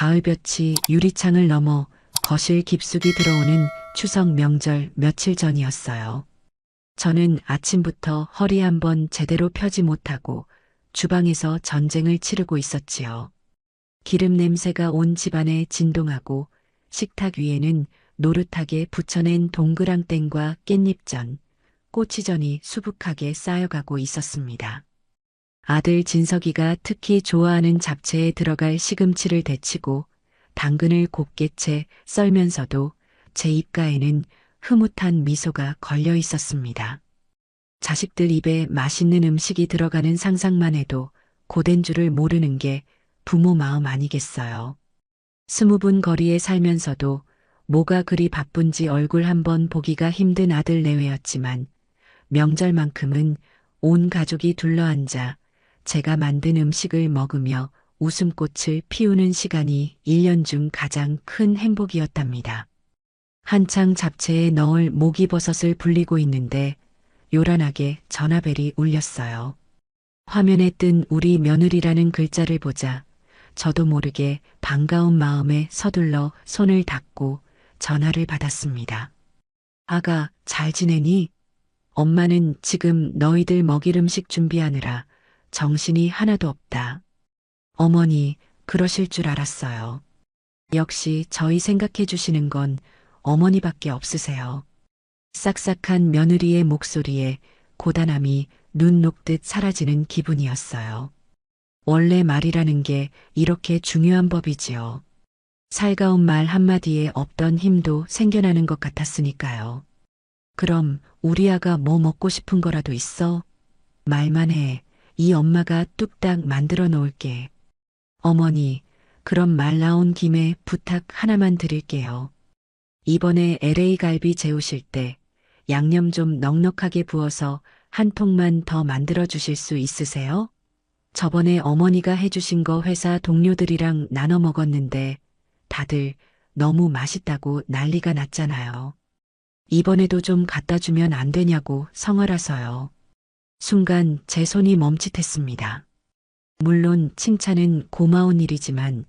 가을볕이 유리창을 넘어 거실 깊숙이 들어오는 추석 명절 며칠 전이었어요. 저는 아침부터 허리 한번 제대로 펴지 못하고 주방에서 전쟁을 치르고 있었지요. 기름 냄새가 온 집안에 진동하고 식탁 위에는 노릇하게 부쳐낸 동그랑땡과 깻잎전, 꼬치전이 수북하게 쌓여가고 있었습니다. 아들 진석이가 특히 좋아하는 잡채에 들어갈 시금치를 데치고 당근을 곱게 채 썰면서도 제 입가에는 흐뭇한 미소가 걸려 있었습니다. 자식들 입에 맛있는 음식이 들어가는 상상만 해도 고된 줄을 모르는 게 부모 마음 아니겠어요. 20분 거리에 살면서도 뭐가 그리 바쁜지 얼굴 한번 보기가 힘든 아들 내외였지만 명절만큼은 온 가족이 둘러앉아 제가 만든 음식을 먹으며 웃음꽃을 피우는 시간이 1년 중 가장 큰 행복이었답니다. 한창 잡채에 넣을 목이버섯을 불리고 있는데 요란하게 전화벨이 울렸어요. 화면에 뜬 우리 며느리라는 글자를 보자 저도 모르게 반가운 마음에 서둘러 손을 닦고 전화를 받았습니다. 아가, 잘 지내니? 엄마는 지금 너희들 먹일 음식 준비하느라 정신이 하나도 없다. 어머니, 그러실 줄 알았어요. 역시 저희 생각해 주시는 건 어머니밖에 없으세요. 싹싹한 며느리의 목소리에 고단함이 눈 녹듯 사라지는 기분이었어요. 원래 말이라는 게 이렇게 중요한 법이지요. 살가운 말 한마디에 없던 힘도 생겨나는 것 같았으니까요. 그럼 우리 아가 뭐 먹고 싶은 거라도 있어? 말만 해. 이 엄마가 뚝딱 만들어 놓을게. 어머니, 그럼 말 나온 김에 부탁 하나만 드릴게요. 이번에 LA 갈비 재우실 때 양념 좀 넉넉하게 부어서 한 통만 더 만들어 주실 수 있으세요? 저번에 어머니가 해주신 거 회사 동료들이랑 나눠 먹었는데 다들 너무 맛있다고 난리가 났잖아요. 이번에도 좀 갖다 주면 안 되냐고 성화라서요. 순간 제 손이 멈칫했습니다. 물론 칭찬은 고마운 일이지만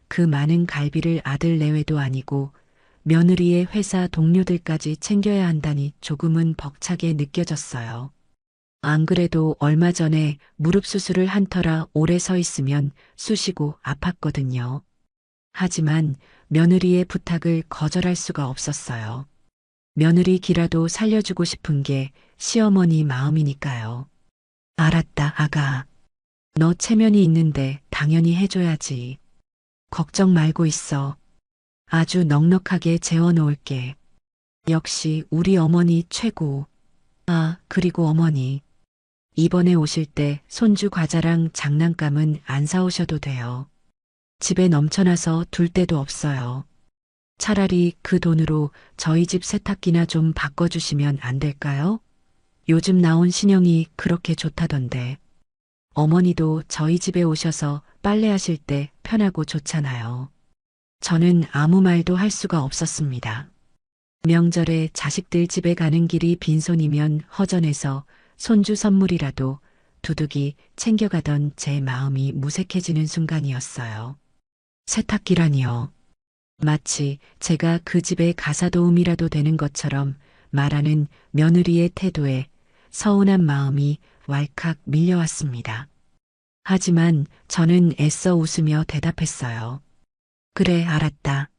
그 많은 갈비를 아들 내외도 아니고 며느리의 회사 동료들까지 챙겨야 한다니 조금은 벅차게 느껴졌어요. 안 그래도 얼마 전에 무릎 수술을 한 터라 오래 서 있으면 쑤시고 아팠거든요. 하지만 며느리의 부탁을 거절할 수가 없었어요. 며느리 기라도 살려주고 싶은 게 시어머니 마음이니까요. 알았다, 아가. 너 체면이 있는데 당연히 해줘야지. 걱정 말고 있어. 아주 넉넉하게 재워놓을게. 역시 우리 어머니 최고. 아, 그리고 어머니. 이번에 오실 때 손주 과자랑 장난감은 안 사오셔도 돼요. 집에 넘쳐나서 둘 데도 없어요. 차라리 그 돈으로 저희 집 세탁기나 좀 바꿔주시면 안 될까요? 요즘 나온 신형이 그렇게 좋다던데. 어머니도 저희 집에 오셔서 빨래하실 때 편하고 좋잖아요. 저는 아무 말도 할 수가 없었습니다. 명절에 자식들 집에 가는 길이 빈손이면 허전해서 손주 선물이라도 두둑이 챙겨가던 제 마음이 무색해지는 순간이었어요. 세탁기라니요. 마치 제가 그 집의 가사도우미라도 되는 것처럼 말하는 며느리의 태도에 서운한 마음이 왈칵 밀려왔습니다. 하지만 저는 애써 웃으며 대답했어요. 그래, 알았다.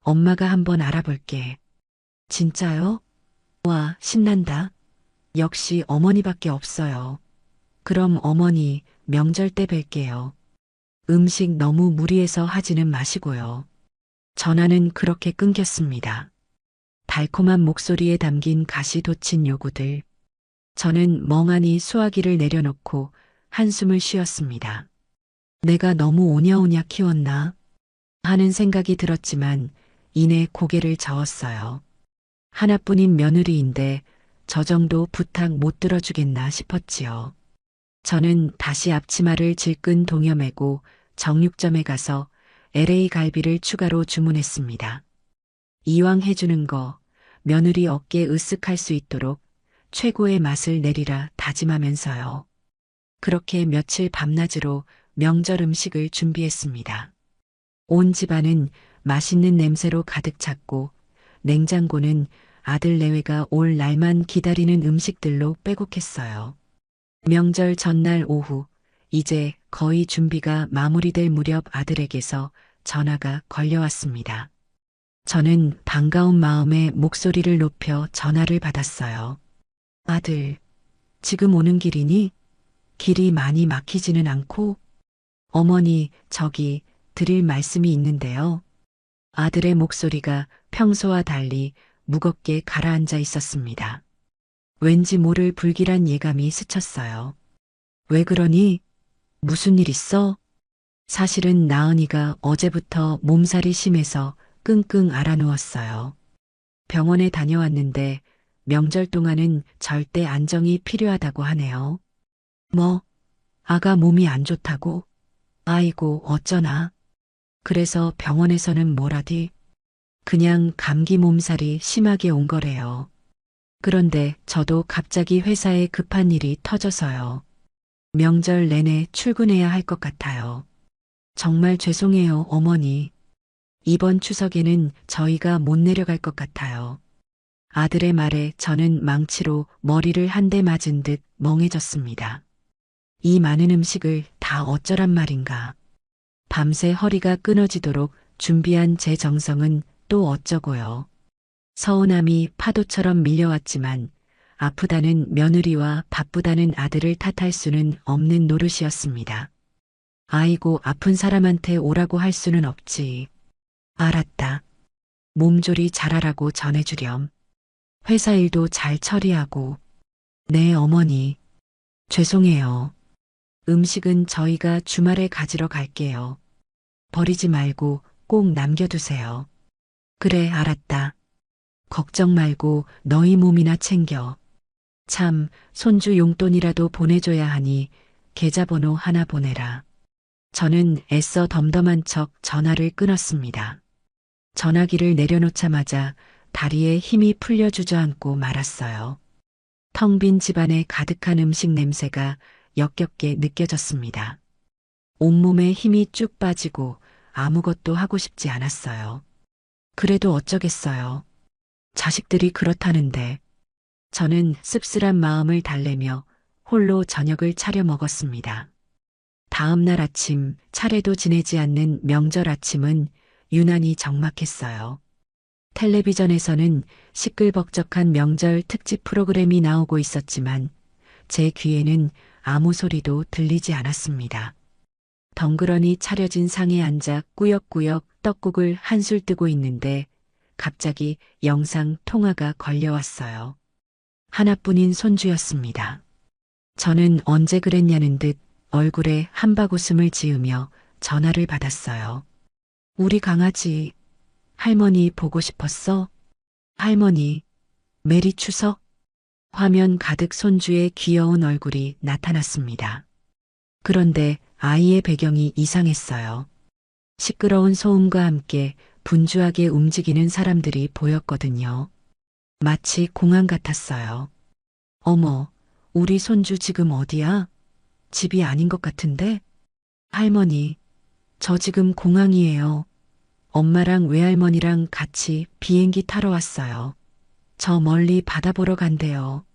엄마가 한번 알아볼게. 진짜요? 와, 신난다. 역시 어머니밖에 없어요. 그럼 어머니, 명절 때 뵐게요. 음식 너무 무리해서 하지는 마시고요. 전화는 그렇게 끊겼습니다. 달콤한 목소리에 담긴 가시 돋친 요구들. 저는 멍하니 수화기를 내려놓고 한숨을 쉬었습니다. 내가 너무 오냐오냐 키웠나 하는 생각이 들었지만 이내 고개를 저었어요. 하나뿐인 며느리인데 저 정도 부탁 못 들어주겠나 싶었지요. 저는 다시 앞치마를 질끈 동여매고 정육점에 가서 LA 갈비를 추가로 주문했습니다. 이왕 해주는 거 며느리 어깨 으쓱할 수 있도록 최고의 맛을 내리라 다짐하면서요. 그렇게 며칠 밤낮으로 명절 음식을 준비했습니다. 온 집안은 맛있는 냄새로 가득 찼고 냉장고는 아들 내외가 올 날만 기다리는 음식들로 빼곡했어요. 명절 전날 오후, 이제 거의 준비가 마무리될 무렵 아들에게서 전화가 걸려왔습니다. 저는 반가운 마음에 목소리를 높여 전화를 받았어요. 아들, 지금 오는 길이니? 길이 많이 막히지는 않고? 어머니, 저기 드릴 말씀이 있는데요. 아들의 목소리가 평소와 달리 무겁게 가라앉아 있었습니다. 왠지 모를 불길한 예감이 스쳤어요. 왜 그러니? 무슨 일 있어? 사실은 나은이가 어제부터 몸살이 심해서 끙끙 앓아누웠어요. 병원에 다녀왔는데 명절 동안은 절대 안정이 필요하다고 하네요. 뭐, 아가 몸이 안 좋다고? 아이고, 어쩌나. 그래서 병원에서는 뭐라디? 그냥 감기 몸살이 심하게 온 거래요. 그런데 저도 갑자기 회사에 급한 일이 터져서요. 명절 내내 출근해야 할 것 같아요. 정말 죄송해요, 어머니. 이번 추석에는 저희가 못 내려갈 것 같아요. 아들의 말에 저는 망치로 머리를 한 대 맞은 듯 멍해졌습니다. 이 많은 음식을 다 어쩌란 말인가. 밤새 허리가 끊어지도록 준비한 제 정성은 또 어쩌고요. 서운함이 파도처럼 밀려왔지만 아프다는 며느리와 바쁘다는 아들을 탓할 수는 없는 노릇이었습니다. 아이고, 아픈 사람한테 오라고 할 수는 없지. 알았다. 몸조리 잘하라고 전해주렴. 회사 일도 잘 처리하고. 네, 어머니. 죄송해요. 음식은 저희가 주말에 가지러 갈게요. 버리지 말고 꼭 남겨두세요. 그래, 알았다. 걱정 말고 너희 몸이나 챙겨. 참, 손주 용돈이라도 보내줘야 하니 계좌번호 하나 보내라. 저는 애써 덤덤한 척 전화를 끊었습니다. 전화기를 내려놓자마자 다리에 힘이 풀려 주저앉고 말았어요. 텅 빈 집안에 가득한 음식 냄새가 역겹게 느껴졌습니다. 온몸에 힘이 쭉 빠지고 아무것도 하고 싶지 않았어요. 그래도 어쩌겠어요. 자식들이 그렇다는데. 저는 씁쓸한 마음을 달래며 홀로 저녁을 차려 먹었습니다. 다음 날 아침 차례도 지내지 않는 명절 아침은 유난히 적막했어요. 텔레비전에서는 시끌벅적한 명절 특집 프로그램이 나오고 있었지만 제 귀에는 아무 소리도 들리지 않았습니다. 덩그러니 차려진 상에 앉아 꾸역꾸역 떡국을 한술 뜨고 있는데 갑자기 영상 통화가 걸려왔어요. 하나뿐인 손주였습니다. 저는 언제 그랬냐는 듯 얼굴에 한박웃음을 지으며 전화를 받았어요. 우리 강아지, 할머니 보고 싶었어? 할머니, 메리 추석? 화면 가득 손주의 귀여운 얼굴이 나타났습니다. 그런데 아이의 배경이 이상했어요. 시끄러운 소음과 함께 분주하게 움직이는 사람들이 보였거든요. 마치 공항 같았어요. 어머, 우리 손주 지금 어디야? 집이 아닌 것 같은데? 할머니, 저 지금 공항이에요. 엄마랑 외할머니랑 같이 비행기 타러 왔어요. 저 멀리 바다 보러 간대요.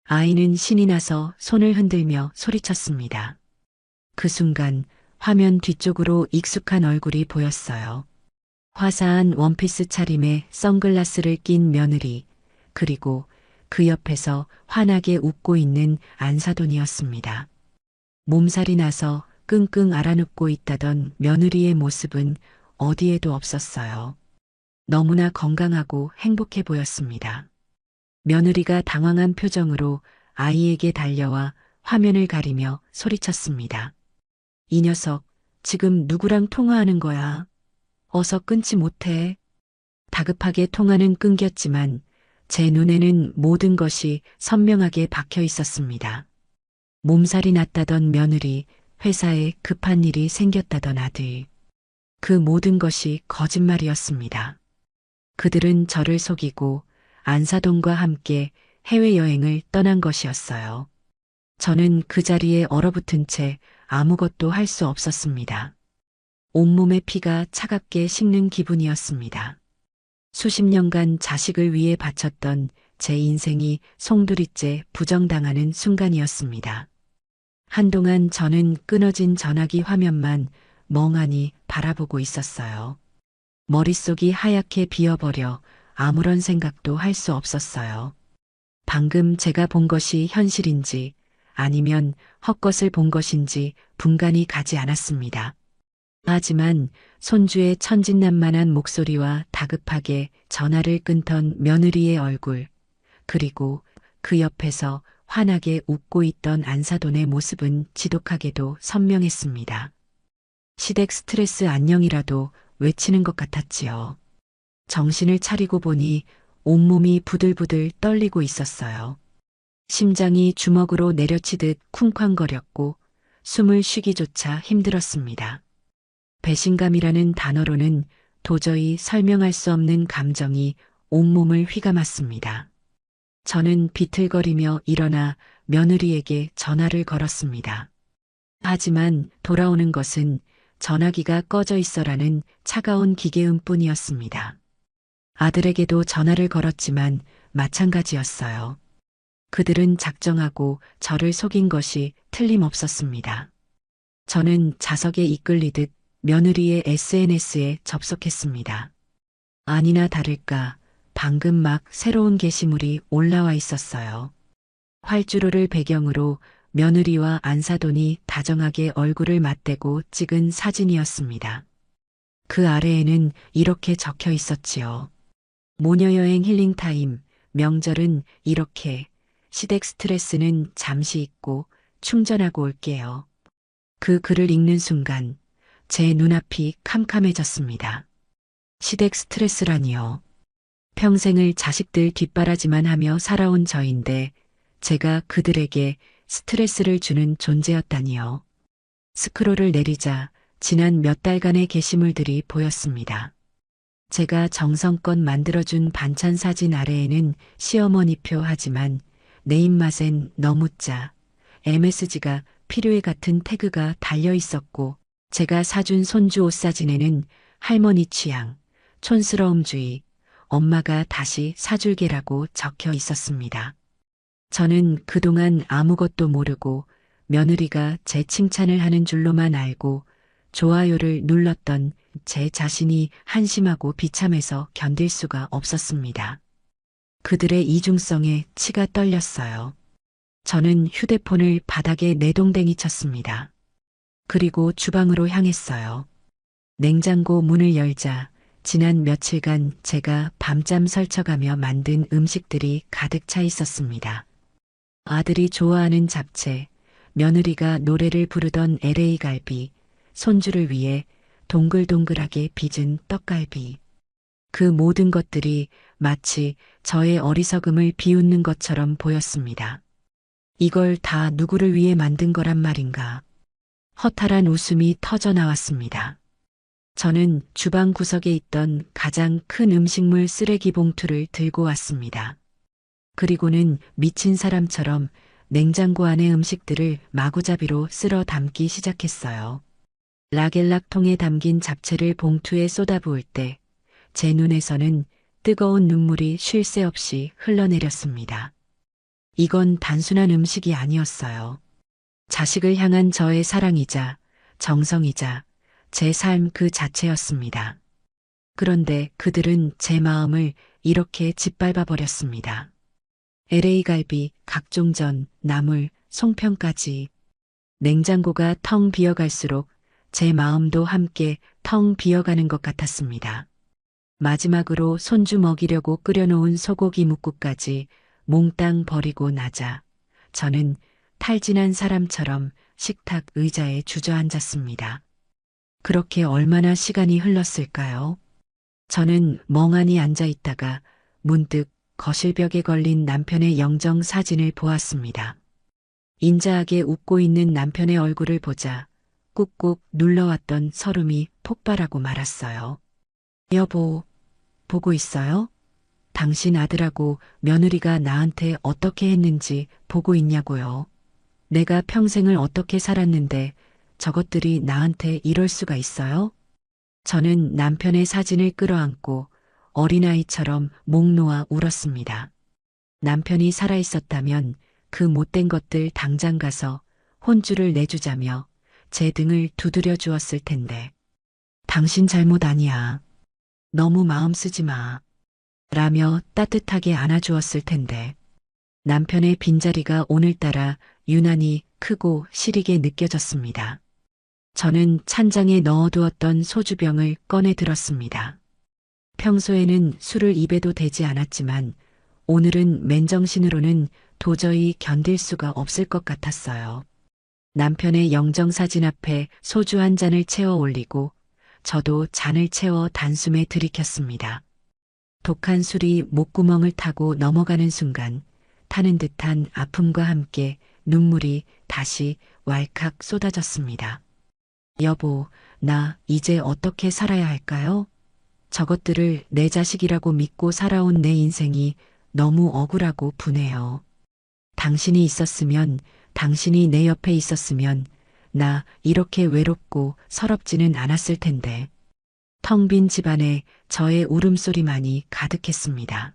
아이는 신이 나서 손을 흔들며 소리쳤습니다. 그 순간 화면 뒤쪽으로 익숙한 얼굴이 보였어요. 화사한 원피스 차림에 선글라스를 낀 며느리, 그리고 그 옆에서 환하게 웃고 있는 안사돈이었습니다. 몸살이 나서 끙끙 앓아눕고 있다던 며느리의 모습은 어디에도 없었어요. 너무나 건강하고 행복해 보였습니다. 며느리가 당황한 표정으로 아이에게 달려와 화면을 가리며 소리쳤습니다. 이 녀석, 지금 누구랑 통화하는 거야? 어서 끊지 못해. 다급하게 통화는 끊겼지만 제 눈에는 모든 것이 선명하게 박혀 있었습니다. 몸살이 났다던 며느리, 회사에 급한 일이 생겼다던 아들. 그 모든 것이 거짓말이었습니다. 그들은 저를 속이고 안사돈과 함께 해외여행을 떠난 것이었어요. 저는 그 자리에 얼어붙은 채 아무것도 할 수 없었습니다. 온몸의 피가 차갑게 식는 기분이었습니다. 수십 년간 자식을 위해 바쳤던 제 인생이 송두리째 부정당하는 순간이었습니다. 한동안 저는 끊어진 전화기 화면만 멍하니 바라보고 있었어요. 머릿속이 하얗게 비어버려 아무런 생각도 할 수 없었어요. 방금 제가 본 것이 현실인지 아니면 헛것을 본 것인지 분간이 가지 않았습니다. 하지만 손주의 천진난만한 목소리와 다급하게 전화를 끊던 며느리의 얼굴, 그리고 그 옆에서 환하게 웃고 있던 안사돈의 모습은 지독하게도 선명했습니다. 시댁 스트레스 안녕이라도 외치는 것 같았지요. 정신을 차리고 보니 온몸이 부들부들 떨리고 있었어요. 심장이 주먹으로 내려치듯 쿵쾅거렸고 숨을 쉬기조차 힘들었습니다. 배신감이라는 단어로는 도저히 설명할 수 없는 감정이 온몸을 휘감았습니다. 저는 비틀거리며 일어나 며느리에게 전화를 걸었습니다. 하지만 돌아오는 것은 전화기가 꺼져 있어라는 차가운 기계음뿐이었습니다. 아들에게도 전화를 걸었지만 마찬가지였어요. 그들은 작정하고 저를 속인 것이 틀림없었습니다. 저는 자석에 이끌리듯 며느리의 SNS에 접속했습니다. 아니나 다를까 방금 막 새로운 게시물이 올라와 있었어요. 활주로를 배경으로 며느리와 안사돈이 다정하게 얼굴을 맞대고 찍은 사진이었습니다. 그 아래에는 이렇게 적혀 있었지요. 모녀여행 힐링타임, 명절은 이렇게, 시댁 스트레스는 잠시 잊고 충전하고 올게요. 그 글을 읽는 순간 제 눈앞이 캄캄해졌습니다. 시댁 스트레스라니요. 평생을 자식들 뒷바라지만 하며 살아온 저인데 제가 그들에게 스트레스를 주는 존재였다니요. 스크롤을 내리자 지난 몇 달간의 게시물들이 보였습니다. 제가 정성껏 만들어준 반찬 사진 아래에는 시어머니표 하지만 내 입맛엔 너무 짜, MSG가 필요해 같은 태그가 달려 있었고 제가 사준 손주 옷 사진에는 할머니 취향, 촌스러움주의, 엄마가 다시 사줄게라고 적혀 있었습니다. 저는 그동안 아무것도 모르고 며느리가 제 칭찬을 하는 줄로만 알고 좋아요를 눌렀던 제 자신이 한심하고 비참해서 견딜 수가 없었습니다. 그들의 이중성에 치가 떨렸어요. 저는 휴대폰을 바닥에 내동댕이 쳤습니다. 그리고 주방으로 향했어요. 냉장고 문을 열자 지난 며칠간 제가 밤잠 설쳐가며 만든 음식들이 가득 차 있었습니다. 아들이 좋아하는 잡채, 며느리가 노래를 부르던 LA 갈비, 손주를 위해 동글동글하게 빚은 떡갈비. 그 모든 것들이 마치 저의 어리석음을 비웃는 것처럼 보였습니다. 이걸 다 누구를 위해 만든 거란 말인가. 허탈한 웃음이 터져 나왔습니다. 저는 주방 구석에 있던 가장 큰 음식물 쓰레기 봉투를 들고 왔습니다. 그리고는 미친 사람처럼 냉장고 안의 음식들을 마구잡이로 쓸어 담기 시작했어요. 락엘락 통에 담긴 잡채를 봉투에 쏟아부을 때 제 눈에서는 뜨거운 눈물이 쉴 새 없이 흘러내렸습니다. 이건 단순한 음식이 아니었어요. 자식을 향한 저의 사랑이자 정성이자 제 삶 그 자체였습니다. 그런데 그들은 제 마음을 이렇게 짓밟아 버렸습니다. LA 갈비, 각종 전, 나물, 송편까지. 냉장고가 텅 비어갈수록 제 마음도 함께 텅 비어가는 것 같았습니다. 마지막으로 손주 먹이려고 끓여놓은 소고기 묵국까지 몽땅 버리고 나자 저는 탈진한 사람처럼 식탁 의자에 주저앉았습니다. 그렇게 얼마나 시간이 흘렀을까요? 저는 멍하니 앉아 있다가 문득 거실벽에 걸린 남편의 영정 사진을 보았습니다. 인자하게 웃고 있는 남편의 얼굴을 보자 꾹꾹 눌러왔던 설움이 폭발하고 말았어요. 여보, 보고 있어요? 당신 아들하고 며느리가 나한테 어떻게 했는지 보고 있냐고요. 내가 평생을 어떻게 살았는데 저것들이 나한테 이럴 수가 있어요? 저는 남편의 사진을 끌어안고 어린아이처럼 목 놓아 울었습니다. 남편이 살아있었다면 그 못된 것들 당장 가서 혼주를 내주자며 제 등을 두드려 주었을 텐데. 당신 잘못 아니야. 너무 마음 쓰지 마. 라며 따뜻하게 안아주었을 텐데. 남편의 빈자리가 오늘따라 유난히 크고 시리게 느껴졌습니다. 저는 찬장에 넣어두었던 소주병을 꺼내 들었습니다. 평소에는 술을 입에도 대지 않았지만 오늘은 맨정신으로는 도저히 견딜 수가 없을 것 같았어요. 남편의 영정사진 앞에 소주 한 잔을 채워 올리고 저도 잔을 채워 단숨에 들이켰습니다. 독한 술이 목구멍을 타고 넘어가는 순간 타는 듯한 아픔과 함께 눈물이 다시 왈칵 쏟아졌습니다. 여보, 나 이제 어떻게 살아야 할까요? 저것들을 내 자식이라고 믿고 살아온 내 인생이 너무 억울하고 분해요. 당신이 있었으면, 당신이 내 옆에 있었으면 나 이렇게 외롭고 서럽지는 않았을 텐데. 텅 빈 집안에 저의 울음소리만이 가득했습니다.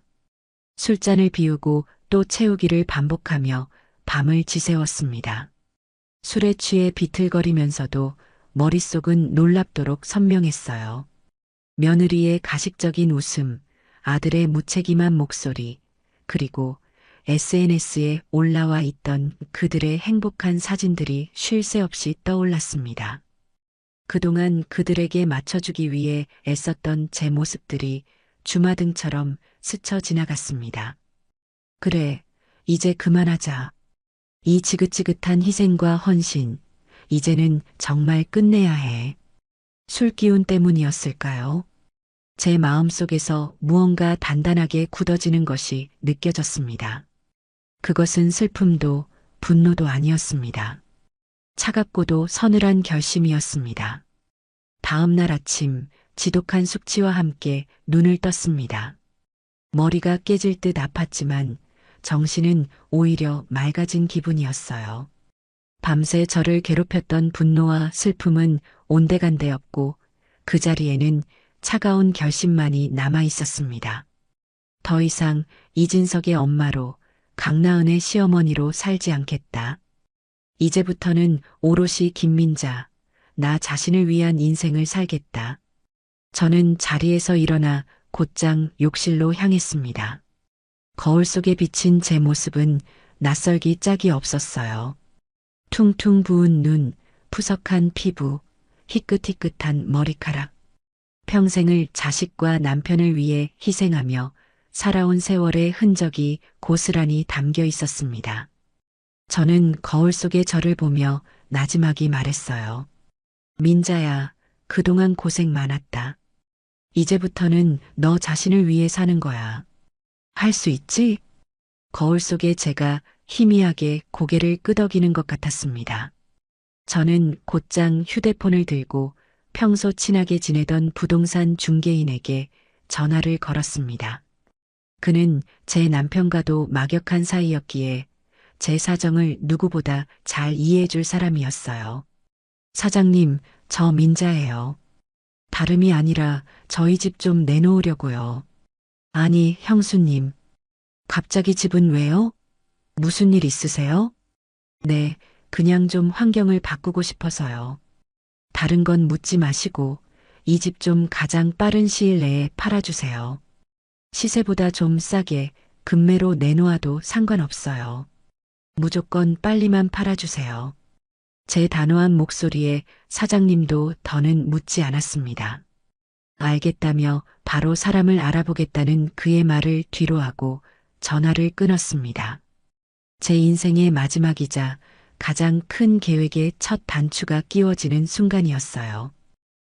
술잔을 비우고 또 채우기를 반복하며 밤을 지새웠습니다. 술에 취해 비틀거리면서도 머릿속은 놀랍도록 선명했어요. 며느리의 가식적인 웃음, 아들의 무책임한 목소리, 그리고 SNS에 올라와 있던 그들의 행복한 사진들이 쉴 새 없이 떠올랐습니다. 그동안 그들에게 맞춰주기 위해 애썼던 제 모습들이 주마등처럼 스쳐 지나갔습니다. 그래, 이제 그만하자. 이 지긋지긋한 희생과 헌신, 이제는 정말 끝내야 해. 술기운 때문이었을까요? 제 마음속에서 무언가 단단하게 굳어지는 것이 느껴졌습니다. 그것은 슬픔도 분노도 아니었습니다. 차갑고도 서늘한 결심이었습니다. 다음 날 아침 지독한 숙취와 함께 눈을 떴습니다. 머리가 깨질 듯 아팠지만 정신은 오히려 맑아진 기분이었어요. 밤새 저를 괴롭혔던 분노와 슬픔은 온데간데였고 그 자리에는 차가운 결심만이 남아 있었습니다. 더 이상 이진석의 엄마로 강나은의 시어머니로 살지 않겠다. 이제부터는 오롯이 김민자, 나 자신을 위한 인생을 살겠다. 저는 자리에서 일어나 곧장 욕실로 향했습니다. 거울 속에 비친 제 모습은 낯설기 짝이 없었어요. 퉁퉁 부은 눈, 푸석한 피부, 희끗희끗한 머리카락. 평생을 자식과 남편을 위해 희생하며 살아온 세월의 흔적이 고스란히 담겨 있었습니다. 저는 거울 속의 저를 보며 나지막이 말했어요. 민자야, 그동안 고생 많았다. 이제부터는 너 자신을 위해 사는 거야. 할 수 있지? 거울 속에 제가 희미하게 고개를 끄덕이는 것 같았습니다. 저는 곧장 휴대폰을 들고 평소 친하게 지내던 부동산 중개인에게 전화를 걸었습니다. 그는 제 남편과도 막역한 사이였기에 제 사정을 누구보다 잘 이해해 줄 사람이었어요. 사장님, 저 민자예요. 다름이 아니라 저희 집 좀 내놓으려고요. 아니, 형수님. 갑자기 집은 왜요? 무슨 일 있으세요? 네, 그냥 좀 환경을 바꾸고 싶어서요. 다른 건 묻지 마시고 이 집 좀 가장 빠른 시일 내에 팔아주세요. 시세보다 좀 싸게 금매로 내놓아도 상관없어요. 무조건 빨리만 팔아주세요. 제 단호한 목소리에 사장님도 더는 묻지 않았습니다. 알겠다며 바로 사람을 알아보겠다는 그의 말을 뒤로하고 전화를 끊었습니다. 제 인생의 마지막이자 가장 큰 계획의 첫 단추가 끼워지는 순간이었어요.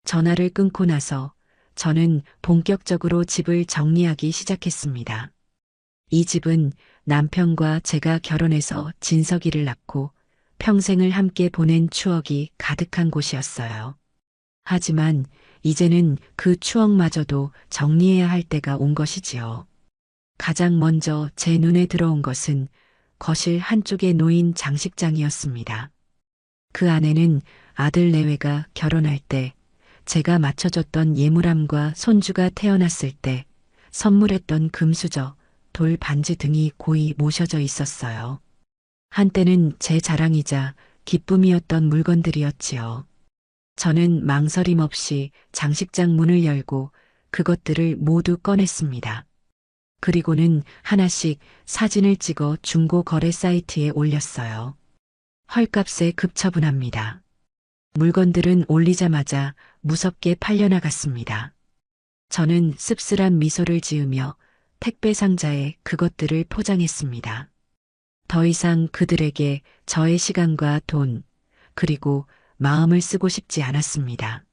전화를 끊고 나서 저는 본격적으로 집을 정리하기 시작했습니다. 이 집은 남편과 제가 결혼해서 진석이를 낳고 평생을 함께 보낸 추억이 가득한 곳이었어요. 하지만 이제는 그 추억마저도 정리해야 할 때가 온 것이지요. 가장 먼저 제 눈에 들어온 것은 거실 한쪽에 놓인 장식장이었습니다. 그 안에는 아들 내외가 결혼할 때 제가 맞춰줬던 예물함과 손주가 태어났을 때 선물했던 금수저, 돌 반지 등이 고이 모셔져 있었어요. 한때는 제 자랑이자 기쁨이었던 물건들이었지요. 저는 망설임 없이 장식장 문을 열고 그것들을 모두 꺼냈습니다. 그리고는 하나씩 사진을 찍어 중고 거래 사이트에 올렸어요. 헐값에 급처분합니다. 물건들은 올리자마자 무섭게 팔려나갔습니다. 저는 씁쓸한 미소를 지으며 택배 상자에 그것들을 포장했습니다. 더 이상 그들에게 저의 시간과 돈, 그리고 마음을 쓰고 싶지 않았습니다.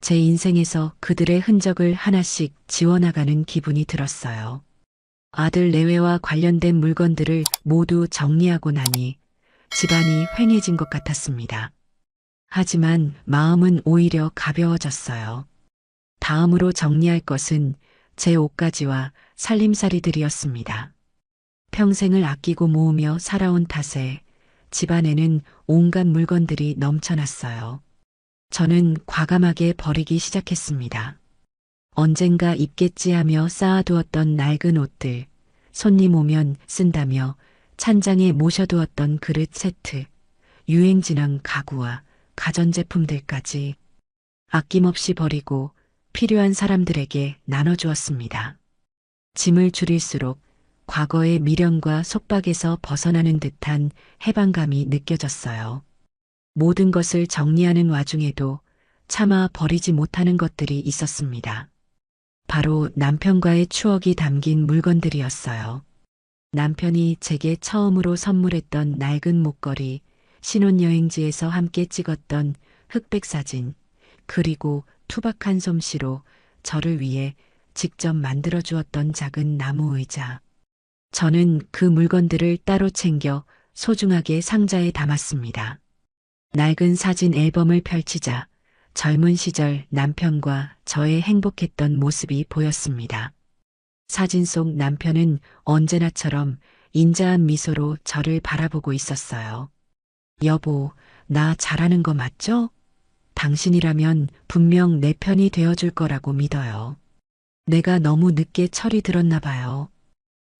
제 인생에서 그들의 흔적을 하나씩 지워나가는 기분이 들었어요. 아들 내외와 관련된 물건들을 모두 정리하고 나니 집안이 휑해진 것 같았습니다. 하지만 마음은 오히려 가벼워졌어요. 다음으로 정리할 것은 제 옷가지와 살림살이들이었습니다. 평생을 아끼고 모으며 살아온 탓에 집안에는 온갖 물건들이 넘쳐났어요. 저는 과감하게 버리기 시작했습니다. 언젠가 입겠지 하며 쌓아두었던 낡은 옷들, 손님 오면 쓴다며 찬장에 모셔두었던 그릇 세트, 유행진한 가구와 가전제품들까지 아낌없이 버리고 필요한 사람들에게 나눠주었습니다. 짐을 줄일수록 과거의 미련과 속박에서 벗어나는 듯한 해방감이 느껴졌어요. 모든 것을 정리하는 와중에도 차마 버리지 못하는 것들이 있었습니다. 바로 남편과의 추억이 담긴 물건들이었어요. 남편이 제게 처음으로 선물했던 낡은 목걸이, 신혼여행지에서 함께 찍었던 흑백 사진, 그리고 투박한 솜씨로 저를 위해 직접 만들어 주었던 작은 나무 의자. 저는 그 물건들을 따로 챙겨 소중하게 상자에 담았습니다. 낡은 사진 앨범을 펼치자 젊은 시절 남편과 저의 행복했던 모습이 보였습니다. 사진 속 남편은 언제나처럼 인자한 미소로 저를 바라보고 있었어요. 여보, 나 잘하는 거 맞죠? 당신이라면 분명 내 편이 되어줄 거라고 믿어요. 내가 너무 늦게 철이 들었나 봐요.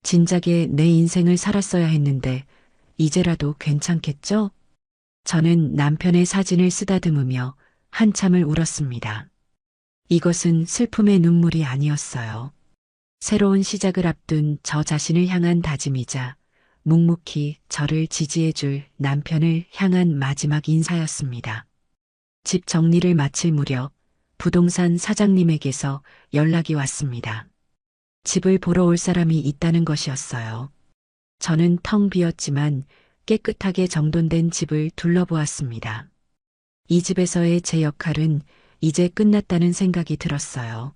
진작에 내 인생을 살았어야 했는데 이제라도 괜찮겠죠? 저는 남편의 사진을 쓰다듬으며 한참을 울었습니다. 이것은 슬픔의 눈물이 아니었어요. 새로운 시작을 앞둔 저 자신을 향한 다짐이자 묵묵히 저를 지지해줄 남편을 향한 마지막 인사였습니다. 집 정리를 마칠 무렵 부동산 사장님에게서 연락이 왔습니다. 집을 보러 올 사람이 있다는 것이었어요. 저는 텅 비었지만 깨끗하게 정돈된 집을 둘러보았습니다. 이 집에서의 제 역할은 이제 끝났다는 생각이 들었어요.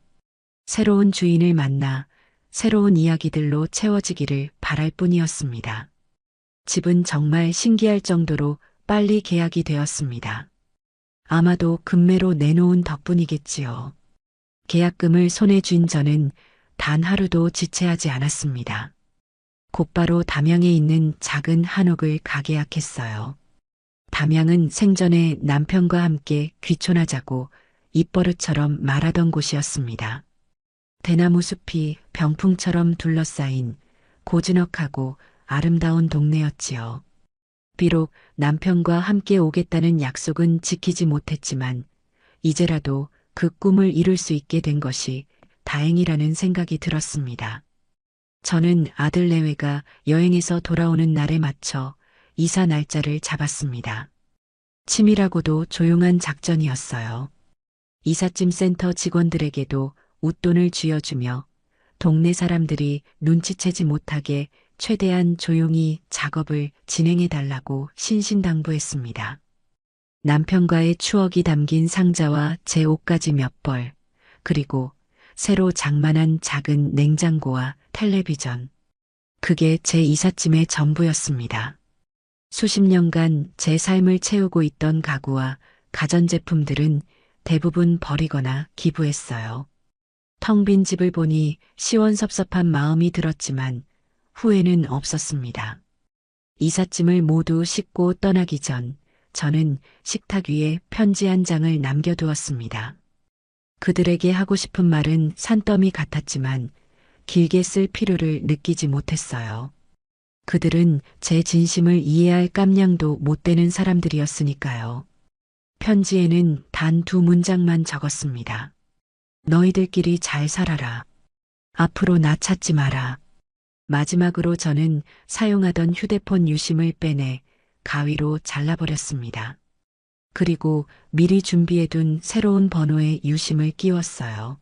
새로운 주인을 만나 새로운 이야기들로 채워지기를 바랄 뿐이었습니다. 집은 정말 신기할 정도로 빨리 계약이 되었습니다. 아마도 금매로 내놓은 덕분이겠지요. 계약금을 손에 쥔 저는 단 하루도 지체하지 않았습니다. 곧바로 담양에 있는 작은 한옥을 가계약했어요. 담양은 생전에 남편과 함께 귀촌하자고 입버릇처럼 말하던 곳이었습니다. 대나무 숲이 병풍처럼 둘러싸인 고즈넉하고 아름다운 동네였지요. 비록 남편과 함께 오겠다는 약속은 지키지 못했지만 이제라도 그 꿈을 이룰 수 있게 된 것이 다행이라는 생각이 들었습니다. 저는 아들 내외가 여행에서 돌아오는 날에 맞춰 이사 날짜를 잡았습니다. 치밀하고도 조용한 작전이었어요. 이삿짐 센터 직원들에게도 웃돈을 쥐어주며 동네 사람들이 눈치채지 못하게 최대한 조용히 작업을 진행해달라고 신신당부했습니다. 남편과의 추억이 담긴 상자와 제 옷가지 몇 벌, 그리고 새로 장만한 작은 냉장고와 텔레비전. 그게 제 이삿짐의 전부였습니다. 수십 년간 제 삶을 채우고 있던 가구와 가전제품들은 대부분 버리거나 기부했어요. 텅 빈 집을 보니 시원섭섭한 마음이 들었지만 후회는 없었습니다. 이삿짐을 모두 싣고 떠나기 전 저는 식탁 위에 편지 한 장을 남겨두었습니다. 그들에게 하고 싶은 말은 산더미 같았지만 길게 쓸 필요를 느끼지 못했어요. 그들은 제 진심을 이해할 깜냥도 못 되는 사람들이었으니까요. 편지에는 단 2문장만 적었습니다. 너희들끼리 잘 살아라. 앞으로 나 찾지 마라. 마지막으로 저는 사용하던 휴대폰 유심을 빼내 가위로 잘라버렸습니다. 그리고 미리 준비해둔 새로운 번호의 유심을 끼웠어요.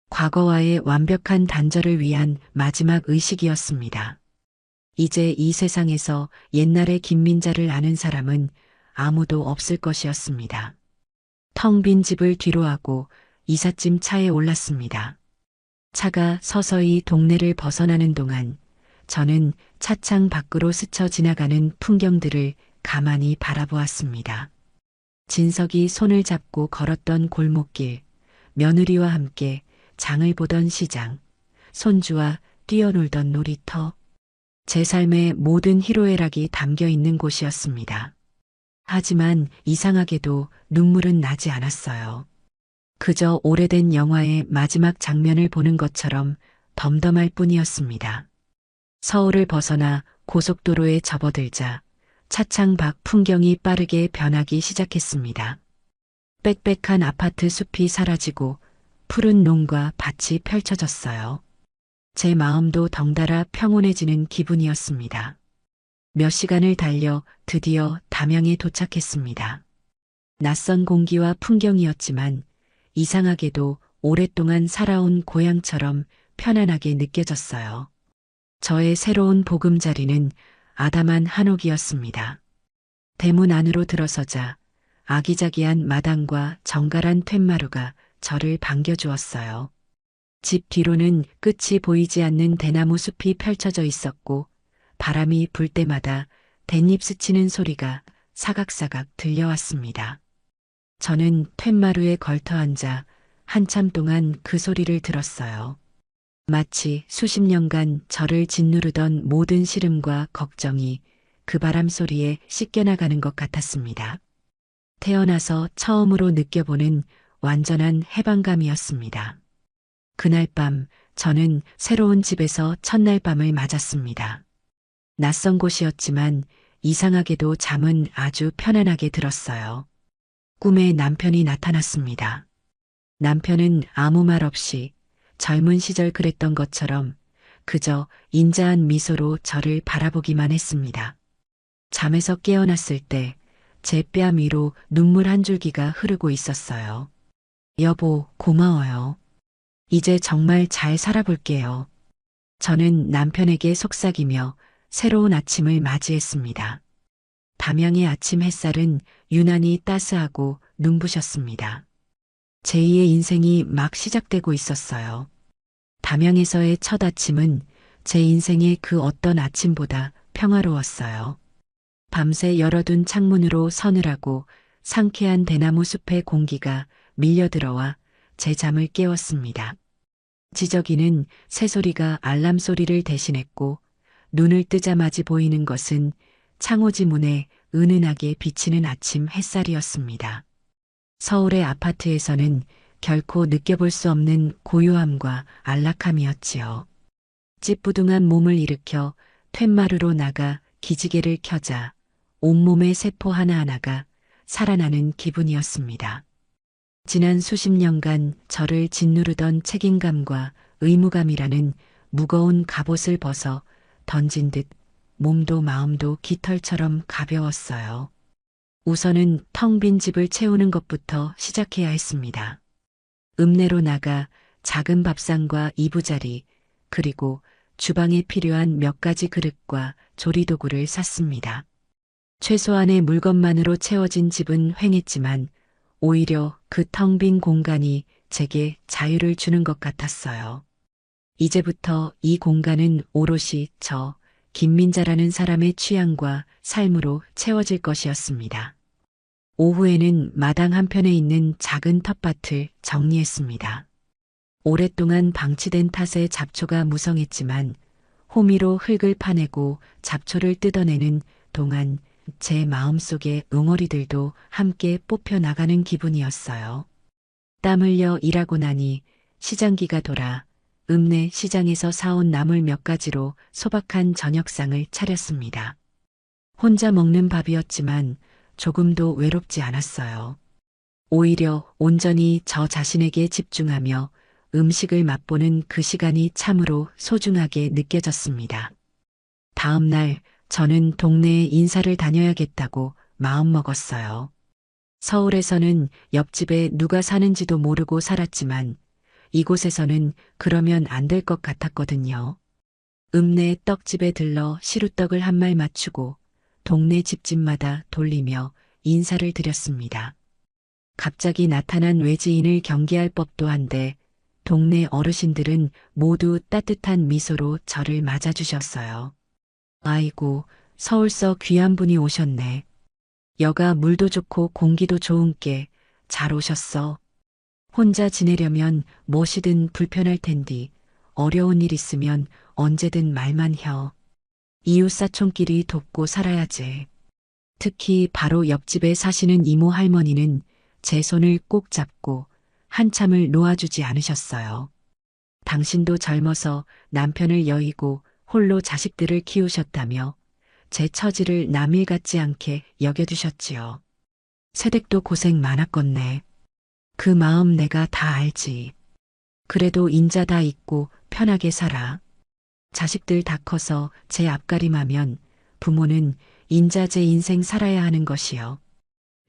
과거와의 완벽한 단절을 위한 마지막 의식이었습니다. 이제 이 세상에서 옛날의 김민자를 아는 사람은 아무도 없을 것이었습니다. 텅 빈 집을 뒤로하고 이삿짐 차에 올랐습니다. 차가 서서히 동네를 벗어나는 동안 저는 차창 밖으로 스쳐 지나가는 풍경들을 가만히 바라보았습니다. 진석이 손을 잡고 걸었던 골목길, 며느리와 함께 장을 보던 시장, 손주와 뛰어놀던 놀이터, 제 삶의 모든 희로애락이 담겨 있는 곳이었습니다. 하지만 이상하게도 눈물은 나지 않았어요. 그저 오래된 영화의 마지막 장면을 보는 것처럼 덤덤할 뿐이었습니다. 서울을 벗어나 고속도로에 접어들자 차창 밖 풍경이 빠르게 변하기 시작했습니다. 빽빽한 아파트 숲이 사라지고 푸른 농과 밭이 펼쳐졌어요. 제 마음도 덩달아 평온해지는 기분이었습니다. 몇 시간을 달려 드디어 담양에 도착했습니다. 낯선 공기와 풍경이었지만 이상하게도 오랫동안 살아온 고향처럼 편안하게 느껴졌어요. 저의 새로운 보금자리는 아담한 한옥이었습니다. 대문 안으로 들어서자 아기자기한 마당과 정갈한 툇마루가 저를 반겨주었어요. 집 뒤로는 끝이 보이지 않는 대나무 숲이 펼쳐져 있었고 바람이 불 때마다 댄잎 스치는 소리가 사각사각 들려왔습니다. 저는 툇마루에 걸터 앉아 한참 동안 그 소리를 들었어요. 마치 수십 년간 저를 짓누르던 모든 시름과 걱정이 그 바람 소리에 씻겨나가는 것 같았습니다. 태어나서 처음으로 느껴보는 완전한 해방감이었습니다. 그날 밤 저는 새로운 집에서 첫날 밤을 맞았습니다. 낯선 곳이었지만 이상하게도 잠은 아주 편안하게 들었어요. 꿈에 남편이 나타났습니다. 남편은 아무 말 없이 젊은 시절 그랬던 것처럼 그저 인자한 미소로 저를 바라보기만 했습니다. 잠에서 깨어났을 때 제 뺨 위로 눈물 한 줄기가 흐르고 있었어요. 여보, 고마워요. 이제 정말 잘 살아볼게요. 저는 남편에게 속삭이며 새로운 아침을 맞이했습니다. 담양의 아침 햇살은 유난히 따스하고 눈부셨습니다. 제2의 인생이 막 시작되고 있었어요. 담양에서의 첫 아침은 제 인생의 그 어떤 아침보다 평화로웠어요. 밤새 열어둔 창문으로 서늘하고 상쾌한 대나무 숲의 공기가 밀려들어와 제 잠을 깨웠습니다. 지저귀는 새소리가 알람 소리를 대신했고 눈을 뜨자마자 보이는 것은 창호지 문에 은은하게 비치는 아침 햇살이었습니다. 서울의 아파트에서는 결코 느껴볼 수 없는 고요함과 안락함이었지요. 찌뿌둥한 몸을 일으켜 툇마루로 나가 기지개를 켜자 온몸의 세포 하나하나가 살아나는 기분이었습니다. 지난 수십 년간 저를 짓누르던 책임감과 의무감이라는 무거운 갑옷을 벗어 던진 듯 몸도 마음도 깃털처럼 가벼웠어요. 우선은 텅 빈 집을 채우는 것부터 시작해야 했습니다. 읍내로 나가 작은 밥상과 이부자리, 그리고 주방에 필요한 몇 가지 그릇과 조리도구를 샀습니다. 최소한의 물건만으로 채워진 집은 휑했지만 오히려 그 텅 빈 공간이 제게 자유를 주는 것 같았어요. 이제부터 이 공간은 오롯이 저 김민자라는 사람의 취향과 삶으로 채워질 것이었습니다. 오후에는 마당 한편에 있는 작은 텃밭을 정리했습니다. 오랫동안 방치된 탓에 잡초가 무성했지만 호미로 흙을 파내고 잡초를 뜯어내는 동안 제 마음속의 응어리들도 함께 뽑혀 나가는 기분이었어요. 땀 흘려 일하고 나니 시장기가 돌아 읍내 시장에서 사온 나물 몇 가지로 소박한 저녁상을 차렸습니다. 혼자 먹는 밥이었지만 조금도 외롭지 않았어요. 오히려 온전히 저 자신에게 집중하며 음식을 맛보는 그 시간이 참으로 소중하게 느껴졌습니다. 다음 날 저는 동네에 인사를 다녀야겠다고 마음먹었어요. 서울에서는 옆집에 누가 사는지도 모르고 살았지만 이곳에서는 그러면 안 될 것 같았거든요. 읍내 떡집에 들러 시루떡을 한 말 맞추고 동네 집집마다 돌리며 인사를 드렸습니다. 갑자기 나타난 외지인을 경계할 법도 한데 동네 어르신들은 모두 따뜻한 미소로 저를 맞아주셨어요. 아이고, 서울서 귀한 분이 오셨네. 여가 물도 좋고 공기도 좋은께 잘 오셨어. 혼자 지내려면 무엇이든 불편할 텐디 어려운 일 있으면 언제든 말만 혀. 이웃사촌끼리 돕고 살아야지. 특히 바로 옆집에 사시는 이모 할머니는 제 손을 꼭 잡고 한참을 놓아주지 않으셨어요. 당신도 젊어서 남편을 여의고 홀로 자식들을 키우셨다며 제 처지를 남일 같지 않게 여겨주셨지요. 새댁도 고생 많았건네. 그 마음 내가 다 알지. 그래도 인자 다 있고 편하게 살아. 자식들 다 커서 제 앞가림하면 부모는 인자 제 인생 살아야 하는 것이요.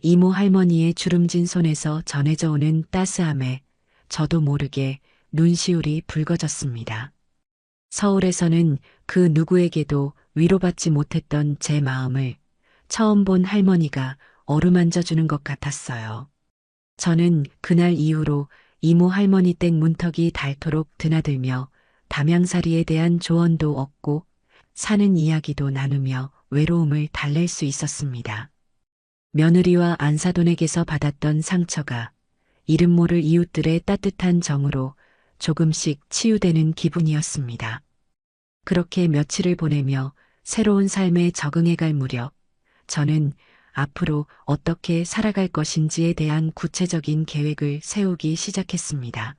이모 할머니의 주름진 손에서 전해져 오는 따스함에 저도 모르게 눈시울이 붉어졌습니다. 서울에서는 그 누구에게도 위로받지 못했던 제 마음을 처음 본 할머니가 어루만져 주는 것 같았어요. 저는 그날 이후로 이모 할머니 댁 문턱이 닳도록 드나들며 담양살이에 대한 조언도 얻고 사는 이야기도 나누며 외로움을 달랠 수 있었습니다. 며느리와 안사돈에게서 받았던 상처가 이름 모를 이웃들의 따뜻한 정으로 조금씩 치유되는 기분이었습니다. 그렇게 며칠을 보내며 새로운 삶에 적응해갈 무렵 저는 앞으로 어떻게 살아갈 것인지에 대한 구체적인 계획을 세우기 시작했습니다.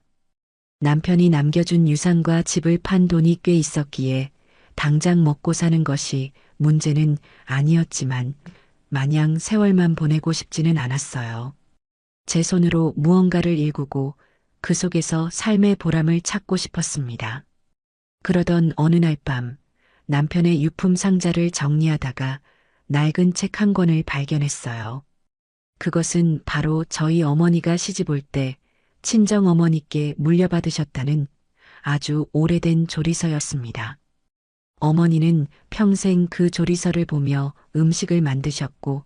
남편이 남겨준 유산과 집을 판 돈이 꽤 있었기에 당장 먹고 사는 것이 문제는 아니었지만 마냥 세월만 보내고 싶지는 않았어요. 제 손으로 무언가를 일구고 그 속에서 삶의 보람을 찾고 싶었습니다. 그러던 어느 날 밤 남편의 유품 상자를 정리하다가 낡은 책 한 권을 발견했어요. 그것은 바로 저희 어머니가 시집 올 때 친정 어머니께 물려받으셨다는 아주 오래된 조리서였습니다. 어머니는 평생 그 조리서를 보며 음식을 만드셨고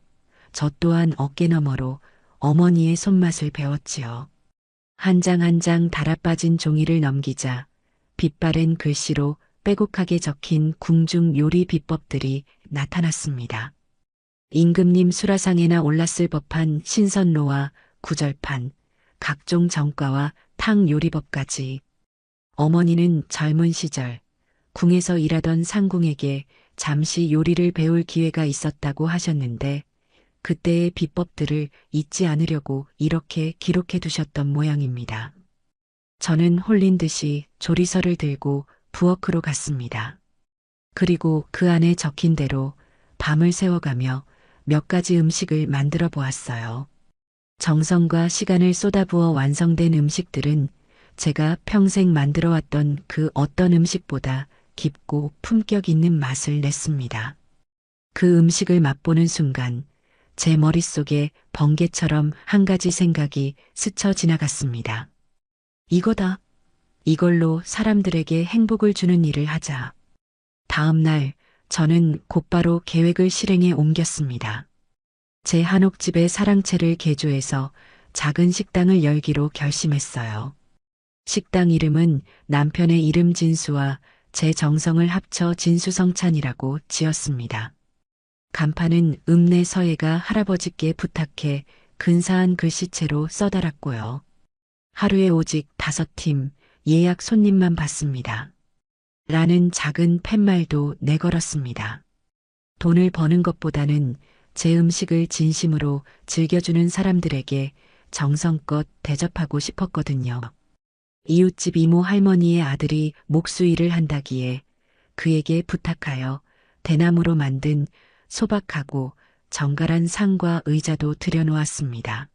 저 또한 어깨너머로 어머니의 손맛을 배웠지요. 한 장 한 장 달아빠진 종이를 넘기자 빛바랜 글씨로 빼곡하게 적힌 궁중 요리 비법들이 나타났습니다. 임금님 수라상에나 올랐을 법한 신선로와 구절판, 각종 정과와 탕 요리법까지. 어머니는 젊은 시절 궁에서 일하던 상궁에게 잠시 요리를 배울 기회가 있었다고 하셨는데 그때의 비법들을 잊지 않으려고 이렇게 기록해 두셨던 모양입니다. 저는 홀린 듯이 조리서를 들고 부엌으로 갔습니다. 그리고 그 안에 적힌 대로 밤을 새워가며 몇 가지 음식을 만들어 보았어요. 정성과 시간을 쏟아부어 완성된 음식들은 제가 평생 만들어 왔던 그 어떤 음식보다 깊고 품격 있는 맛을 냈습니다. 그 음식을 맛보는 순간 제 머릿속에 번개처럼 한 가지 생각이 스쳐 지나갔습니다. 이거다. 이걸로 사람들에게 행복을 주는 일을 하자. 다음 날 저는 곧바로 계획을 실행에 옮겼습니다. 제 한옥집의 사랑채를 개조해서 작은 식당을 열기로 결심했어요. 식당 이름은 남편의 이름 진수와 제 정성을 합쳐 진수성찬이라고 지었습니다. 간판은 읍내 서예가 할아버지께 부탁해 근사한 글씨체로 써달았고요. 하루에 오직 5팀 예약 손님만 받습니다. 라는 작은 팻말도 내걸었습니다. 돈을 버는 것보다는 제 음식을 진심으로 즐겨주는 사람들에게 정성껏 대접하고 싶었거든요. 이웃집 이모 할머니의 아들이 목수일을 한다기에 그에게 부탁하여 대나무로 만든 소박하고 정갈한 상과 의자도 들여놓았습니다.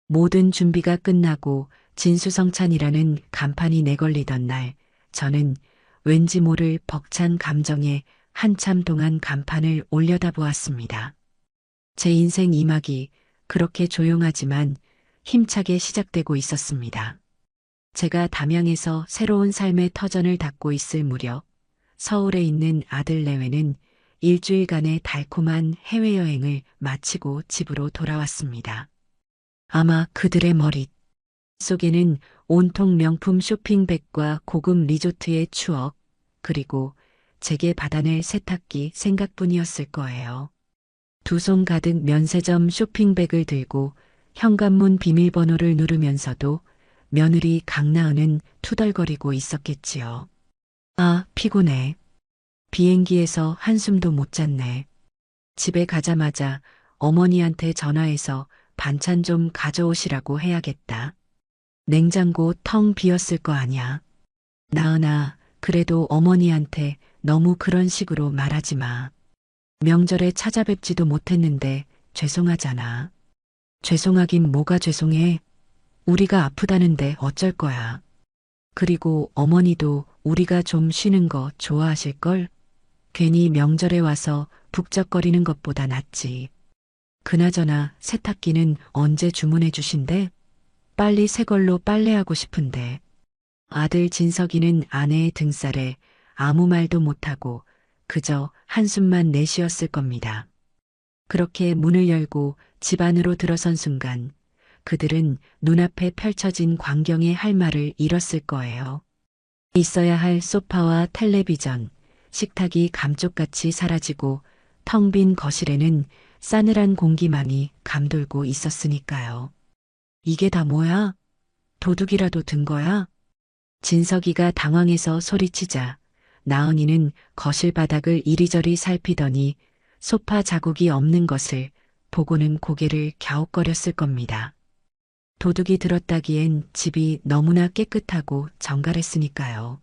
모든 준비가 끝나고 진수성찬이라는 간판이 내걸리던 날, 저는 왠지 모를 벅찬 감정에 한참 동안 간판을 올려다보았습니다. 제 인생 2막이 그렇게 조용하지만 힘차게 시작되고 있었습니다. 제가 담양에서 새로운 삶의 터전을 닫고 있을 무렵, 서울에 있는 아들 내외는 일주일간의 달콤한 해외여행을 마치고 집으로 돌아왔습니다. 아마 그들의 머릿 속에는 온통 명품 쇼핑백과 고급 리조트의 추억, 그리고 제게 받아낼 세탁기 생각뿐이었을 거예요. 두 손 가득 면세점 쇼핑백을 들고 현관문 비밀번호를 누르면서도 며느리 강나은은 투덜거리고 있었겠지요. 아, 피곤해. 비행기에서 한숨도 못 잤네. 집에 가자마자 어머니한테 전화해서 반찬 좀 가져오시라고 해야겠다. 냉장고 텅 비었을 거 아냐. 나은아, 그래도 어머니한테 너무 그런 식으로 말하지 마. 명절에 찾아뵙지도 못했는데 죄송하잖아. 죄송하긴 뭐가 죄송해. 우리가 아프다는데 어쩔 거야. 그리고 어머니도 우리가 좀 쉬는 거 좋아하실걸? 괜히 명절에 와서 북적거리는 것보다 낫지. 그나저나 세탁기는 언제 주문해 주신대? 빨리 새 걸로 빨래하고 싶은데. 아들 진석이는 아내의 등살에 아무 말도 못하고 그저 한숨만 내쉬었을 겁니다. 그렇게 문을 열고 집 안으로 들어선 순간 그들은 눈앞에 펼쳐진 광경에 할 말을 잃었을 거예요. 있어야 할 소파와 텔레비전, 식탁이 감쪽같이 사라지고 텅 빈 거실에는 싸늘한 공기만이 감돌고 있었으니까요. 이게 다 뭐야? 도둑이라도 든 거야? 진석이가 당황해서 소리치자 나은이는 거실 바닥을 이리저리 살피더니 소파 자국이 없는 것을 보고는 고개를 갸웃거렸을 겁니다. 도둑이 들었다기엔 집이 너무나 깨끗하고 정갈했으니까요.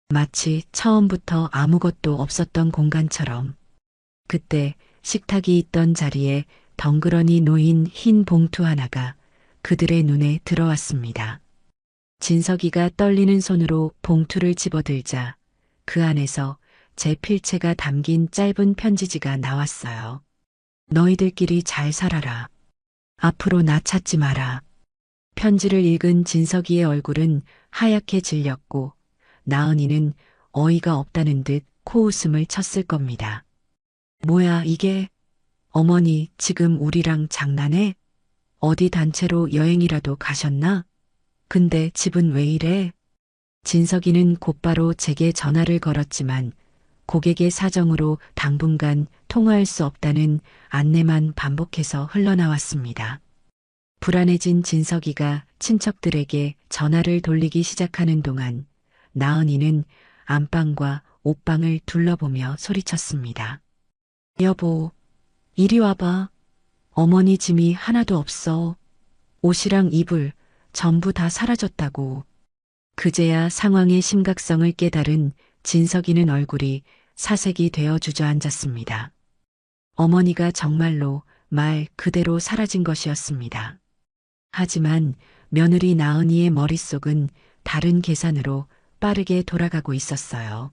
마치 처음부터 아무것도 없었던 공간처럼. 그때 식탁이 있던 자리에 덩그러니 놓인 흰 봉투 하나가 그들의 눈에 들어왔습니다. 진석이가 떨리는 손으로 봉투를 집어들자 그 안에서 제 필체가 담긴 짧은 편지지가 나왔어요. 너희들끼리 잘 살아라. 앞으로 나 찾지 마라. 편지를 읽은 진석이의 얼굴은 하얗게 질렸고 나은이는 어이가 없다는 듯 코웃음을 쳤을 겁니다. 뭐야 이게? 어머니 지금 우리랑 장난해? 어디 단체로 여행이라도 가셨나? 근데 집은 왜 이래? 진석이는 곧바로 제게 전화를 걸었지만 고객의 사정으로 당분간 통화할 수 없다는 안내만 반복해서 흘러나왔습니다. 불안해진 진석이가 친척들에게 전화를 돌리기 시작하는 동안 나은이는 안방과 옷방을 둘러보며 소리쳤습니다. 여보, 이리 와봐. 어머니 짐이 하나도 없어. 옷이랑 이불 전부 다 사라졌다고. 그제야 상황의 심각성을 깨달은 진석이는 얼굴이 사색이 되어 주저앉았습니다. 어머니가 정말로 말 그대로 사라진 것이었습니다. 하지만 며느리 나은이의 머릿속은 다른 계산으로 빠르게 돌아가고 있었어요.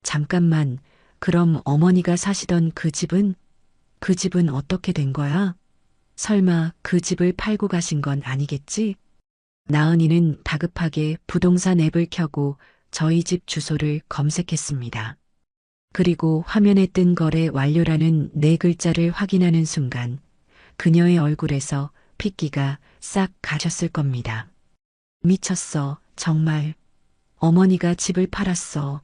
잠깐만, 그럼 어머니가 사시던 그 집은 어떻게 된 거야? 설마 그 집을 팔고 가신 건 아니겠지? 나은이는 다급하게 부동산 앱을 켜고 저희 집 주소를 검색했습니다. 그리고 화면에 뜬 거래 완료라는 네 글자를 확인하는 순간 그녀의 얼굴에서 핏기가 싹 가셨을 겁니다. 미쳤어, 정말. 어머니가 집을 팔았어.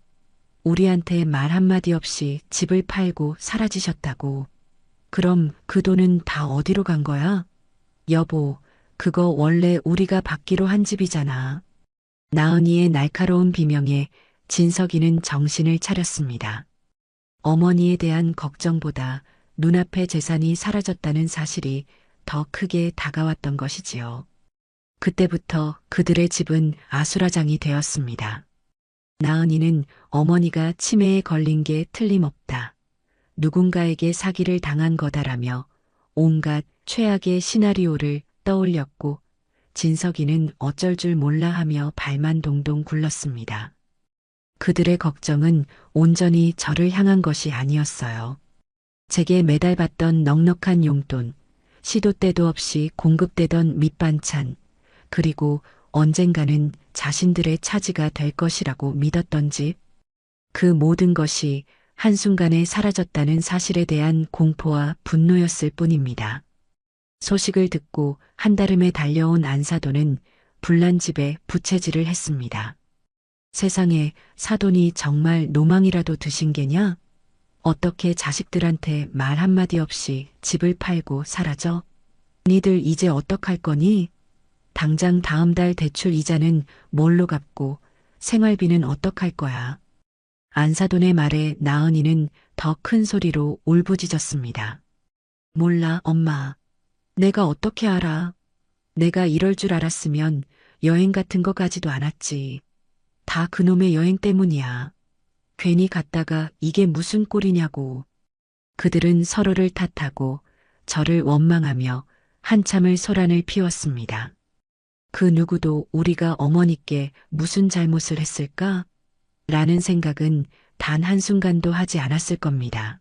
우리한테 말 한마디 없이 집을 팔고 사라지셨다고. 그럼 그 돈은 다 어디로 간 거야? 여보, 그거 원래 우리가 받기로 한 집이잖아. 나은이의 날카로운 비명에 진석이는 정신을 차렸습니다. 어머니에 대한 걱정보다 눈앞의 재산이 사라졌다는 사실이 더 크게 다가왔던 것이지요. 그때부터 그들의 집은 아수라장이 되었습니다. 나은이는 어머니가 치매에 걸린 게 틀림없다. 누군가에게 사기를 당한 거다라며 온갖 최악의 시나리오를 떠올렸고 진석이는 어쩔 줄 몰라 하며 발만 동동 굴렀습니다. 그들의 걱정은 온전히 저를 향한 것이 아니었어요. 제게 매달 받던 넉넉한 용돈, 시도 때도 없이 공급되던 밑반찬, 그리고 언젠가는 자신들의 차지가 될 것이라고 믿었던 집, 그 모든 것이 한순간에 사라졌다는 사실에 대한 공포와 분노였을 뿐입니다. 소식을 듣고 한달음에 달려온 안사돈은 불난 집에 부채질을 했습니다. 세상에 사돈이 정말 노망이라도 드신 게냐? 어떻게 자식들한테 말 한마디 없이 집을 팔고 사라져? 니들 이제 어떡할 거니? 당장 다음 달 대출 이자는 뭘로 갚고 생활비는 어떡할 거야? 안사돈의 말에 나은이는 더 큰 소리로 울부짖었습니다. 몰라, 엄마. 내가 어떻게 알아? 내가 이럴 줄 알았으면 여행 같은 거 가지도 않았지. 다 그놈의 여행 때문이야. 괜히 갔다가 이게 무슨 꼴이냐고. 그들은 서로를 탓하고 저를 원망하며 한참을 소란을 피웠습니다. 그 누구도 우리가 어머니께 무슨 잘못을 했을까? 라는 생각은 단 한순간도 하지 않았을 겁니다.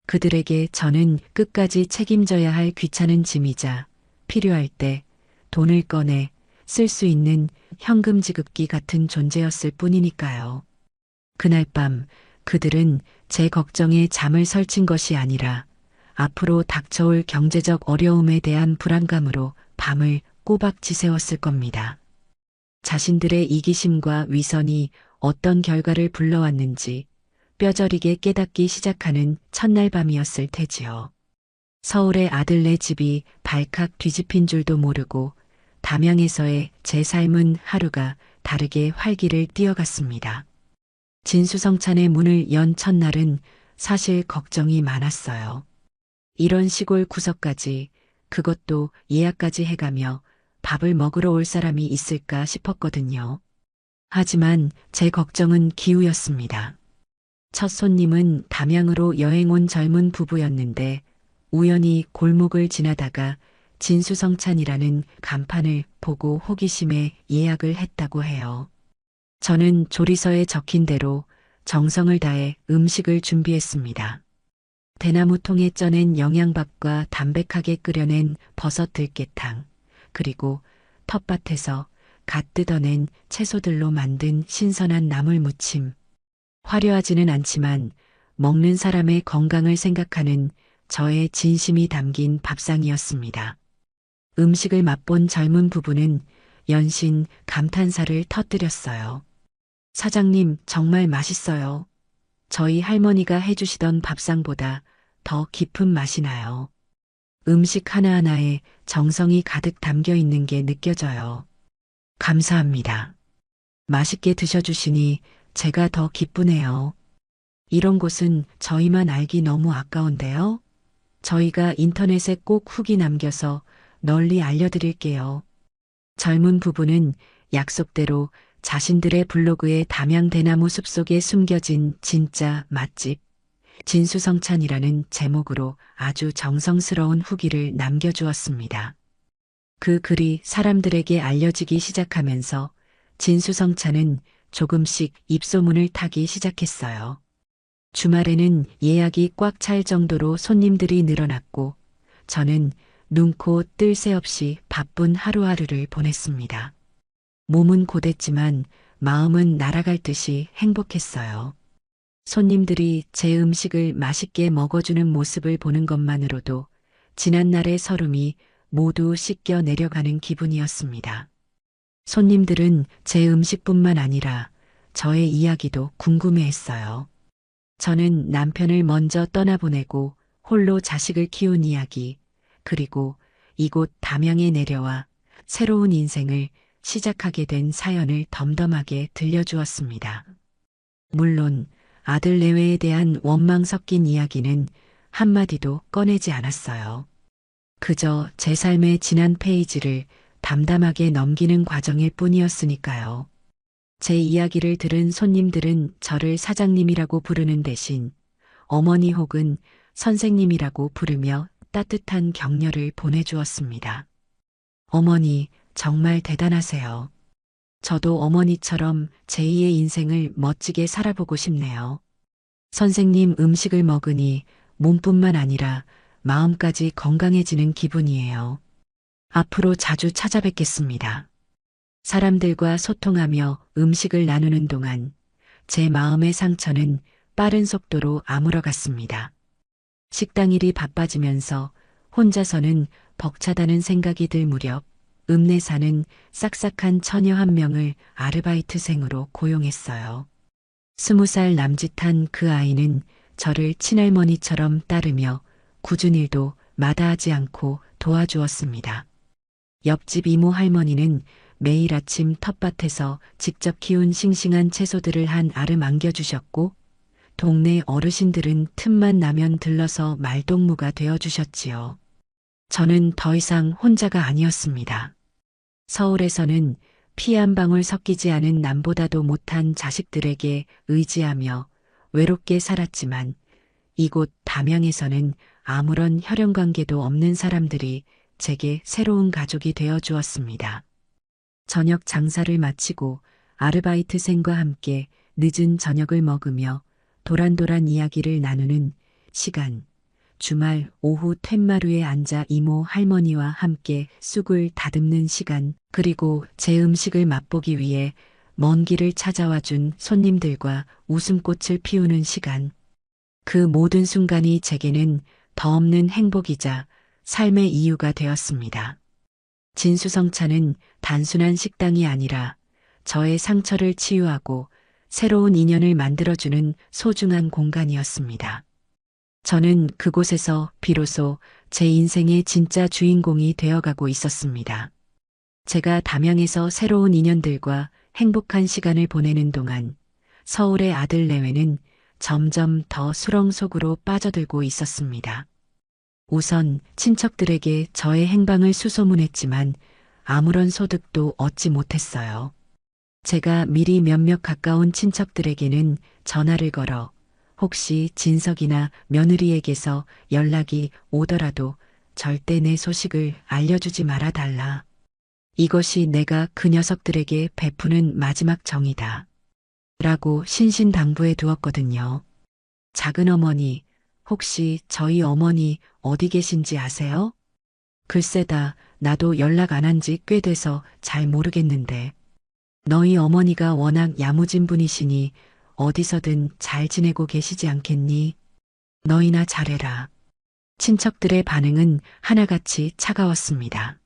그들에게 저는 끝까지 책임져야 할 귀찮은 짐이자 필요할 때 돈을 꺼내 쓸 수 있는 현금 지급기 같은 존재였을 뿐이니까요. 그날 밤 그들은 제 걱정에 잠을 설친 것이 아니라 앞으로 닥쳐올 경제적 어려움에 대한 불안감으로 밤을 꼬박 지새웠을 겁니다. 자신들의 이기심과 위선이 어떤 결과를 불러왔는지 뼈저리게 깨닫기 시작하는 첫날 밤이었을 테지요. 서울의 아들네 집이 발칵 뒤집힌 줄도 모르고 담양에서의 제 삶은 하루가 다르게 활기를 띄어갔습니다. 진수성찬의 문을 연 첫날은 사실 걱정이 많았어요. 이런 시골 구석까지, 그것도 예약까지 해가며 밥을 먹으러 올 사람이 있을까 싶었거든요. 하지만 제 걱정은 기우였습니다. 첫 손님은 담양으로 여행 온 젊은 부부였는데 우연히 골목을 지나다가 진수성찬이라는 간판을 보고 호기심에 예약을 했다고 해요. 저는 조리서에 적힌 대로 정성을 다해 음식을 준비했습니다. 대나무통에 쪄낸 영양밥과 담백하게 끓여낸 버섯 들깨탕, 그리고 텃밭에서 갓 뜯어낸 채소들로 만든 신선한 나물 무침. 화려하지는 않지만 먹는 사람의 건강을 생각하는 저의 진심이 담긴 밥상이었습니다. 음식을 맛본 젊은 부부는 연신 감탄사를 터뜨렸어요. 사장님, 정말 맛있어요. 저희 할머니가 해주시던 밥상보다 더 깊은 맛이 나요. 음식 하나하나에 정성이 가득 담겨 있는 게 느껴져요. 감사합니다. 맛있게 드셔주시니 제가 더 기쁘네요. 이런 곳은 저희만 알기 너무 아까운데요. 저희가 인터넷에 꼭 후기 남겨서 널리 알려드릴게요. 젊은 부부는 약속대로 자신들의 블로그에 담양 대나무 숲속에 숨겨진 진짜 맛집, 진수성찬이라는 제목으로 아주 정성스러운 후기를 남겨주었습니다. 그 글이 사람들에게 알려지기 시작하면서 진수성찬은 조금씩 입소문을 타기 시작했어요. 주말에는 예약이 꽉 찰 정도로 손님들이 늘어났고 저는 눈코 뜰 새 없이 바쁜 하루하루를 보냈습니다. 몸은 고됐지만 마음은 날아갈 듯이 행복했어요. 손님들이 제 음식을 맛있게 먹어주는 모습을 보는 것만으로도 지난날의 서름이 모두 씻겨 내려가는 기분이었습니다. 손님들은 제 음식뿐만 아니라 저의 이야기도 궁금해했어요. 저는 남편을 먼저 떠나보내고 홀로 자식을 키운 이야기, 그리고 이곳 담양에 내려와 새로운 인생을 시작하게 된 사연을 덤덤하게 들려주었습니다. 물론 아들 내외에 대한 원망 섞인 이야기는 한마디도 꺼내지 않았어요. 그저 제 삶의 지난 페이지를 담담하게 넘기는 과정일 뿐이었으니까요. 제 이야기를 들은 손님들은 저를 사장님이라고 부르는 대신 어머니 혹은 선생님이라고 부르며 따뜻한 격려를 보내주었습니다. 어머니, 정말 대단하세요. 저도 어머니처럼 제2의 인생을 멋지게 살아보고 싶네요. 선생님, 음식을 먹으니 몸뿐만 아니라 마음까지 건강해지는 기분이에요. 앞으로 자주 찾아뵙겠습니다. 사람들과 소통하며 음식을 나누는 동안 제 마음의 상처는 빠른 속도로 아물어갔습니다. 식당 일이 바빠지면서 혼자서는 벅차다는 생각이 들 무렵 읍내사는 싹싹한 처녀 한 명을 아르바이트생으로 고용했어요. 20살 남짓한 그 아이는 저를 친할머니처럼 따르며 굳은 일도 마다하지 않고 도와주었습니다. 옆집 이모 할머니는 매일 아침 텃밭에서 직접 키운 싱싱한 채소들을 한 알음 안겨주셨고, 동네 어르신들은 틈만 나면 들러서 말동무가 되어주셨지요. 저는 더 이상 혼자가 아니었습니다. 서울에서는 피 한 방울 섞이지 않은 남보다도 못한 자식들에게 의지하며 외롭게 살았지만 이곳 담양에서는 아무런 혈연관계도 없는 사람들이 제게 새로운 가족이 되어 주었습니다. 저녁 장사를 마치고 아르바이트생과 함께 늦은 저녁을 먹으며 도란도란 이야기를 나누는 시간, 주말 오후 툇마루에 앉아 이모 할머니와 함께 쑥을 다듬는 시간, 그리고 제 음식을 맛보기 위해 먼 길을 찾아와 준 손님들과 웃음꽃을 피우는 시간. 그 모든 순간이 제게는 더없는 행복이자 삶의 이유가 되었습니다. 진수성찬은 단순한 식당이 아니라 저의 상처를 치유하고 새로운 인연을 만들어주는 소중한 공간이었습니다. 저는 그곳에서 비로소 제 인생의 진짜 주인공이 되어가고 있었습니다. 제가 담양에서 새로운 인연들과 행복한 시간을 보내는 동안 서울의 아들 내외는 점점 더 수렁 속으로 빠져들고 있었습니다. 우선 친척들에게 저의 행방을 수소문했지만 아무런 소득도 얻지 못했어요. 제가 미리 몇몇 가까운 친척들에게는 전화를 걸어 혹시 진석이나 며느리에게서 연락이 오더라도 절대 내 소식을 알려주지 말아달라. 이것이 내가 그 녀석들에게 베푸는 마지막 정이다. 라고 신신당부해 두었거든요. 작은 어머니, 혹시 저희 어머니 어디 계신지 아세요? 글쎄다, 나도 연락 안 한 지 꽤 돼서 잘 모르겠는데. 너희 어머니가 워낙 야무진 분이시니 어디서든 잘 지내고 계시지 않겠니? 너희나 잘해라. 친척들의 반응은 하나같이 차가웠습니다.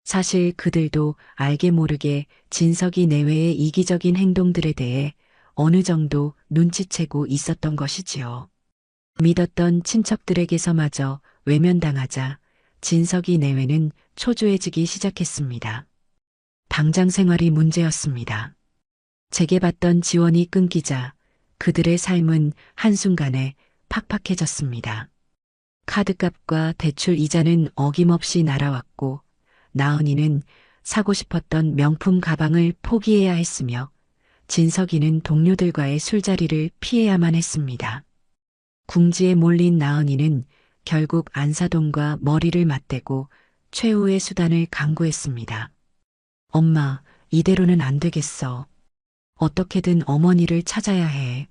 사실 그들도 알게 모르게 진석이 내외의 이기적인 행동들에 대해 어느 정도 눈치채고 있었던 것이지요. 믿었던 친척들에게서마저 외면당하자 진석이 내외는 초조해지기 시작했습니다. 당장 생활이 문제였습니다. 제게 받던 지원이 끊기자 그들의 삶은 한순간에 팍팍해졌습니다. 카드값과 대출 이자는 어김없이 날아왔고 나은이는 사고 싶었던 명품 가방을 포기해야 했으며 진석이는 동료들과의 술자리를 피해야만 했습니다. 궁지에 몰린 나은이는 결국 안사돈과 머리를 맞대고 최후의 수단을 강구했습니다. 엄마, 이대로는 안 되겠어. 어떻게든 어머니를 찾아야 해.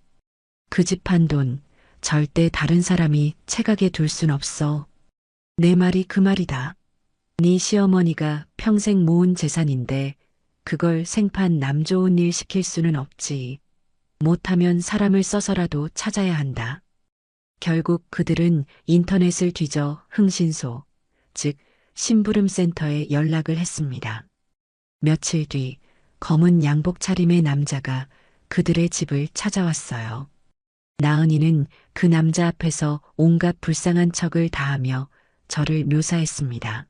그 집 한 돈 절대 다른 사람이 채가게 둘 순 없어. 내 말이 그 말이다. 네 시어머니가 평생 모은 재산인데 그걸 생판 남 좋은 일 시킬 수는 없지. 못하면 사람을 써서라도 찾아야 한다. 결국 그들은 인터넷을 뒤져 흥신소, 즉 심부름센터에 연락을 했습니다. 며칠 뒤 검은 양복 차림의 남자가 그들의 집을 찾아왔어요. 나은이는 그 남자 앞에서 온갖 불쌍한 척을 다하며 저를 묘사했습니다.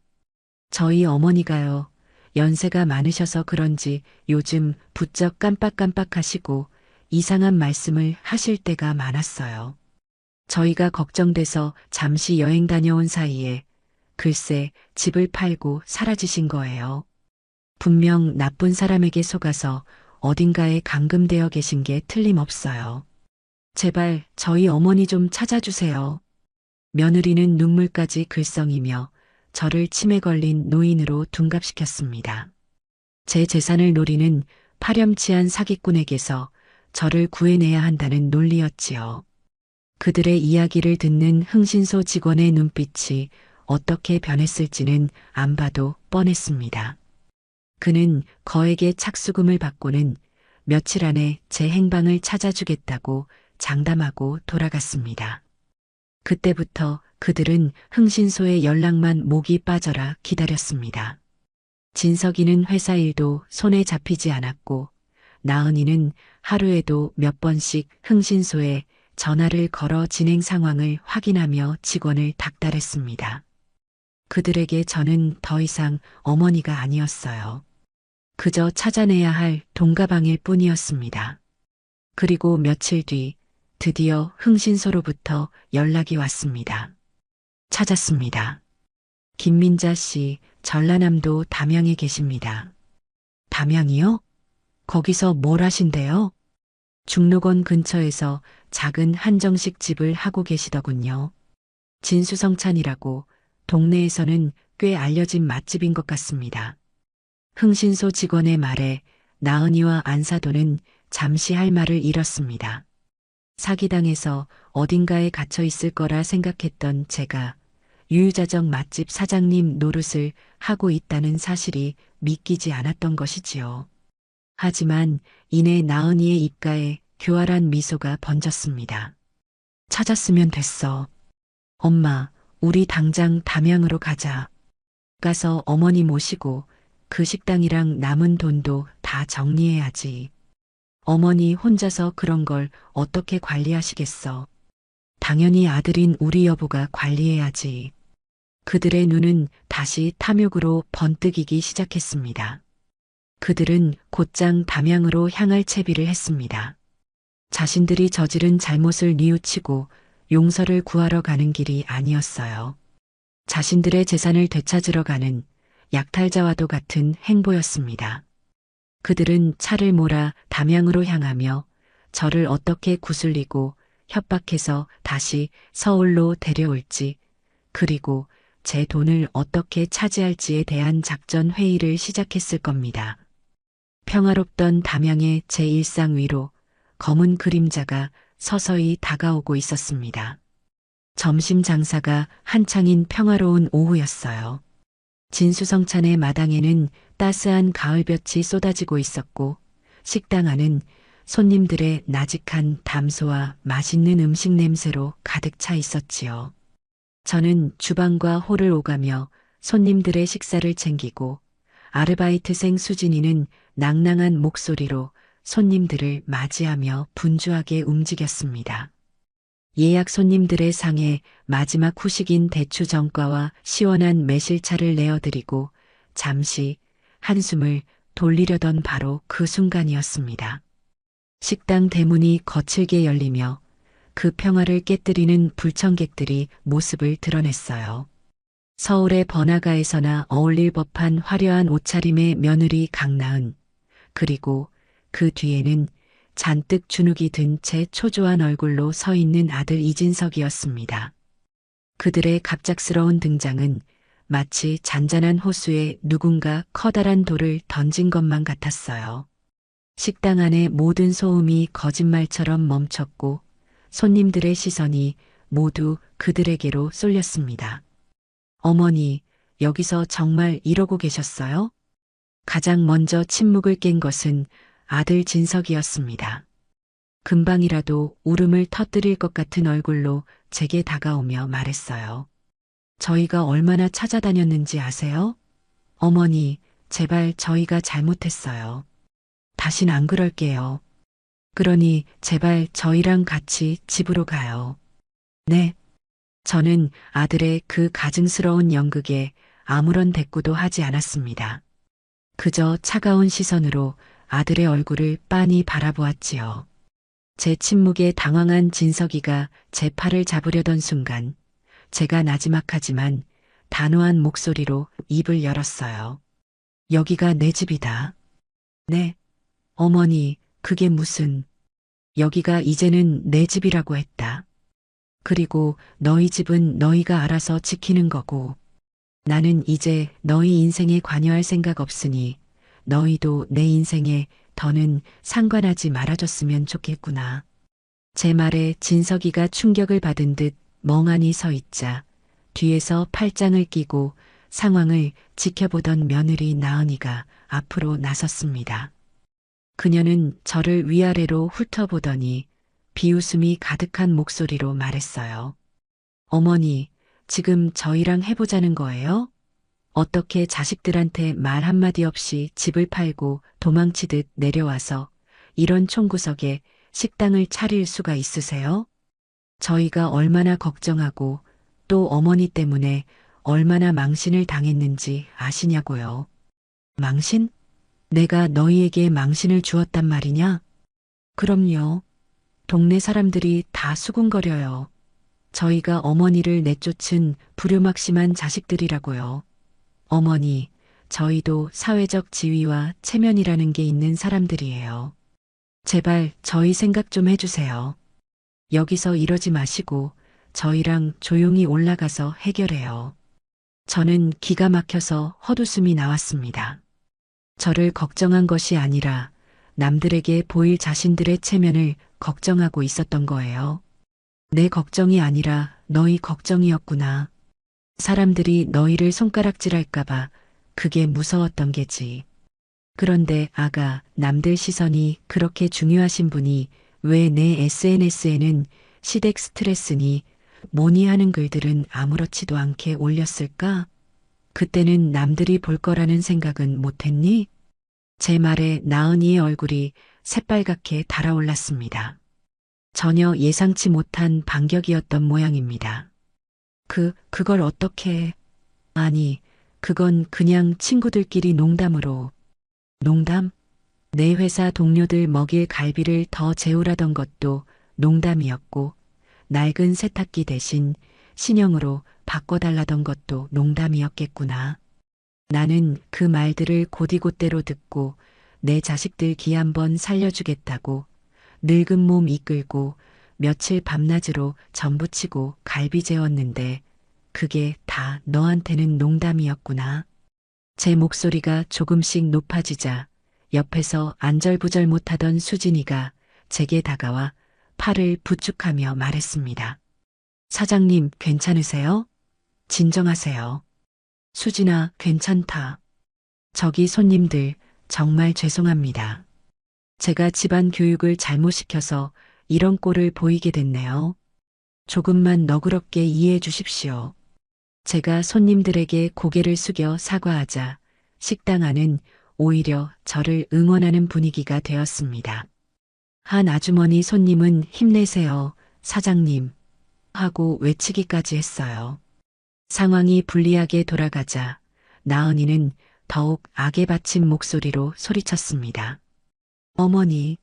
저희 어머니가요, 연세가 많으셔서 그런지 요즘 부쩍 깜빡깜빡하시고 이상한 말씀을 하실 때가 많았어요. 저희가 걱정돼서 잠시 여행 다녀온 사이에 글쎄, 집을 팔고 사라지신 거예요. 분명 나쁜 사람에게 속아서 어딘가에 감금되어 계신 게 틀림없어요. 제발 저희 어머니 좀 찾아주세요. 며느리는 눈물까지 글썽이며 저를 치매 걸린 노인으로 둔갑시켰습니다. 제 재산을 노리는 파렴치한 사기꾼에게서 저를 구해내야 한다는 논리였지요. 그들의 이야기를 듣는 흥신소 직원의 눈빛이 어떻게 변했을지는 안 봐도 뻔했습니다. 그는 거액의 착수금을 받고는 며칠 안에 제 행방을 찾아주겠다고 장담하고 돌아갔습니다. 그때부터 그들은 흥신소의 연락만 목이 빠져라 기다렸습니다. 진석이는 회사 일도 손에 잡히지 않았고 나은이는 하루에도 몇 번씩 흥신소에 전화를 걸어 진행 상황을 확인하며 직원을 닥달했습니다. 그들에게 저는 더 이상 어머니가 아니었어요. 그저 찾아내야 할 동가방일 뿐이었습니다. 그리고 며칠 뒤 드디어 흥신소로부터 연락이 왔습니다. 찾았습니다. 김민자 씨, 전라남도 담양에 계십니다. 담양이요? 거기서 뭘 하신대요? 중록원 근처에서 작은 한정식 집을 하고 계시더군요. 진수성찬이라고 동네에서는 꽤 알려진 맛집인 것 같습니다. 흥신소 직원의 말에 나은이와 안사도는 잠시 할 말을 잃었습니다. 사기당해서 어딘가에 갇혀 있을 거라 생각했던 제가 유유자적 맛집 사장님 노릇을 하고 있다는 사실이 믿기지 않았던 것이지요. 하지만 이내 나은이의 입가에 교활한 미소가 번졌습니다. 찾았으면 됐어. 엄마, 우리 당장 담양으로 가자. 가서 어머니 모시고 그 식당이랑 남은 돈도 다 정리해야지. 어머니 혼자서 그런 걸 어떻게 관리하시겠어. 당연히 아들인 우리 여보가 관리해야지. 그들의 눈은 다시 탐욕으로 번뜩이기 시작했습니다. 그들은 곧장 담양으로 향할 채비를 했습니다. 자신들이 저지른 잘못을 뉘우치고 용서를 구하러 가는 길이 아니었어요. 자신들의 재산을 되찾으러 가는 약탈자와도 같은 행보였습니다. 그들은 차를 몰아 담양으로 향하며 저를 어떻게 구슬리고 협박해서 다시 서울로 데려올지, 그리고 제 돈을 어떻게 차지할지에 대한 작전 회의를 시작했을 겁니다. 평화롭던 담양의 제 일상 위로 검은 그림자가 서서히 다가오고 있었습니다. 점심 장사가 한창인 평화로운 오후였어요. 진수성찬의 마당에는 따스한 가을볕이 쏟아지고 있었고 식당 안은 손님들의 나직한 담소와 맛있는 음식 냄새로 가득 차 있었지요. 저는 주방과 홀을 오가며 손님들의 식사를 챙기고 아르바이트생 수진이는 낭낭한 목소리로 손님들을 맞이하며 분주하게 움직였습니다. 예약 손님들의 상에 마지막 후식인 대추전과와 시원한 매실차를 내어드리고 잠시 한숨을 돌리려던 바로 그 순간이었습니다. 식당 대문이 거칠게 열리며 그 평화를 깨뜨리는 불청객들이 모습을 드러냈어요. 서울의 번화가에서나 어울릴 법한 화려한 옷차림의 며느리 강나은, 그리고 그 뒤에는 잔뜩 주눅이 든 채 초조한 얼굴로 서 있는 아들 이진석이었습니다. 그들의 갑작스러운 등장은 마치 잔잔한 호수에 누군가 커다란 돌을 던진 것만 같았어요. 식당 안의 모든 소음이 거짓말처럼 멈췄고 손님들의 시선이 모두 그들에게로 쏠렸습니다. 어머니, 여기서 정말 이러고 계셨어요? 가장 먼저 침묵을 깬 것은 아들 진석이었습니다. 금방이라도 울음을 터뜨릴 것 같은 얼굴로 제게 다가오며 말했어요. 저희가 얼마나 찾아다녔는지 아세요? 어머니, 제발 저희가 잘못했어요. 다신 안 그럴게요. 그러니 제발 저희랑 같이 집으로 가요. 네. 저는 아들의 그 가증스러운 연극에 아무런 대꾸도 하지 않았습니다. 그저 차가운 시선으로 아들의 얼굴을 빤히 바라보았지요. 제 침묵에 당황한 진석이가 제 팔을 잡으려던 순간 제가 나지막하지만 단호한 목소리로 입을 열었어요. 여기가 내 집이다. 네, 어머니, 그게 무슨, 여기가 이제는 내 집이라고 했다. 그리고 너희 집은 너희가 알아서 지키는 거고, 나는 이제 너희 인생에 관여할 생각 없으니 너희도 내 인생에 더는 상관하지 말아줬으면 좋겠구나. 제 말에 진석이가 충격을 받은 듯 멍하니 서 있자 뒤에서 팔짱을 끼고 상황을 지켜보던 며느리 나은이가 앞으로 나섰습니다. 그녀는 저를 위아래로 훑어보더니 비웃음이 가득한 목소리로 말했어요. 어머니, 지금 저희랑 해보자는 거예요? 어떻게 자식들한테 말 한마디 없이 집을 팔고 도망치듯 내려와서 이런 총구석에 식당을 차릴 수가 있으세요? 저희가 얼마나 걱정하고 또 어머니 때문에 얼마나 망신을 당했는지 아시냐고요. 망신? 내가 너희에게 망신을 주었단 말이냐? 그럼요. 동네 사람들이 다 수군거려요. 저희가 어머니를 내쫓은 불효막심한 자식들이라고요. 어머니, 저희도 사회적 지위와 체면이라는 게 있는 사람들이에요. 제발 저희 생각 좀 해주세요. 여기서 이러지 마시고 저희랑 조용히 올라가서 해결해요. 저는 기가 막혀서 헛웃음이 나왔습니다. 저를 걱정한 것이 아니라 남들에게 보일 자신들의 체면을 걱정하고 있었던 거예요. 내 걱정이 아니라 너희 걱정이었구나. 사람들이 너희를 손가락질할까봐 그게 무서웠던 게지. 그런데 아가, 남들 시선이 그렇게 중요하신 분이 왜 내 SNS에는 시댁 스트레스니 뭐니 하는 글들은 아무렇지도 않게 올렸을까? 그때는 남들이 볼 거라는 생각은 못했니? 제 말에 나은이의 얼굴이 새빨갛게 달아올랐습니다. 전혀 예상치 못한 반격이었던 모양입니다. 그걸 어떻게... 아니, 그건 그냥 친구들끼리 농담으로... 농담? 내 회사 동료들 먹일 갈비를 더 재우라던 것도 농담이었고, 낡은 세탁기 대신 신형으로 바꿔달라던 것도 농담이었겠구나. 나는 그 말들을 곧이곧대로 듣고 내 자식들 기 한번 살려주겠다고 늙은 몸 이끌고 며칠 밤낮으로 전부치고 갈비 재웠는데 그게 다 너한테는 농담이었구나. 제 목소리가 조금씩 높아지자 옆에서 안절부절 못하던 수진이가 제게 다가와 팔을 부축하며 말했습니다. 사장님, 괜찮으세요? 진정하세요. 수진아, 괜찮다. 저기 손님들, 정말 죄송합니다. 제가 집안 교육을 잘못 시켜서 이런 꼴을 보이게 됐네요. 조금만 너그럽게 이해해 주십시오. 제가 손님들에게 고개를 숙여 사과하자 식당 안은 오히려 저를 응원하는 분위기가 되었습니다. 한 아주머니 손님은 힘내세요, 사장님, 하고 외치기까지 했어요. 상황이 불리하게 돌아가자 나은이는 더욱 악에 받친 목소리로 소리쳤습니다. 어머니,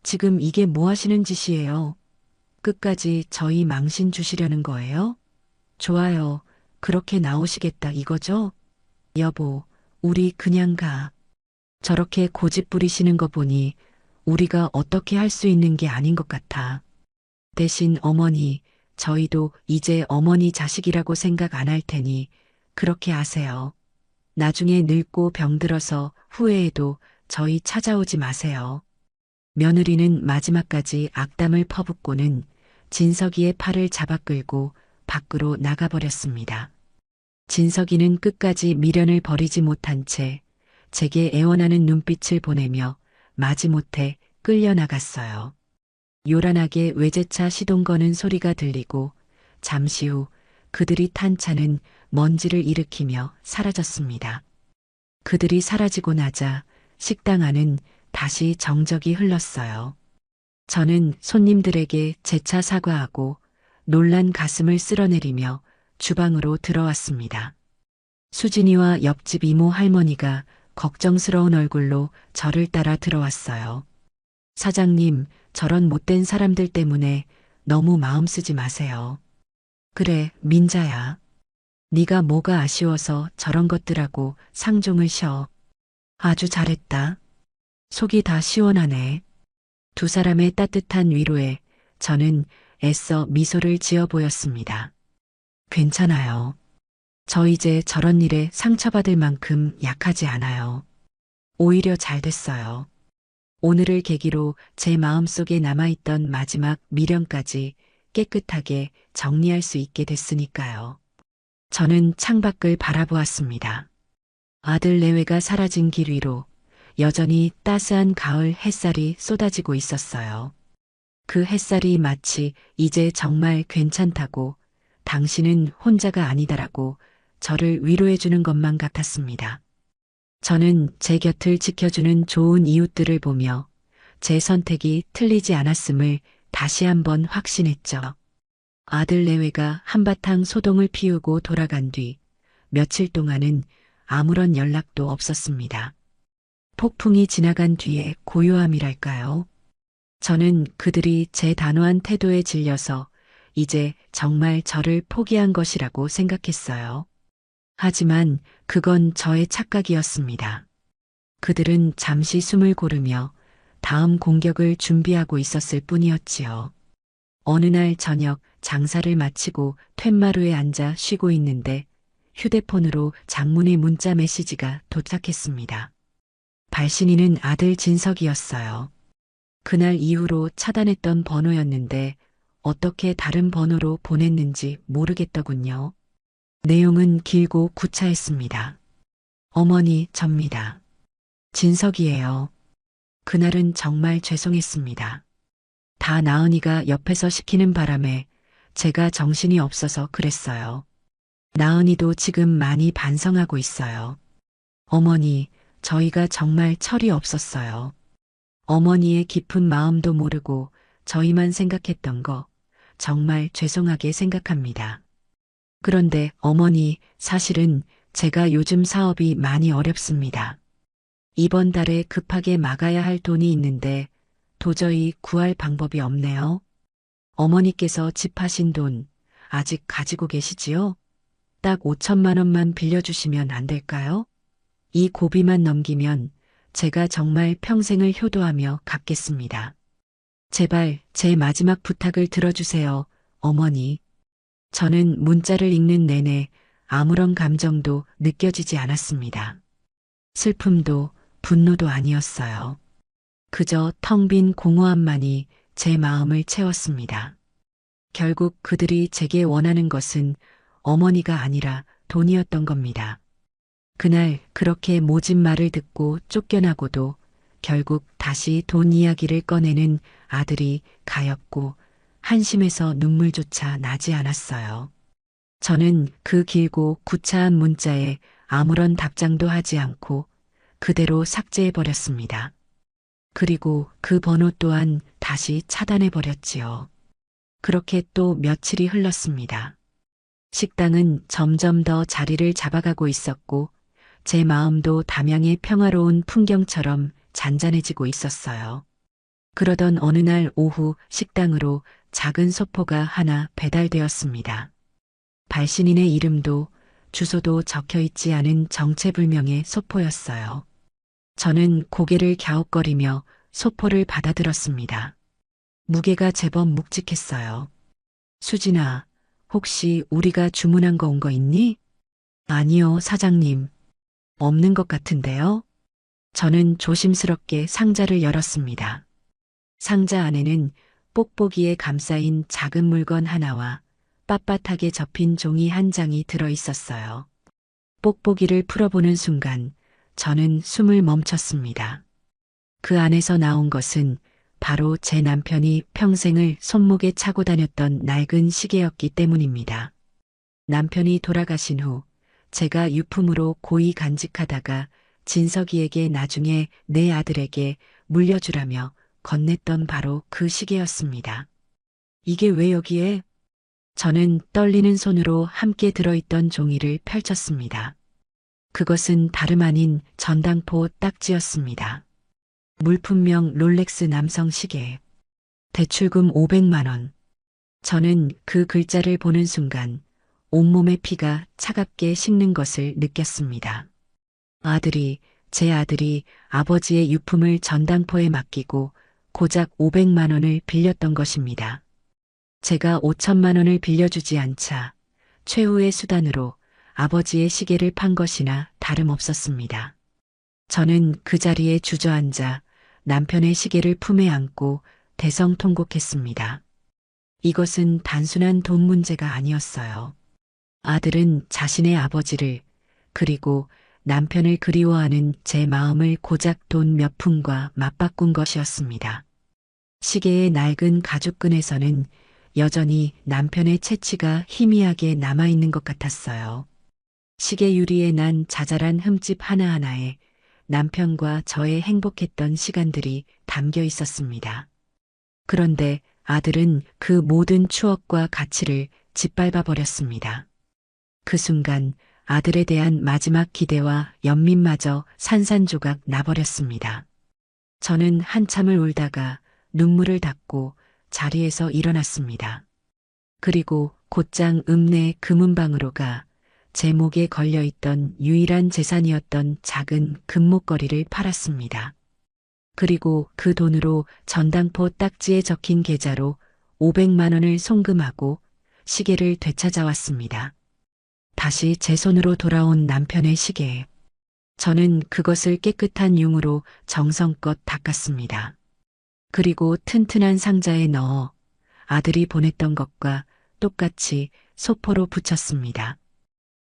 지금 이게 뭐 하시는 짓이에요? 끝까지 저희 망신 주시려는 거예요? 좋아요. 그렇게 나오시겠다 이거죠? 여보, 우리 그냥 가. 저렇게 고집 부리시는 거 보니 우리가 어떻게 할 수 있는 게 아닌 것 같아. 대신 어머니, 저희도 이제 어머니 자식이라고 생각 안 할 테니 그렇게 아세요. 나중에 늙고 병들어서 후회해도 저희 찾아오지 마세요. 며느리는 마지막까지 악담을 퍼붓고는 진석이의 팔을 잡아 끌고 밖으로 나가버렸습니다. 진석이는 끝까지 미련을 버리지 못한 채 제게 애원하는 눈빛을 보내며 마지못해 끌려나갔어요. 요란하게 외제차 시동 거는 소리가 들리고 잠시 후 그들이 탄 차는 먼지를 일으키며 사라졌습니다. 그들이 사라지고 나자 식당 안은 다시 정적이 흘렀어요. 저는 손님들에게 재차 사과하고 놀란 가슴을 쓸어내리며 주방으로 들어왔습니다. 수진이와 옆집 이모 할머니가 걱정스러운 얼굴로 저를 따라 들어왔어요. 사장님, 저런 못된 사람들 때문에 너무 마음 쓰지 마세요. 그래, 민자야. 네가 뭐가 아쉬워서 저런 것들하고 상종을 셔. 아주 잘했다. 속이 다 시원하네. 두 사람의 따뜻한 위로에 저는 애써 미소를 지어 보였습니다. 괜찮아요. 저 이제 저런 일에 상처받을 만큼 약하지 않아요. 오히려 잘 됐어요. 오늘을 계기로 제 마음속에 남아있던 마지막 미련까지 깨끗하게 정리할 수 있게 됐으니까요. 저는 창밖을 바라보았습니다. 아들 내외가 사라진 길 위로 여전히 따스한 가을 햇살이 쏟아지고 있었어요. 그 햇살이 마치 이제 정말 괜찮다고 당신은 혼자가 아니다라고 저를 위로해주는 것만 같았습니다. 저는 제 곁을 지켜주는 좋은 이웃들을 보며 제 선택이 틀리지 않았음을 다시 한번 확신했죠. 아들 내외가 한바탕 소동을 피우고 돌아간 뒤 며칠 동안은 아무런 연락도 없었습니다. 폭풍이 지나간 뒤에 고요함이랄까요? 저는 그들이 제 단호한 태도에 질려서 이제 정말 저를 포기한 것이라고 생각했어요. 하지만 그건 저의 착각이었습니다. 그들은 잠시 숨을 고르며 다음 공격을 준비하고 있었을 뿐이었지요. 어느 날 저녁 장사를 마치고 툇마루에 앉아 쉬고 있는데 휴대폰으로 장문의 문자 메시지가 도착했습니다. 발신인은 아들 진석이었어요. 그날 이후로 차단했던 번호였는데 어떻게 다른 번호로 보냈는지 모르겠더군요. 내용은 길고 구차했습니다. 어머니, 접니다. 진석이에요. 그날은 정말 죄송했습니다. 다 나은이가 옆에서 시키는 바람에 제가 정신이 없어서 그랬어요. 나은이도 지금 많이 반성하고 있어요. 어머니, 저희가 정말 철이 없었어요. 어머니의 깊은 마음도 모르고 저희만 생각했던 거 정말 죄송하게 생각합니다. 그런데 어머니, 사실은 제가 요즘 사업이 많이 어렵습니다. 이번 달에 급하게 막아야 할 돈이 있는데 도저히 구할 방법이 없네요. 어머니께서 집하신 돈 아직 가지고 계시지요? 딱 5천만 원만 빌려주시면 안 될까요? 이 고비만 넘기면 제가 정말 평생을 효도하며 갚겠습니다. 제발 제 마지막 부탁을 들어주세요, 어머니. 저는 문자를 읽는 내내 아무런 감정도 느껴지지 않았습니다. 슬픔도 분노도 아니었어요. 그저 텅 빈 공허함만이 제 마음을 채웠습니다. 결국 그들이 제게 원하는 것은 어머니가 아니라 돈이었던 겁니다. 그날 그렇게 모진 말을 듣고 쫓겨나고도 결국 다시 돈 이야기를 꺼내는 아들이 가엾고 한심해서 눈물조차 나지 않았어요. 저는 그 길고 구차한 문자에 아무런 답장도 하지 않고 그대로 삭제해버렸습니다. 그리고 그 번호 또한 다시 차단해버렸지요. 그렇게 또 며칠이 흘렀습니다. 식당은 점점 더 자리를 잡아가고 있었고 제 마음도 담양의 평화로운 풍경처럼 잔잔해지고 있었어요. 그러던 어느 날 오후 식당으로 작은 소포가 하나 배달되었습니다. 발신인의 이름도 주소도 적혀 있지 않은 정체불명의 소포였어요. 저는 고개를 갸웃거리며 소포를 받아들었습니다. 무게가 제법 묵직했어요. 수진아, 혹시 우리가 주문한 거 온 거 있니? 아니요, 사장님. 없는 것 같은데요? 저는 조심스럽게 상자를 열었습니다. 상자 안에는 뽁뽁이에 감싸인 작은 물건 하나와 빳빳하게 접힌 종이 한 장이 들어 있었어요. 뽁뽁이를 풀어보는 순간 저는 숨을 멈췄습니다. 그 안에서 나온 것은 바로 제 남편이 평생을 손목에 차고 다녔던 낡은 시계였기 때문입니다. 남편이 돌아가신 후 제가 유품으로 고이 간직하다가 진석이에게 나중에 내 아들에게 물려주라며 건넸던 바로 그 시계였습니다. 이게 왜 여기에? 저는 떨리는 손으로 함께 들어있던 종이를 펼쳤습니다. 그것은 다름 아닌 전당포 딱지였습니다. 물품명 롤렉스 남성 시계. 대출금 500만 원. 저는 그 글자를 보는 순간 온몸의 피가 차갑게 식는 것을 느꼈습니다. 제 아들이 아버지의 유품을 전당포에 맡기고 고작 500만 원을 빌렸던 것입니다. 제가 5천만 원을 빌려주지 않자 최후의 수단으로 아버지의 시계를 판 것이나 다름없었습니다. 저는 그 자리에 주저앉아 남편의 시계를 품에 안고 대성통곡했습니다. 이것은 단순한 돈 문제가 아니었어요. 아들은 자신의 아버지를 그리고 남편을 그리워하는 제 마음을 고작 돈 몇 푼과 맞바꾼 것이었습니다. 시계의 낡은 가죽끈에서는 여전히 남편의 채취가 희미하게 남아있는 것 같았어요. 시계 유리에 난 자잘한 흠집 하나하나에 남편과 저의 행복했던 시간들이 담겨 있었습니다. 그런데 아들은 그 모든 추억과 가치를 짓밟아 버렸습니다. 그 순간 아들에 대한 마지막 기대와 연민마저 산산조각 나버렸습니다. 저는 한참을 울다가 눈물을 닦고 자리에서 일어났습니다. 그리고 곧장 읍내 금은방으로 가 제 목에 걸려있던 유일한 재산이었던 작은 금목걸이를 팔았습니다. 그리고 그 돈으로 전당포 딱지에 적힌 계좌로 500만 원을 송금하고 시계를 되찾아왔습니다. 다시 제 손으로 돌아온 남편의 시계. 저는 그것을 깨끗한 융으로 정성껏 닦았습니다. 그리고 튼튼한 상자에 넣어 아들이 보냈던 것과 똑같이 소포로 붙였습니다.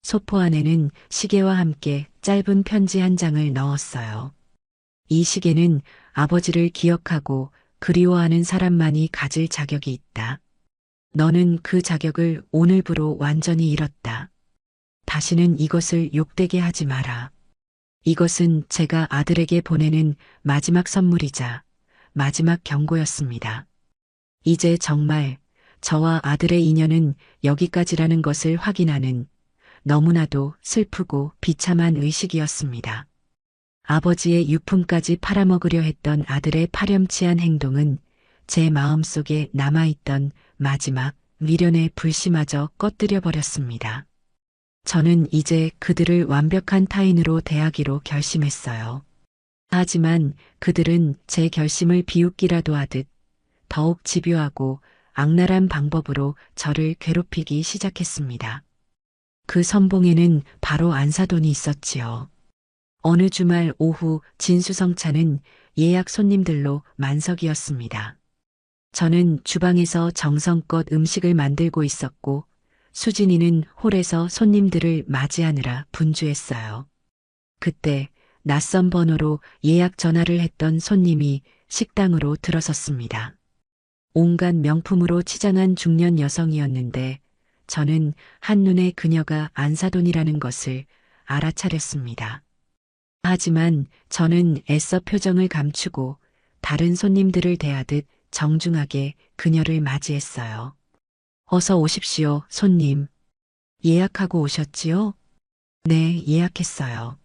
소포 안에는 시계와 함께 짧은 편지 한 장을 넣었어요. 이 시계는 아버지를 기억하고 그리워하는 사람만이 가질 자격이 있다. 너는 그 자격을 오늘부로 완전히 잃었다. 다시는 이것을 욕되게 하지 마라. 이것은 제가 아들에게 보내는 마지막 선물이자 마지막 경고였습니다. 이제 정말 저와 아들의 인연은 여기까지라는 것을 확인하는 너무나도 슬프고 비참한 의식이었습니다. 아버지의 유품까지 팔아먹으려 했던 아들의 파렴치한 행동은 제 마음속에 남아있던 마지막 미련의 불씨마저 꺼뜨려 버렸습니다. 저는 이제 그들을 완벽한 타인으로 대하기로 결심했어요. 하지만 그들은 제 결심을 비웃기라도 하듯 더욱 집요하고 악랄한 방법으로 저를 괴롭히기 시작했습니다. 그 선봉에는 바로 안사돈이 있었지요. 어느 주말 오후 진수성찬은 예약 손님들로 만석이었습니다. 저는 주방에서 정성껏 음식을 만들고 있었고 수진이는 홀에서 손님들을 맞이하느라 분주했어요. 그때 낯선 번호로 예약 전화를 했던 손님이 식당으로 들어섰습니다. 온갖 명품으로 치장한 중년 여성이었는데 저는 한눈에 그녀가 안사돈이라는 것을 알아차렸습니다. 하지만 저는 애써 표정을 감추고 다른 손님들을 대하듯 정중하게 그녀를 맞이했어요. 어서 오십시오, 손님. 예약하고 오셨지요? 네, 예약했어요.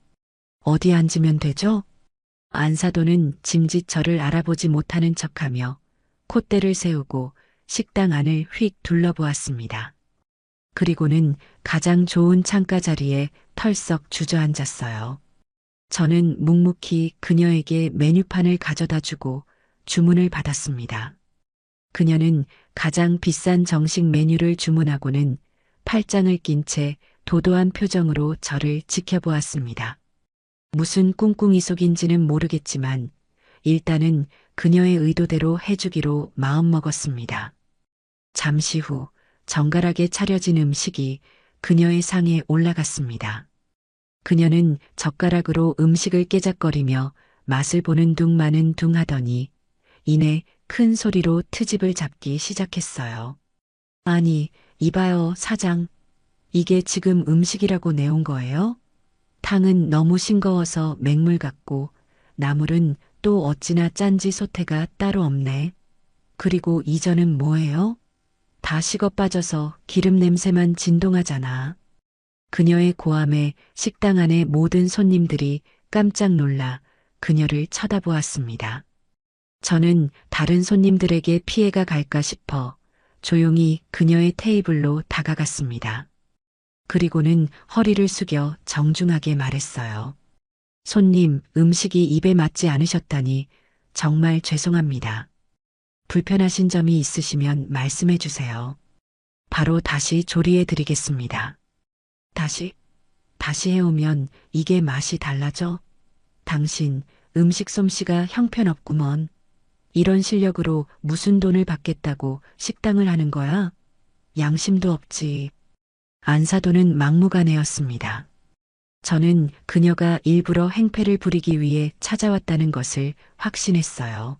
어디 앉으면 되죠? 안사돈은 짐짓 저를 알아보지 못하는 척하며 콧대를 세우고 식당 안을 휙 둘러보았습니다. 그리고는 가장 좋은 창가 자리에 털썩 주저앉았어요. 저는 묵묵히 그녀에게 메뉴판을 가져다 주고 주문을 받았습니다. 그녀는 가장 비싼 정식 메뉴를 주문하고는 팔짱을 낀 채 도도한 표정으로 저를 지켜보았습니다. 무슨 꿍꿍이 속인지는 모르겠지만 일단은 그녀의 의도대로 해주기로 마음먹었습니다. 잠시 후 정갈하게 차려진 음식이 그녀의 상에 올라갔습니다. 그녀는 젓가락으로 음식을 깨작거리며 맛을 보는 둥 마는 둥 하더니 이내 큰 소리로 트집을 잡기 시작했어요. 아니, 이봐요, 사장. 이게 지금 음식이라고 내온 거예요? 탕은 너무 싱거워서 맹물 같고 나물은 또 어찌나 짠지 소태가 따로 없네. 그리고 이전은 뭐예요? 다 식어 빠져서 기름 냄새만 진동하잖아. 그녀의 고함에 식당 안의 모든 손님들이 깜짝 놀라 그녀를 쳐다보았습니다. 저는 다른 손님들에게 피해가 갈까 싶어 조용히 그녀의 테이블로 다가갔습니다. 그리고는 허리를 숙여 정중하게 말했어요. 손님, 음식이 입에 맞지 않으셨다니 정말 죄송합니다. 불편하신 점이 있으시면 말씀해 주세요. 바로 다시 조리해 드리겠습니다. 다시 해오면 이게 맛이 달라져? 당신 음식 솜씨가 형편없구먼. 이런 실력으로 무슨 돈을 받겠다고 식당을 하는 거야? 양심도 없지. 안사돈은 막무가내였습니다. 저는 그녀가 일부러 행패를 부리기 위해 찾아왔다는 것을 확신했어요.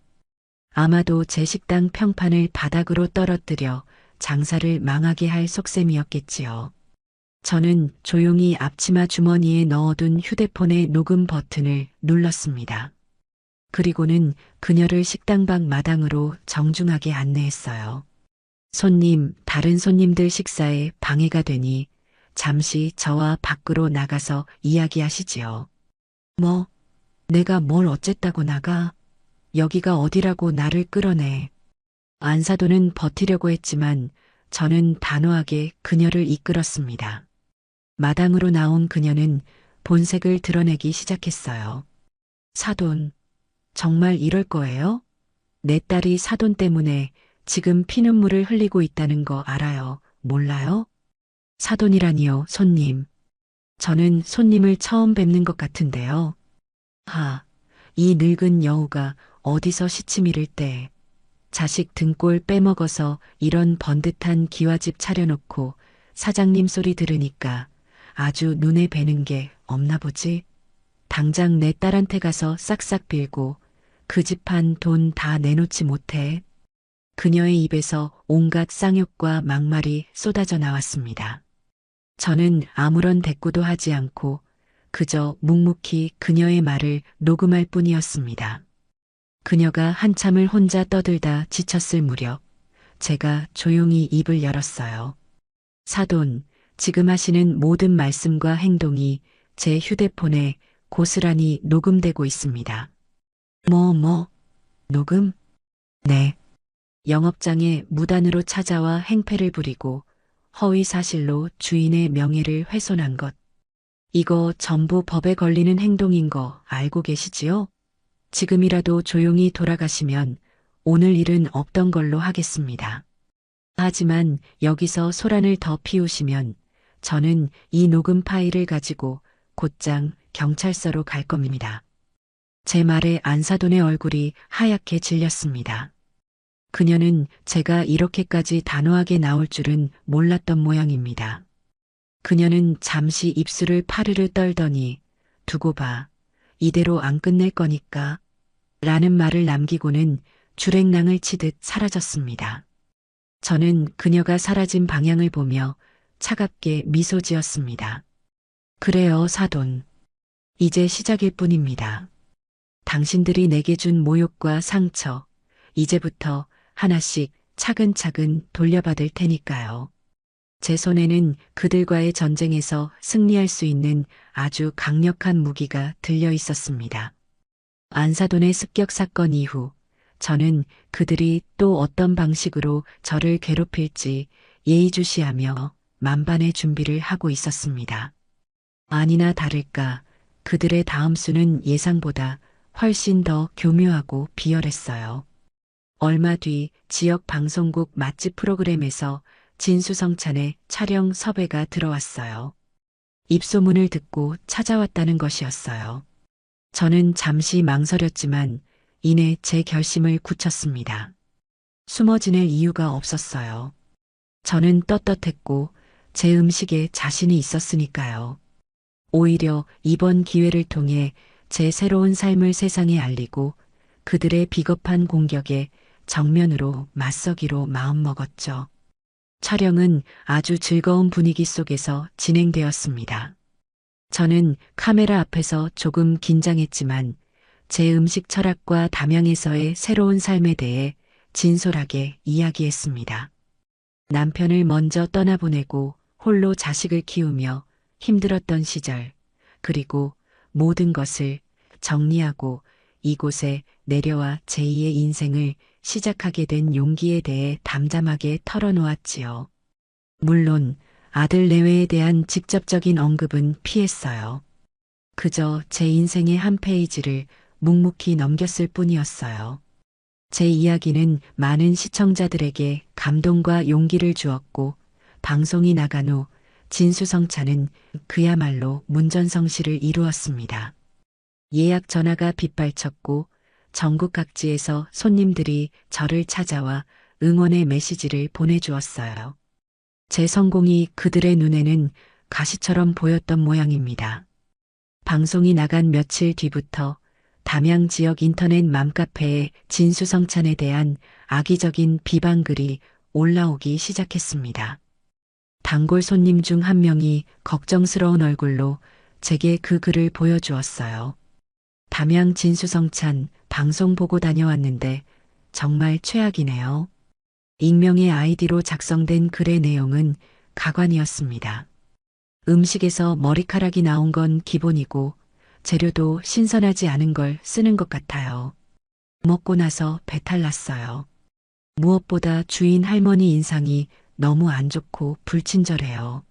아마도 제 식당 평판을 바닥으로 떨어뜨려 장사를 망하게 할 속셈이었겠지요. 저는 조용히 앞치마 주머니에 넣어둔 휴대폰의 녹음 버튼을 눌렀습니다. 그리고는 그녀를 식당 밖 마당으로 정중하게 안내했어요. 손님, 다른 손님들 식사에 방해가 되니 잠시 저와 밖으로 나가서 이야기하시지요. 뭐, 내가 뭘 어쨌다고 나가? 여기가 어디라고 나를 끌어내. 안사돈은 버티려고 했지만 저는 단호하게 그녀를 이끌었습니다. 마당으로 나온 그녀는 본색을 드러내기 시작했어요. 사돈, 정말 이럴 거예요? 내 딸이 사돈 때문에 지금 피눈물을 흘리고 있다는 거 알아요? 몰라요? 사돈이라니요, 손님. 저는 손님을 처음 뵙는 것 같은데요. 이 늙은 여우가 어디서 시침 잃을 때 자식 등골 빼먹어서 이런 번듯한 기와집 차려놓고 사장님 소리 들으니까 아주 눈에 뵈는 게 없나 보지. 당장 내 딸한테 가서 싹싹 빌고 그 집안 돈 다 내놓지 못해. 그녀의 입에서 온갖 쌍욕과 막말이 쏟아져 나왔습니다. 저는 아무런 대꾸도 하지 않고 그저 묵묵히 그녀의 말을 녹음할 뿐이었습니다. 그녀가 한참을 혼자 떠들다 지쳤을 무렵 제가 조용히 입을 열었어요. 사돈, 지금 하시는 모든 말씀과 행동이 제 휴대폰에 고스란히 녹음되고 있습니다. 녹음? 네. 영업장에 무단으로 찾아와 행패를 부리고 허위 사실로 주인의 명예를 훼손한 것. 이거 전부 법에 걸리는 행동인 거 알고 계시지요? 지금이라도 조용히 돌아가시면 오늘 일은 없던 걸로 하겠습니다. 하지만 여기서 소란을 더 피우시면 저는 이 녹음 파일을 가지고 곧장 경찰서로 갈 겁니다. 제 말에 안사돈의 얼굴이 하얗게 질렸습니다. 그녀는 제가 이렇게까지 단호하게 나올 줄은 몰랐던 모양입니다. 그녀는 잠시 입술을 파르르 떨더니 두고 봐. 이대로 안 끝낼 거니까. 라는 말을 남기고는 주랭랑을 치듯 사라졌습니다. 저는 그녀가 사라진 방향을 보며 차갑게 미소 지었습니다. 그래요, 사돈. 이제 시작일 뿐입니다. 당신들이 내게 준 모욕과 상처, 이제부터 하나씩 차근차근 돌려받을 테니까요. 제 손에는 그들과의 전쟁에서 승리할 수 있는 아주 강력한 무기가 들려 있었습니다. 안사돈의 습격 사건 이후 저는 그들이 또 어떤 방식으로 저를 괴롭힐지 예의주시하며 만반의 준비를 하고 있었습니다. 아니나 다를까 그들의 다음 수는 예상보다 훨씬 더 교묘하고 비열했어요. 얼마 뒤 지역 방송국 맛집 프로그램에서 진수성찬의 촬영 섭외가 들어왔어요. 입소문을 듣고 찾아왔다는 것이었어요. 저는 잠시 망설였지만 이내 제 결심을 굳혔습니다. 숨어 지낼 이유가 없었어요. 저는 떳떳했고 제 음식에 자신이 있었으니까요. 오히려 이번 기회를 통해 제 새로운 삶을 세상에 알리고 그들의 비겁한 공격에 정면으로 맞서기로 마음먹었죠. 촬영은 아주 즐거운 분위기 속에서 진행되었습니다. 저는 카메라 앞에서 조금 긴장했지만 제 음식 철학과 담양에서의 새로운 삶에 대해 진솔하게 이야기했습니다. 남편을 먼저 떠나보내고 홀로 자식을 키우며 힘들었던 시절, 그리고 모든 것을 정리하고 이곳에 내려와 제2의 인생을 시작하게 된 용기에 대해 담담하게 털어놓았지요. 물론 아들 내외에 대한 직접적인 언급은 피했어요. 그저 제 인생의 한 페이지를 묵묵히 넘겼을 뿐이었어요. 제 이야기는 많은 시청자들에게 감동과 용기를 주었고, 방송이 나간 후 진수성찬은 그야말로 문전성시를 이루었습니다. 예약 전화가 빗발쳤고 전국 각지에서 손님들이 저를 찾아와 응원의 메시지를 보내주었어요. 제 성공이 그들의 눈에는 가시처럼 보였던 모양입니다. 방송이 나간 며칠 뒤부터 담양 지역 인터넷 맘카페에 진수성찬에 대한 악의적인 비방글이 올라오기 시작했습니다. 단골 손님 중 한 명이 걱정스러운 얼굴로 제게 그 글을 보여주었어요. 담양 진수성찬 방송 보고 다녀왔는데 정말 최악이네요. 익명의 아이디로 작성된 글의 내용은 가관이었습니다. 음식에서 머리카락이 나온 건 기본이고 재료도 신선하지 않은 걸 쓰는 것 같아요. 먹고 나서 배탈 났어요. 무엇보다 주인 할머니 인상이 너무 안 좋고 불친절해요.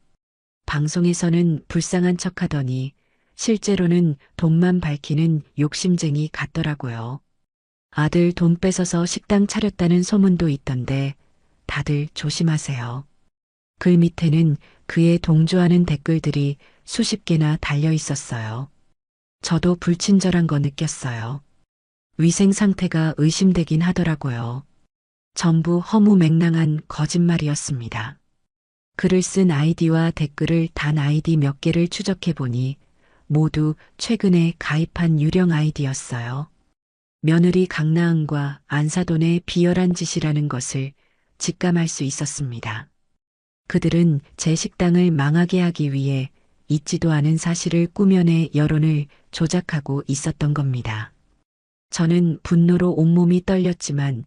방송에서는 불쌍한 척 하더니 실제로는 돈만 밝히는 욕심쟁이 같더라고요. 아들 돈 뺏어서 식당 차렸다는 소문도 있던데 다들 조심하세요. 글 밑에는 그에 동조하는 댓글들이 수십 개나 달려 있었어요. 저도 불친절한 거 느꼈어요. 위생 상태가 의심되긴 하더라고요. 전부 허무맹랑한 거짓말이었습니다. 글을 쓴 아이디와 댓글을 단 아이디 몇 개를 추적해보니 모두 최근에 가입한 유령 아이디였어요. 며느리 강나은과 안사돈의 비열한 짓이라는 것을 직감할 수 있었습니다. 그들은 제 식당을 망하게 하기 위해 있지도 않은 사실을 꾸며내 여론을 조작하고 있었던 겁니다. 저는 분노로 온몸이 떨렸지만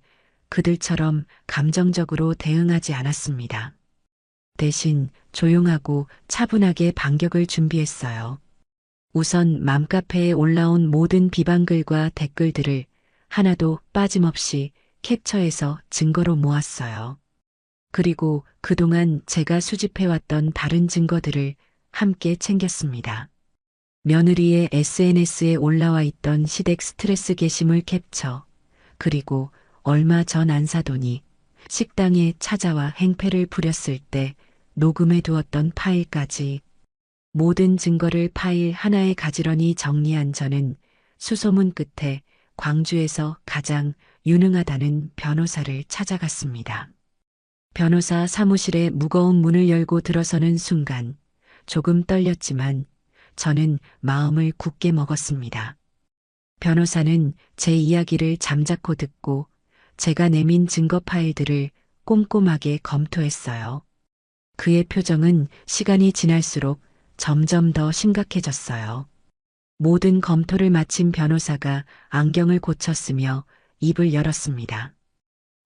그들처럼 감정적으로 대응하지 않았습니다. 대신 조용하고 차분하게 반격을 준비했어요. 우선 맘카페에 올라온 모든 비방글과 댓글들을 하나도 빠짐없이 캡처해서 증거로 모았어요. 그리고 그동안 제가 수집해왔던 다른 증거들을 함께 챙겼습니다. 며느리의 SNS에 올라와 있던 시댁 스트레스 게시물 캡처, 그리고 얼마 전 안사돈이 식당에 찾아와 행패를 부렸을 때 녹음해 두었던 파일까지 모든 증거를 파일 하나에 가지런히 정리한 저는 수소문 끝에 광주에서 가장 유능하다는 변호사를 찾아갔습니다. 변호사 사무실에 무거운 문을 열고 들어서는 순간 조금 떨렸지만 저는 마음을 굳게 먹었습니다. 변호사는 제 이야기를 잠자코 듣고 제가 내민 증거 파일들을 꼼꼼하게 검토했어요. 그의 표정은 시간이 지날수록 점점 더 심각해졌어요. 모든 검토를 마친 변호사가 안경을 고쳤으며 입을 열었습니다.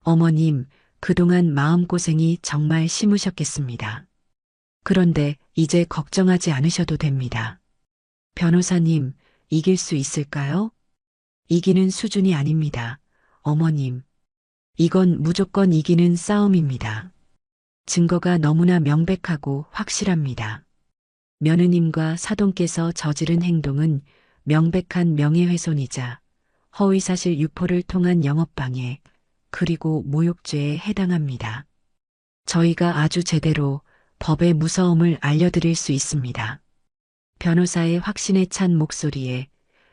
어머님, 그동안 마음고생이 정말 심으셨겠습니다. 그런데 이제 걱정하지 않으셔도 됩니다. 변호사님, 이길 수 있을까요? 이기는 수준이 아닙니다. 어머님, 이건 무조건 이기는 싸움입니다. 증거가 너무나 명백하고 확실합니다. 며느님과 사돈께서 저지른 행동은 명백한 명예훼손이자 허위사실 유포를 통한 영업방해, 그리고 모욕죄에 해당합니다. 저희가 아주 제대로 법의 무서움을 알려드릴 수 있습니다. 변호사의 확신에 찬 목소리에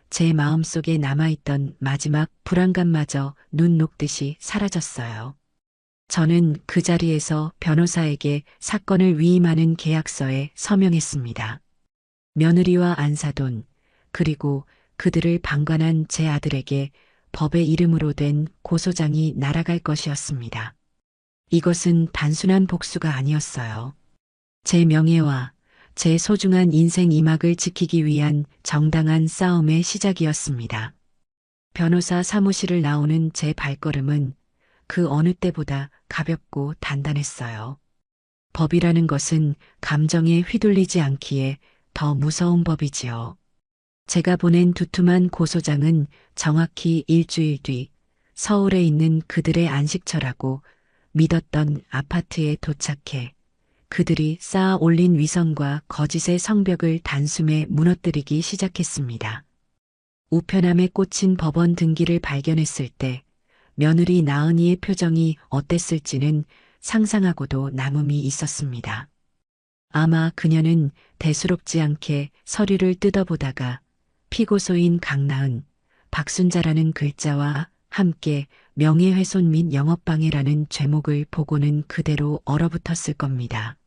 제 마음속에 남아있던 마지막 불안감마저 눈 녹듯이 사라졌어요. 저는 그 자리에서 변호사에게 사건을 위임하는 계약서에 서명했습니다. 며느리와 안사돈, 그리고 그들을 방관한 제 아들에게 법의 이름으로 된 고소장이 날아갈 것이었습니다. 이것은 단순한 복수가 아니었어요. 제 명예와 제 소중한 인생 이막을 지키기 위한 정당한 싸움의 시작이었습니다. 변호사 사무실을 나오는 제 발걸음은 그 어느 때보다 가볍고 단단했어요. 법이라는 것은 감정에 휘둘리지 않기에 더 무서운 법이지요. 제가 보낸 두툼한 고소장은 정확히 일주일 뒤 서울에 있는 그들의 안식처라고 믿었던 아파트에 도착해 그들이 쌓아 올린 위선과 거짓의 성벽을 단숨에 무너뜨리기 시작했습니다. 우편함에 꽂힌 법원 등기를 발견했을 때 며느리 나은이의 표정이 어땠을지는 상상하고도 남음이 있었습니다. 아마 그녀는 대수롭지 않게 서류를 뜯어보다가 피고소인 강나은, 박순자라는 글자와 함께 명예훼손 및 영업방해라는 죄목을 보고는 그대로 얼어붙었을 겁니다.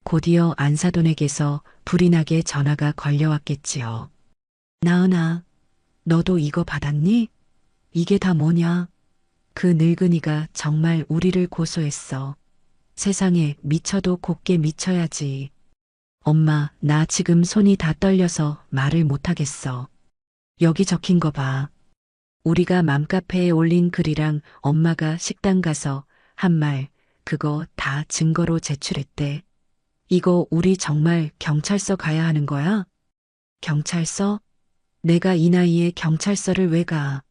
곧이어 안사돈에게서 불이 나게 전화가 걸려왔겠지요. 나은아, 너도 이거 받았니? 이게 다 뭐냐? 그 늙은이가 정말 우리를 고소했어. 세상에 미쳐도 곱게 미쳐야지. 엄마, 나 지금 손이 다 떨려서 말을 못하겠어. 여기 적힌 거 봐. 우리가 맘카페에 올린 글이랑 엄마가 식당 가서 한 말, 그거 다 증거로 제출했대. 이거 우리 정말 경찰서 가야 하는 거야? 경찰서? 내가 이 나이에 경찰서를 왜 가?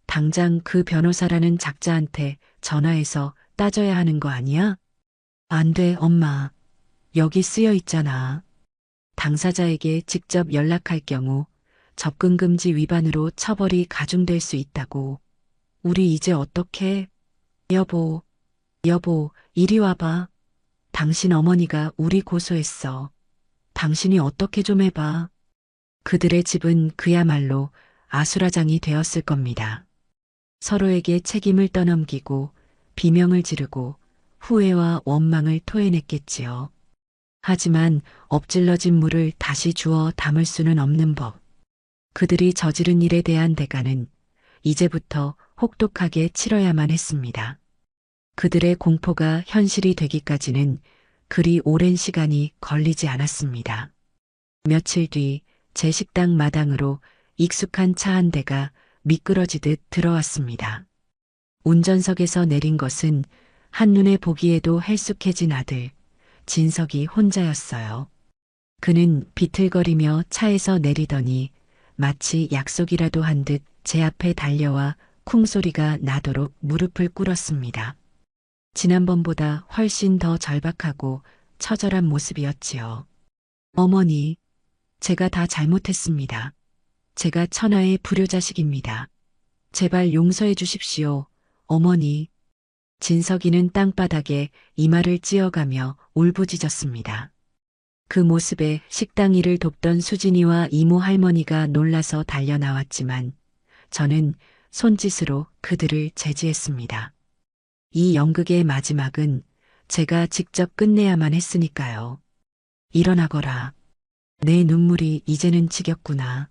당장 그 변호사라는 작자한테 전화해서 따져야 하는 거 아니야? 안 돼, 엄마. 여기 쓰여 있잖아. 당사자에게 직접 연락할 경우 접근금지 위반으로 처벌이 가중될 수 있다고. 우리 이제 어떡해? 여보, 이리 와봐. 당신 어머니가 우리 고소했어. 당신이 어떻게 좀 해봐. 그들의 집은 그야말로 아수라장이 되었을 겁니다. 서로에게 책임을 떠넘기고 비명을 지르고 후회와 원망을 토해냈겠지요. 하지만 엎질러진 물을 다시 주워 담을 수는 없는 법. 그들이 저지른 일에 대한 대가는 이제부터 혹독하게 치러야만 했습니다. 그들의 공포가 현실이 되기까지는 그리 오랜 시간이 걸리지 않았습니다. 며칠 뒤 제 식당 마당으로 익숙한 차 한 대가 미끄러지듯 들어왔습니다. 운전석에서 내린 것은 한눈에 보기에도 헬쑥해진 아들, 진석이 혼자였어요. 그는 비틀거리며 차에서 내리더니 마치 약속이라도 한 듯 제 앞에 달려와 쿵소리가 나도록 무릎을 꿇었습니다. 지난번보다 훨씬 더 절박하고 처절한 모습이었지요. 어머니, 제가 다 잘못했습니다. 제가 천하의 불효자식입니다. 제발 용서해 주십시오, 어머니. 진석이는 땅바닥에 이마를 찧어가며 울부짖었습니다. 그 모습에 식당 일을 돕던 수진이와 이모 할머니가 놀라서 달려나왔지만 저는 손짓으로 그들을 제지했습니다. 이 연극의 마지막은 제가 직접 끝내야만 했으니까요. 일어나거라. 내 눈물이 이제는 지겹구나.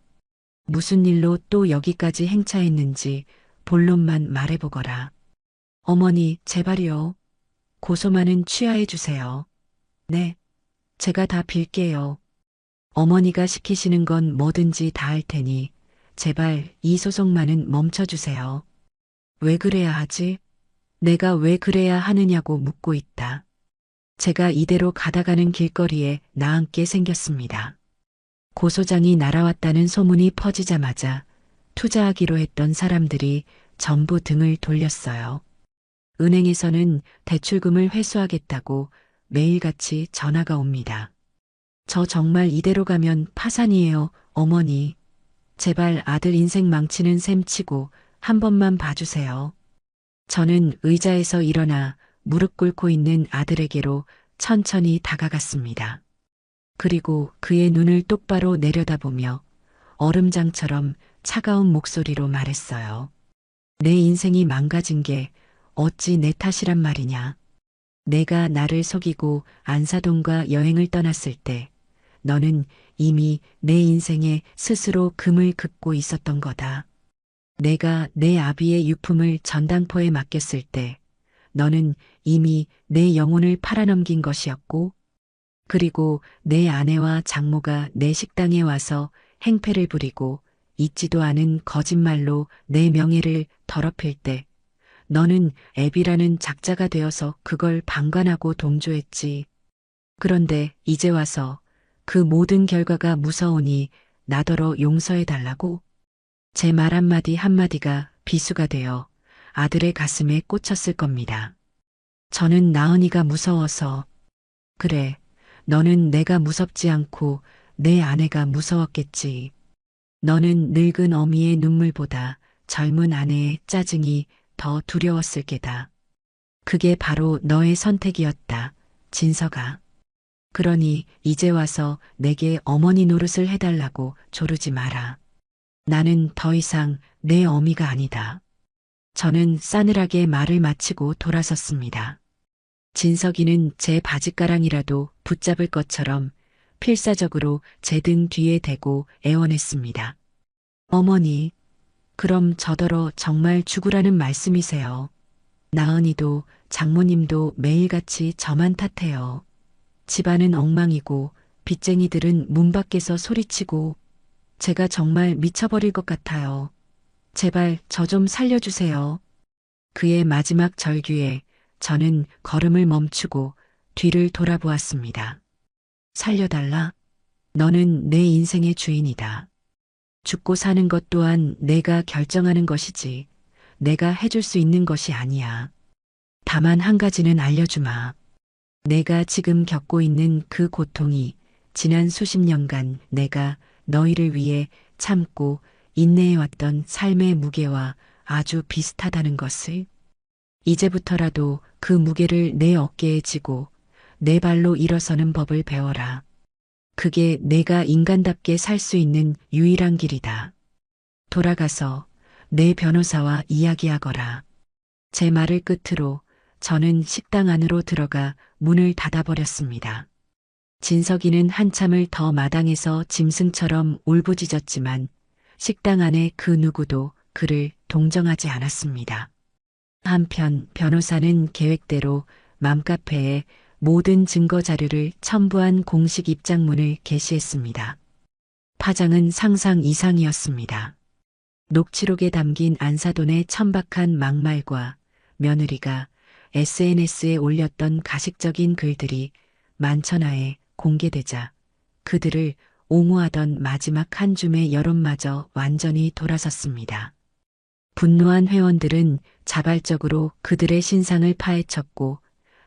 무슨 일로 또 여기까지 행차했는지 본론만 말해보거라. 어머니, 제발요. 고소만은 취하해 주세요. 네, 제가 다 빌게요. 어머니가 시키시는 건 뭐든지 다 할 테니 제발 이 소송만은 멈춰주세요. 왜 그래야 하지? 내가 왜 그래야 하느냐고 묻고 있다. 제가 이대로 가다가는 길거리에 나앉게 생겼습니다. 고소장이 날아왔다는 소문이 퍼지자마자 투자하기로 했던 사람들이 전부 등을 돌렸어요. 은행에서는 대출금을 회수하겠다고 매일같이 전화가 옵니다. 저 정말 이대로 가면 파산이에요, 어머니. 제발 아들 인생 망치는 셈 치고 한 번만 봐주세요. 저는 의자에서 일어나 무릎 꿇고 있는 아들에게로 천천히 다가갔습니다. 그리고 그의 눈을 똑바로 내려다보며 얼음장처럼 차가운 목소리로 말했어요. 내 인생이 망가진 게 어찌 내 탓이란 말이냐. 내가 나를 속이고 안사돈과 여행을 떠났을 때 너는 이미 내 인생에 스스로 금을 긋고 있었던 거다. 내가 내 아비의 유품을 전당포에 맡겼을 때 너는 이미 내 영혼을 팔아넘긴 것이었고, 그리고 내 아내와 장모가 내 식당에 와서 행패를 부리고 있지도 않은 거짓말로 내 명예를 더럽힐 때 너는 애비라는 작자가 되어서 그걸 방관하고 동조했지. 그런데 이제 와서 그 모든 결과가 무서우니 나더러 용서해달라고? 제 말 한마디 한마디가 비수가 되어 아들의 가슴에 꽂혔을 겁니다. 저는 나은이가 무서워서 그래, 너는 내가 무섭지 않고 내 아내가 무서웠겠지. 너는 늙은 어미의 눈물보다 젊은 아내의 짜증이 더 두려웠을 게다. 그게 바로 너의 선택이었다, 진서가. 그러니 이제 와서 내게 어머니 노릇을 해달라고 조르지 마라. 나는 더 이상 내 어미가 아니다. 저는 싸늘하게 말을 마치고 돌아섰습니다. 진석이는 제 바짓가랑이라도 붙잡을 것처럼 필사적으로 제 등 뒤에 대고 애원했습니다. 어머니, 그럼 저더러 정말 죽으라는 말씀이세요. 나은이도 장모님도 매일같이 저만 탓해요. 집안은 엉망이고 빚쟁이들은 문 밖에서 소리치고 제가 정말 미쳐버릴 것 같아요. 제발 저 좀 살려주세요. 그의 마지막 절규에 저는 걸음을 멈추고 뒤를 돌아보았습니다. 살려달라? 너는 내 인생의 주인이다. 죽고 사는 것 또한 내가 결정하는 것이지 내가 해줄 수 있는 것이 아니야. 다만 한 가지는 알려주마. 내가 지금 겪고 있는 그 고통이 지난 수십 년간 내가 너희를 위해 참고 인내해왔던 삶의 무게와 아주 비슷하다는 것을. 이제부터라도 그 무게를 내 어깨에 지고 내 발로 일어서는 법을 배워라. 그게 내가 인간답게 살 수 있는 유일한 길이다. 돌아가서 내 변호사와 이야기하거라. 제 말을 끝으로 저는 식당 안으로 들어가 문을 닫아버렸습니다. 진석이는 한참을 더 마당에서 짐승처럼 울부짖었지만 식당 안에 그 누구도 그를 동정하지 않았습니다. 한편 변호사는 계획대로 맘카페에 모든 증거 자료를 첨부한 공식 입장문을 게시했습니다. 파장은 상상 이상이었습니다. 녹취록에 담긴 안사돈의 천박한 막말과 며느리가 SNS에 올렸던 가식적인 글들이 만천하에 공개되자 그들을 옹호하던 마지막 한 줌의 여론마저 완전히 돌아섰습니다. 분노한 회원들은 자발적으로 그들의 신상을 파헤쳤고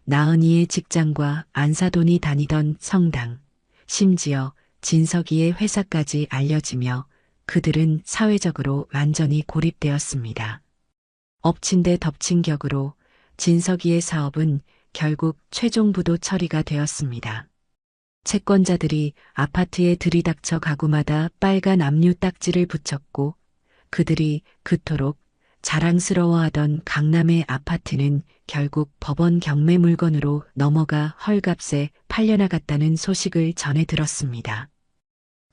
나은이의 직장과 안사돈이 다니던 성당, 심지어 진석이의 회사까지 알려지며 그들은 사회적으로 완전히 고립되었습니다. 엎친 데 덮친 격으로 진석이의 사업은 결국 최종 부도 처리가 되었습니다. 채권자들이 아파트에 들이닥쳐 가구마다 빨간 압류 딱지를 붙였고 그들이 그토록 자랑스러워하던 강남의 아파트는 결국 법원 경매 물건으로 넘어가 헐값에 팔려나갔다는 소식을 전해 들었습니다.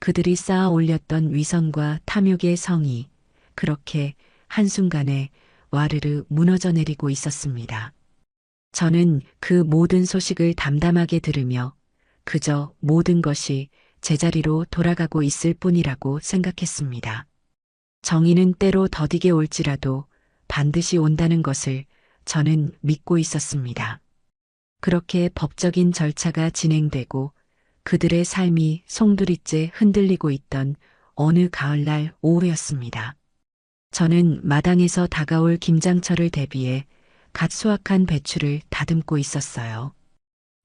그들이 쌓아 올렸던 위선과 탐욕의 성이 그렇게 한순간에 와르르 무너져 내리고 있었습니다. 저는 그 모든 소식을 담담하게 들으며 그저 모든 것이 제자리로 돌아가고 있을 뿐이라고 생각했습니다. 정의는 때로 더디게 올지라도 반드시 온다는 것을 저는 믿고 있었습니다. 그렇게 법적인 절차가 진행되고 그들의 삶이 송두리째 흔들리고 있던 어느 가을날 오후였습니다. 저는 마당에서 다가올 김장철을 대비해 갓 수확한 배추를 다듬고 있었어요.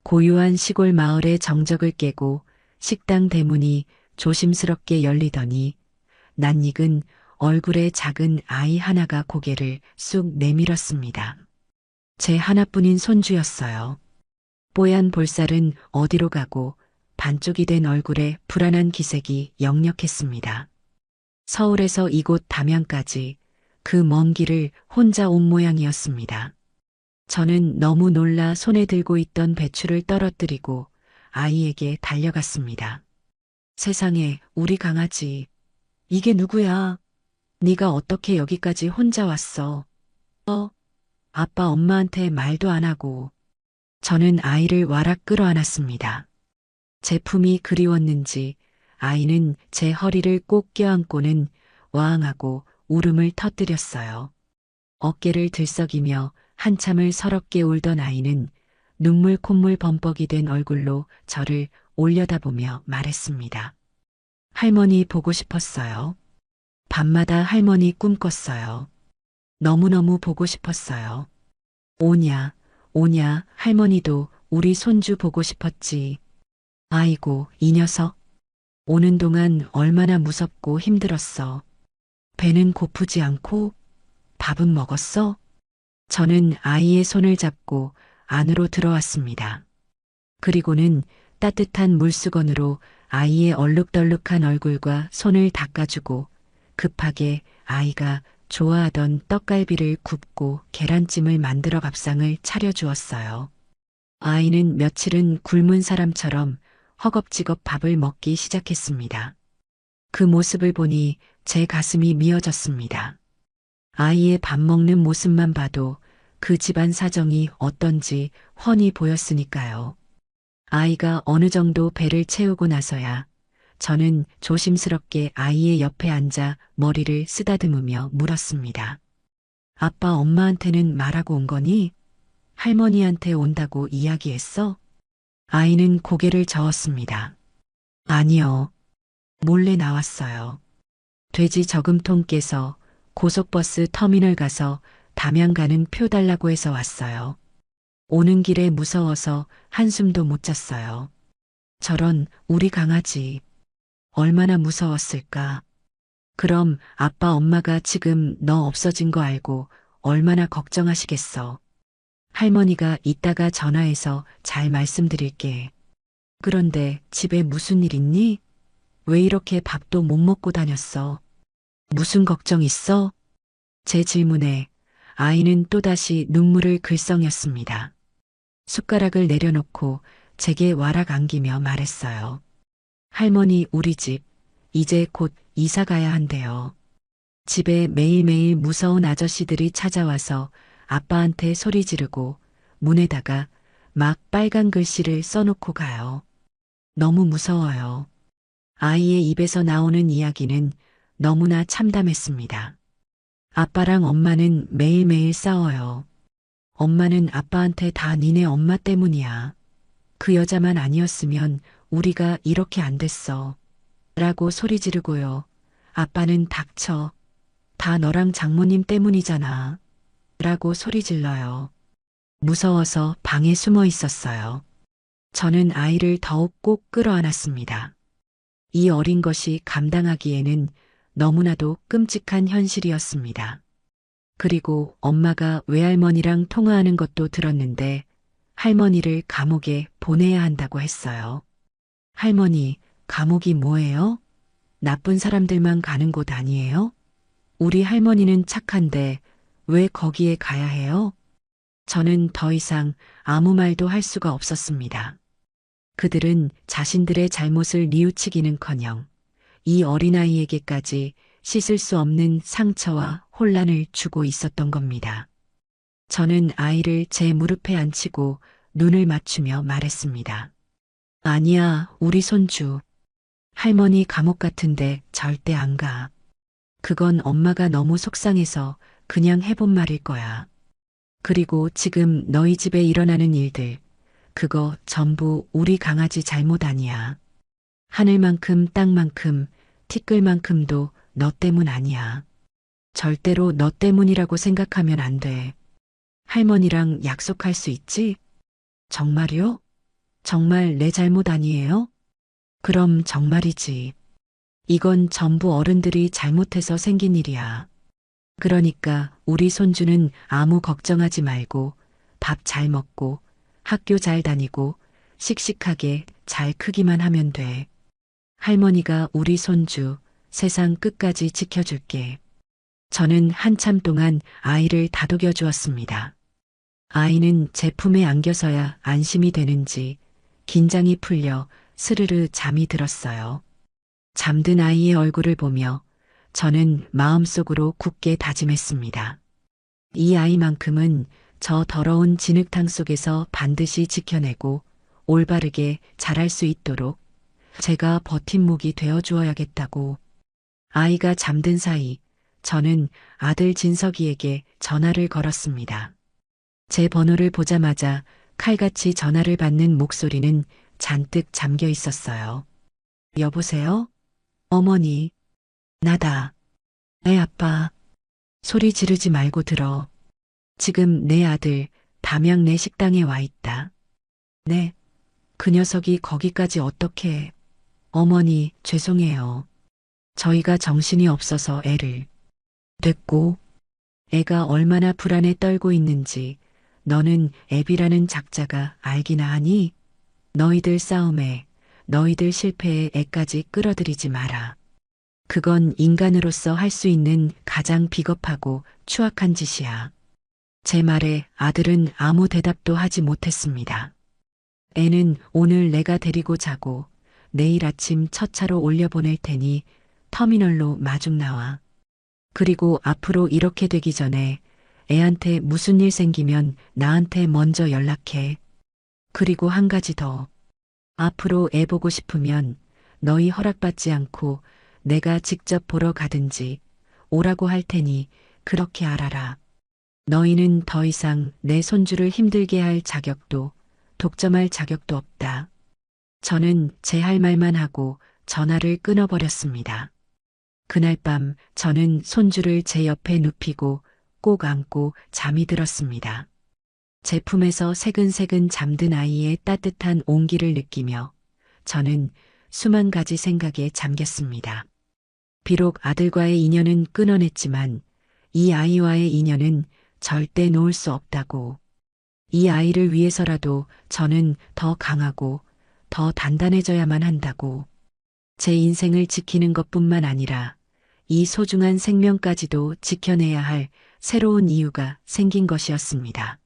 고요한 시골 마을의 정적을 깨고 식당 대문이 조심스럽게 열리더니 낯익은 얼굴에 작은 아이 하나가 고개를 쑥 내밀었습니다. 제 하나뿐인 손주였어요. 뽀얀 볼살은 어디로 가고 반쪽이 된 얼굴에 불안한 기색이 역력했습니다. 서울에서 이곳 담양까지 그 먼 길을 혼자 온 모양이었습니다. 저는 너무 놀라 손에 들고 있던 배추를 떨어뜨리고 아이에게 달려갔습니다. 세상에, 우리 강아지. 이게 누구야? 네가 어떻게 여기까지 혼자 왔어? 아빠 엄마한테 말도 안 하고. 저는 아이를 와락 끌어안았습니다. 제 품이 그리웠는지 아이는 제 허리를 꼭 껴안고는 와앙하고 울음을 터뜨렸어요. 어깨를 들썩이며 한참을 서럽게 울던 아이는 눈물 콧물 범벅이 된 얼굴로 저를 올려다보며 말했습니다. 할머니 보고 싶었어요. 밤마다 할머니 꿈꿨어요. 너무너무 보고 싶었어요. 오냐, 오냐, 할머니도 우리 손주 보고 싶었지. 아이고, 이 녀석. 오는 동안 얼마나 무섭고 힘들었어. 배는 고프지 않고 밥은 먹었어? 저는 아이의 손을 잡고 안으로 들어왔습니다. 그리고는 따뜻한 물수건으로 아이의 얼룩덜룩한 얼굴과 손을 닦아주고 급하게 아이가 좋아하던 떡갈비를 굽고 계란찜을 만들어 밥상을 차려주었어요. 아이는 며칠은 굶은 사람처럼 허겁지겁 밥을 먹기 시작했습니다. 그 모습을 보니 제 가슴이 미어졌습니다. 아이의 밥 먹는 모습만 봐도 그 집안 사정이 어떤지 훤히 보였으니까요. 아이가 어느 정도 배를 채우고 나서야 저는 조심스럽게 아이의 옆에 앉아 머리를 쓰다듬으며 물었습니다. 아빠 엄마한테는 말하고 온 거니? 할머니한테 온다고 이야기했어? 아이는 고개를 저었습니다. 아니요. 몰래 나왔어요. 돼지 저금통 깨서 고속버스 터미널 가서 담양 가는 표 달라고 해서 왔어요. 오는 길에 무서워서 한숨도 못 잤어요. 저런 우리 강아지. 얼마나 무서웠을까. 그럼 아빠 엄마가 지금 너 없어진 거 알고 얼마나 걱정하시겠어. 할머니가 이따가 전화해서 잘 말씀드릴게. 그런데 집에 무슨 일 있니? 왜 이렇게 밥도 못 먹고 다녔어? 무슨 걱정 있어? 제 질문에 아이는 또다시 눈물을 글썽였습니다. 숟가락을 내려놓고 제게 와락 안기며 말했어요. 할머니, 우리 집 이제 곧 이사 가야 한대요. 집에 매일매일 무서운 아저씨들이 찾아와서 아빠한테 소리 지르고 문에다가 막 빨간 글씨를 써놓고 가요. 너무 무서워요. 아이의 입에서 나오는 이야기는 너무나 참담했습니다. 아빠랑 엄마는 매일매일 싸워요. 엄마는 아빠한테 다 니네 엄마 때문이야. 그 여자만 아니었으면 우리가 이렇게 안 됐어. 라고 소리 지르고요. 아빠는 닥쳐. 다 너랑 장모님 때문이잖아. 라고 소리 질러요. 무서워서 방에 숨어 있었어요. 저는 아이를 더욱 꼭 끌어안았습니다. 이 어린 것이 감당하기에는 너무나도 끔찍한 현실이었습니다. 그리고 엄마가 외할머니랑 통화하는 것도 들었는데 할머니를 감옥에 보내야 한다고 했어요. 할머니, 감옥이 뭐예요? 나쁜 사람들만 가는 곳 아니에요? 우리 할머니는 착한데 왜 거기에 가야 해요? 저는 더 이상 아무 말도 할 수가 없었습니다. 그들은 자신들의 잘못을 뉘우치기는커녕 이 어린아이에게까지 씻을 수 없는 상처와 혼란을 주고 있었던 겁니다. 저는 아이를 제 무릎에 앉히고 눈을 맞추며 말했습니다. 아니야, 우리 손주. 할머니 감옥 같은데 절대 안 가. 그건 엄마가 너무 속상해서 그냥 해본 말일 거야. 그리고 지금 너희 집에 일어나는 일들, 그거 전부 우리 강아지 잘못 아니야. 하늘만큼 땅만큼 티끌만큼도 너 때문 아니야. 절대로 너 때문이라고 생각하면 안 돼. 할머니랑 약속할 수 있지? 정말요? 정말 내 잘못 아니에요? 그럼 정말이지. 이건 전부 어른들이 잘못해서 생긴 일이야. 그러니까 우리 손주는 아무 걱정하지 말고 밥 잘 먹고 학교 잘 다니고 씩씩하게 잘 크기만 하면 돼. 할머니가 우리 손주 세상 끝까지 지켜줄게. 저는 한참 동안 아이를 다독여 주었습니다. 아이는 제 품에 안겨서야 안심이 되는지 긴장이 풀려 스르르 잠이 들었어요. 잠든 아이의 얼굴을 보며 저는 마음속으로 굳게 다짐했습니다. 이 아이만큼은 저 더러운 진흙탕 속에서 반드시 지켜내고 올바르게 자랄 수 있도록 제가 버팀목이 되어 주어야겠다고. 아이가 잠든 사이 저는 아들 진석이에게 전화를 걸었습니다. 제 번호를 보자마자 칼같이 전화를 받는 목소리는 잔뜩 잠겨 있었어요. 여보세요? 어머니. 나다. 애 아빠. 소리 지르지 말고 들어. 지금 내 아들 담양 내 식당에 와 있다. 네, 그 녀석이 거기까지 어떻게... 어머니, 죄송해요. 저희가 정신이 없어서 애를... 됐고, 애가 얼마나 불안에 떨고 있는지 너는 애비라는 작자가 알기나 하니? 너희들 싸움에, 너희들 실패에 애까지 끌어들이지 마라. 그건 인간으로서 할 수 있는 가장 비겁하고 추악한 짓이야. 제 말에 아들은 아무 대답도 하지 못했습니다. 애는 오늘 내가 데리고 자고 내일 아침 첫 차로 올려보낼 테니 터미널로 마중 나와. 그리고 앞으로 이렇게 되기 전에 애한테 무슨 일 생기면 나한테 먼저 연락해. 그리고 한 가지 더. 앞으로 애 보고 싶으면 너희 허락받지 않고 내가 직접 보러 가든지 오라고 할 테니 그렇게 알아라. 너희는 더 이상 내 손주를 힘들게 할 자격도 독점할 자격도 없다. 저는 제 할 말만 하고 전화를 끊어버렸습니다. 그날 밤 저는 손주를 제 옆에 눕히고 꼭 안고 잠이 들었습니다. 제 품에서 새근새근 잠든 아이의 따뜻한 온기를 느끼며 저는 수만 가지 생각에 잠겼습니다. 비록 아들과의 인연은 끊어냈지만 이 아이와의 인연은 절대 놓을 수 없다고. 이 아이를 위해서라도 저는 더 강하고 더 단단해져야만 한다고. 제 인생을 지키는 것뿐만 아니라 이 소중한 생명까지도 지켜내야 할 새로운 이유가 생긴 것이었습니다.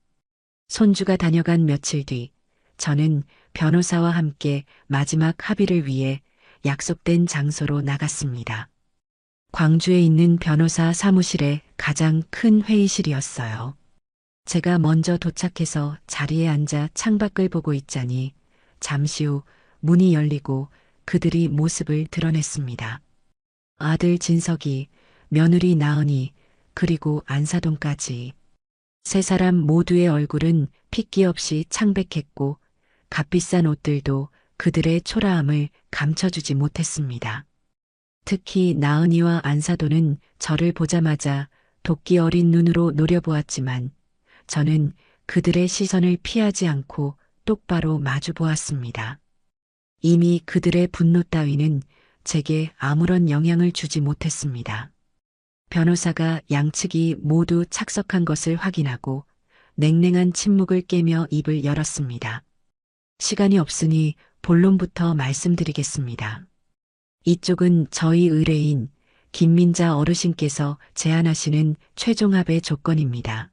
손주가 다녀간 며칠 뒤 저는 변호사와 함께 마지막 합의를 위해 약속된 장소로 나갔습니다. 광주에 있는 변호사 사무실의 가장 큰 회의실이었어요. 제가 먼저 도착해서 자리에 앉아 창밖을 보고 있자니 잠시 후 문이 열리고 그들이 모습을 드러냈습니다. 아들 진석이, 며느리 나은이, 그리고 안사돈까지. 세 사람 모두의 얼굴은 핏기 없이 창백했고 값비싼 옷들도 그들의 초라함을 감춰주지 못했습니다. 특히 나은이와 안사돈은 저를 보자마자 도끼 어린 눈으로 노려보았지만 저는 그들의 시선을 피하지 않고 똑바로 마주 보았습니다. 이미 그들의 분노 따위는 제게 아무런 영향을 주지 못했습니다. 변호사가 양측이 모두 착석한 것을 확인하고 냉랭한 침묵을 깨며 입을 열었습니다. 시간이 없으니 본론부터 말씀드리겠습니다. 이쪽은 저희 의뢰인 김민자 어르신께서 제안하시는 최종 합의 조건입니다.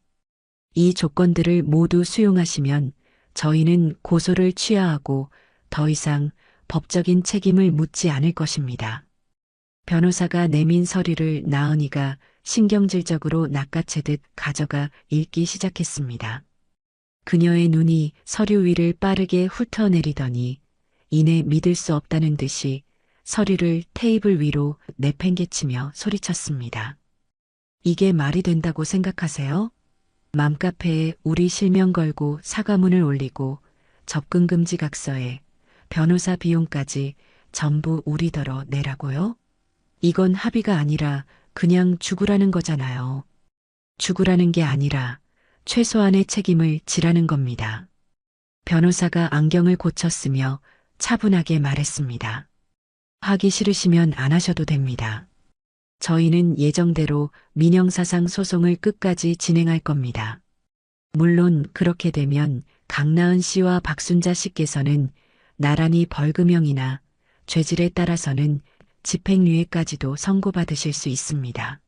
이 조건들을 모두 수용하시면 저희는 고소를 취하하고 더 이상 법적인 책임을 묻지 않을 것입니다. 변호사가 내민 서류를 나은이가 신경질적으로 낚아채듯 가져가 읽기 시작했습니다. 그녀의 눈이 서류 위를 빠르게 훑어내리더니 이내 믿을 수 없다는 듯이 서류를 테이블 위로 내팽개치며 소리쳤습니다. 이게 말이 된다고 생각하세요? 맘카페에 우리 실명 걸고 사과문을 올리고 접근 금지 각서에 변호사 비용까지 전부 우리더러 내라고요? 이건 합의가 아니라 그냥 죽으라는 거잖아요. 죽으라는 게 아니라 최소한의 책임을 지라는 겁니다. 변호사가 안경을 고쳤으며 차분하게 말했습니다. 하기 싫으시면 안 하셔도 됩니다. 저희는 예정대로 민형사상 소송을 끝까지 진행할 겁니다. 물론 그렇게 되면 강나은 씨와 박순자 씨께서는 나란히 벌금형이나 죄질에 따라서는 집행유예까지도 선고받으실 수 있습니다.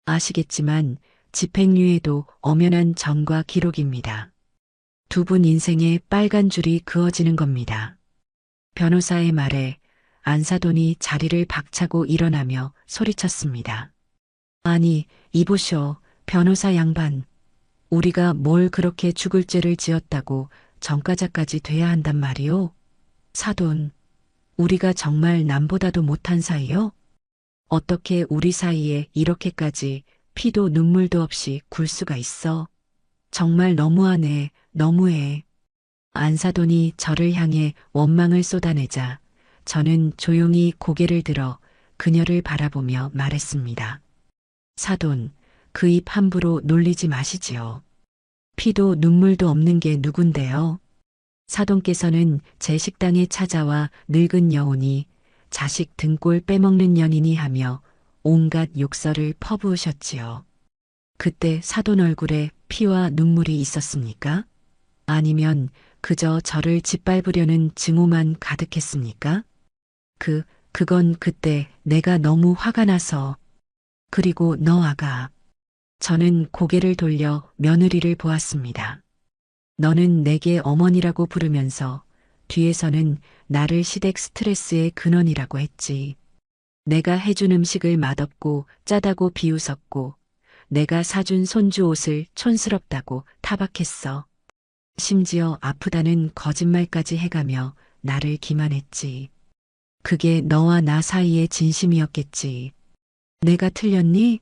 아시겠지만 집행유예도 엄연한 전과 기록입니다. 두 분 인생에 빨간 줄이 그어지는 겁니다. 변호사의 말에 안사돈이 자리를 박차고 일어나며 소리쳤습니다. 아니, 이보쇼, 변호사 양반. 우리가 뭘 그렇게 죽을 죄를 지었다고 전과자까지 돼야 한단 말이오? 사돈, 우리가 정말 남보다도 못한 사이요? 어떻게 우리 사이에 이렇게까지 피도 눈물도 없이 굴 수가 있어? 정말 너무하네, 너무해. 안사돈이 저를 향해 원망을 쏟아내자 저는 조용히 고개를 들어 그녀를 바라보며 말했습니다. 사돈, 그 입 함부로 놀리지 마시지요. 피도 눈물도 없는 게 누군데요? 사돈께서는 제 식당에 찾아와 늙은 여운이 자식 등골 빼먹는 년이니 하며 온갖 욕설을 퍼부으셨지요. 그때 사돈 얼굴에 피와 눈물이 있었습니까? 아니면 그저 저를 짓밟으려는 증오만 가득했습니까? 그건 그때 내가 너무 화가 나서. 그리고 너 아가. 저는 고개를 돌려 며느리를 보았습니다. 너는 내게 어머니라고 부르면서 뒤에서는 나를 시댁 스트레스의 근원이라고 했지. 내가 해준 음식을 맛없고 짜다고 비웃었고 내가 사준 손주 옷을 촌스럽다고 타박했어. 심지어 아프다는 거짓말까지 해가며 나를 기만했지. 그게 너와 나 사이의 진심이었겠지. 내가 틀렸니?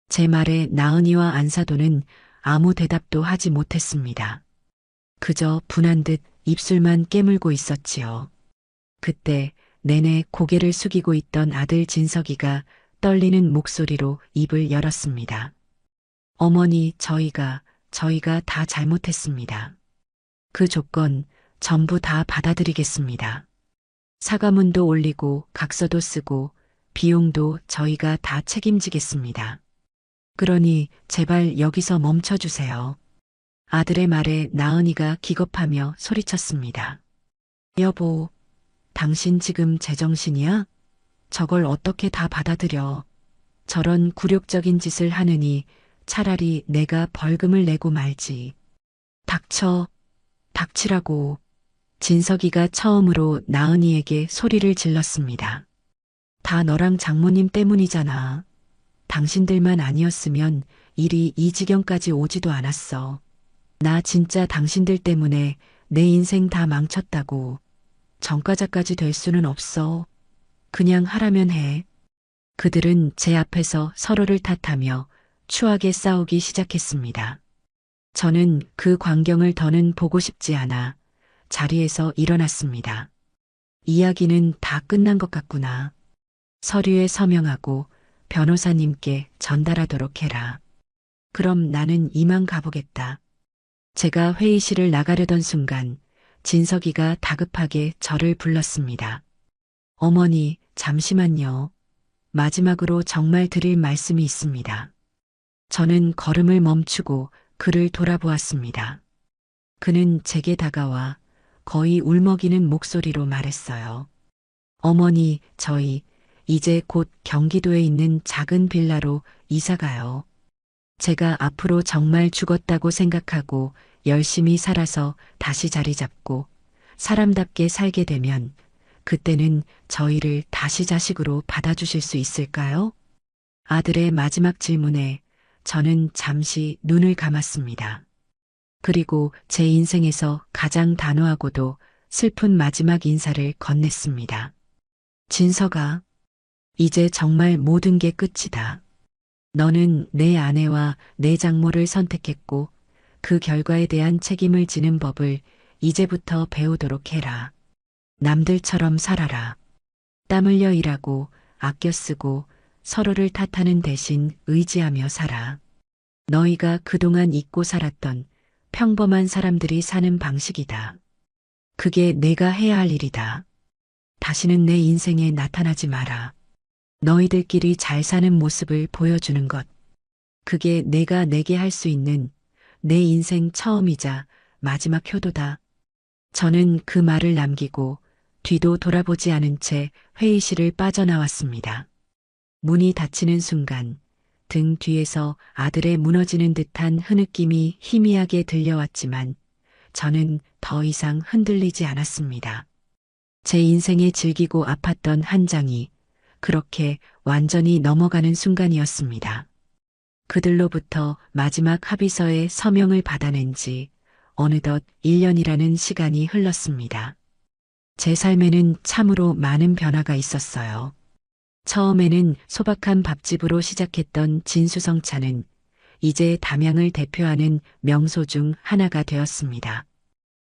제 말에 나은이와 안사도는 아무 대답도 하지 못했습니다. 그저 분한 듯 입술만 깨물고 있었지요. 그때 내내 고개를 숙이고 있던 아들 진석이가 떨리는 목소리로 입을 열었습니다. 어머니, 저희가 다 잘못했습니다. 그 조건 전부 다 받아들이겠습니다. 사과문도 올리고 각서도 쓰고 비용도 저희가 다 책임지겠습니다. 그러니 제발 여기서 멈춰주세요. 아들의 말에 나은이가 기겁하며 소리쳤습니다. 여보, 당신 지금 제정신이야? 저걸 어떻게 다 받아들여. 저런 굴욕적인 짓을 하느니 차라리 내가 벌금을 내고 말지. 닥쳐, 닥치라고. 진석이가 처음으로 나은이에게 소리를 질렀습니다. 다 너랑 장모님 때문이잖아. 당신들만 아니었으면 일이 이 지경까지 오지도 않았어. 나 진짜 당신들 때문에 내 인생 다 망쳤다고. 전과자까지 될 수는 없어. 그냥 하라면 해. 그들은 제 앞에서 서로를 탓하며 추하게 싸우기 시작했습니다. 저는 그 광경을 더는 보고 싶지 않아 자리에서 일어났습니다. 이야기는 다 끝난 것 같구나. 서류에 서명하고 변호사님께 전달하도록 해라. 그럼 나는 이만 가보겠다. 제가 회의실을 나가려던 순간 진석이가 다급하게 저를 불렀습니다. 어머니, 잠시만요. 마지막으로 정말 드릴 말씀이 있습니다. 저는 걸음을 멈추고 그를 돌아보았습니다. 그는 제게 다가와 거의 울먹이는 목소리로 말했어요. 어머니, 저희 이제 곧 경기도에 있는 작은 빌라로 이사가요. 제가 앞으로 정말 죽었다고 생각하고 열심히 살아서 다시 자리 잡고 사람답게 살게 되면 그때는 저희를 다시 자식으로 받아주실 수 있을까요? 아들의 마지막 질문에 저는 잠시 눈을 감았습니다. 그리고 제 인생에서 가장 단호하고도 슬픈 마지막 인사를 건넸습니다. 진석아, 이제 정말 모든 게 끝이다. 너는 내 아내와 내 장모를 선택했고 그 결과에 대한 책임을 지는 법을 이제부터 배우도록 해라. 남들처럼 살아라. 땀 흘려 일하고 아껴 쓰고 서로를 탓하는 대신 의지하며 살아. 너희가 그동안 잊고 살았던 평범한 사람들이 사는 방식이다. 그게 내가 해야 할 일이다. 다시는 내 인생에 나타나지 마라. 너희들끼리 잘 사는 모습을 보여주는 것. 그게 내가 내게 할 수 있는 내 인생 처음이자 마지막 효도다. 저는 그 말을 남기고 뒤도 돌아보지 않은 채 회의실을 빠져나왔습니다. 문이 닫히는 순간 등 뒤에서 아들의 무너지는 듯한 흐느낌이 희미하게 들려왔지만 저는 더 이상 흔들리지 않았습니다. 제 인생에 질기고 아팠던 한 장이 그렇게 완전히 넘어가는 순간이었습니다. 그들로부터 마지막 합의서에 서명을 받아낸 지 어느덧 1년이라는 시간이 흘렀습니다. 제 삶에는 참으로 많은 변화가 있었어요. 처음에는 소박한 밥집으로 시작했던 진수성차는 이제 담양을 대표하는 명소 중 하나가 되었습니다.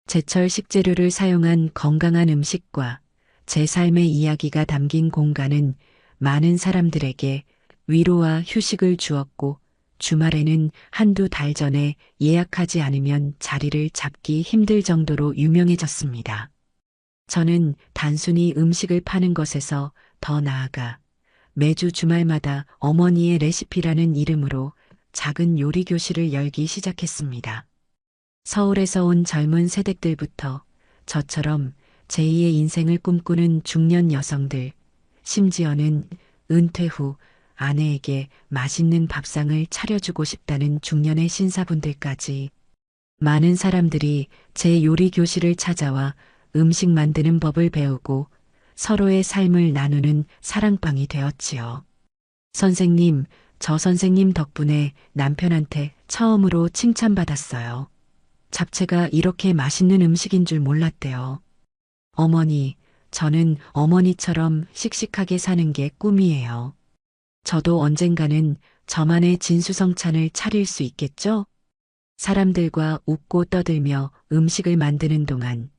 제철 식재료를 사용한 건강한 음식과 제 삶의 이야기가 담긴 공간은 많은 사람들에게 위로와 휴식을 주었고 주말에는 한두 달 전에 예약하지 않으면 자리를 잡기 힘들 정도로 유명해졌습니다. 저는 단순히 음식을 파는 것에서 더 나아가 매주 주말마다 어머니의 레시피라는 이름으로 작은 요리 교실을 열기 시작했습니다. 서울에서 온 젊은 세댁들부터 저처럼 제2의 인생을 꿈꾸는 중년 여성들, 심지어는 은퇴 후 아내에게 맛있는 밥상을 차려주고 싶다는 중년의 신사분들까지 많은 사람들이 제 요리 교실을 찾아와 음식 만드는 법을 배우고 서로의 삶을 나누는 사랑방이 되었지요. 선생님, 저 선생님 덕분에 남편한테 처음으로 칭찬받았어요. 잡채가 이렇게 맛있는 음식인 줄 몰랐대요. 어머니, 저는 어머니처럼 씩씩하게 사는 게 꿈이에요. 저도 언젠가는 저만의 진수성찬을 차릴 수 있겠죠? 사람들과 웃고 떠들며 음식을 만드는 동안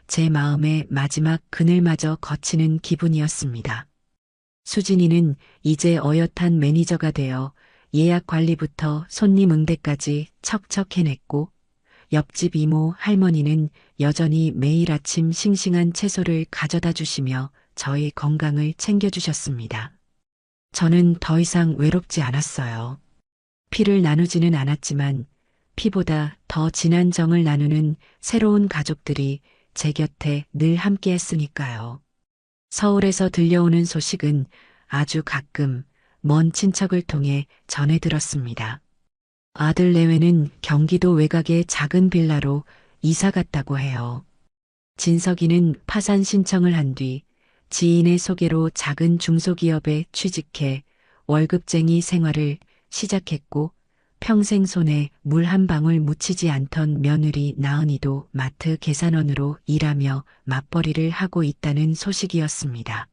제 마음의 마지막 그늘마저 거치는 기분이었습니다. 수진이는 이제 어엿한 매니저가 되어 예약 관리부터 손님 응대까지 척척 해냈고, 옆집 이모 할머니는 여전히 매일 아침 싱싱한 채소를 가져다 주시며 저의 건강을 챙겨주셨습니다. 저는 더 이상 외롭지 않았어요. 피를 나누지는 않았지만 피보다 더 진한 정을 나누는 새로운 가족들이 제 곁에 늘 함께 했으니까요. 서울에서 들려오는 소식은 아주 가끔 먼 친척을 통해 전해 들었습니다. 아들 내외는 경기도 외곽의 작은 빌라로 이사 갔다고 해요. 진석이는 파산 신청을 한 뒤 지인의 소개로 작은 중소기업에 취직해 월급쟁이 생활을 시작했고, 평생 손에 물 한 방울 묻히지 않던 며느리 나은이도 마트 계산원으로 일하며 맞벌이를 하고 있다는 소식이었습니다.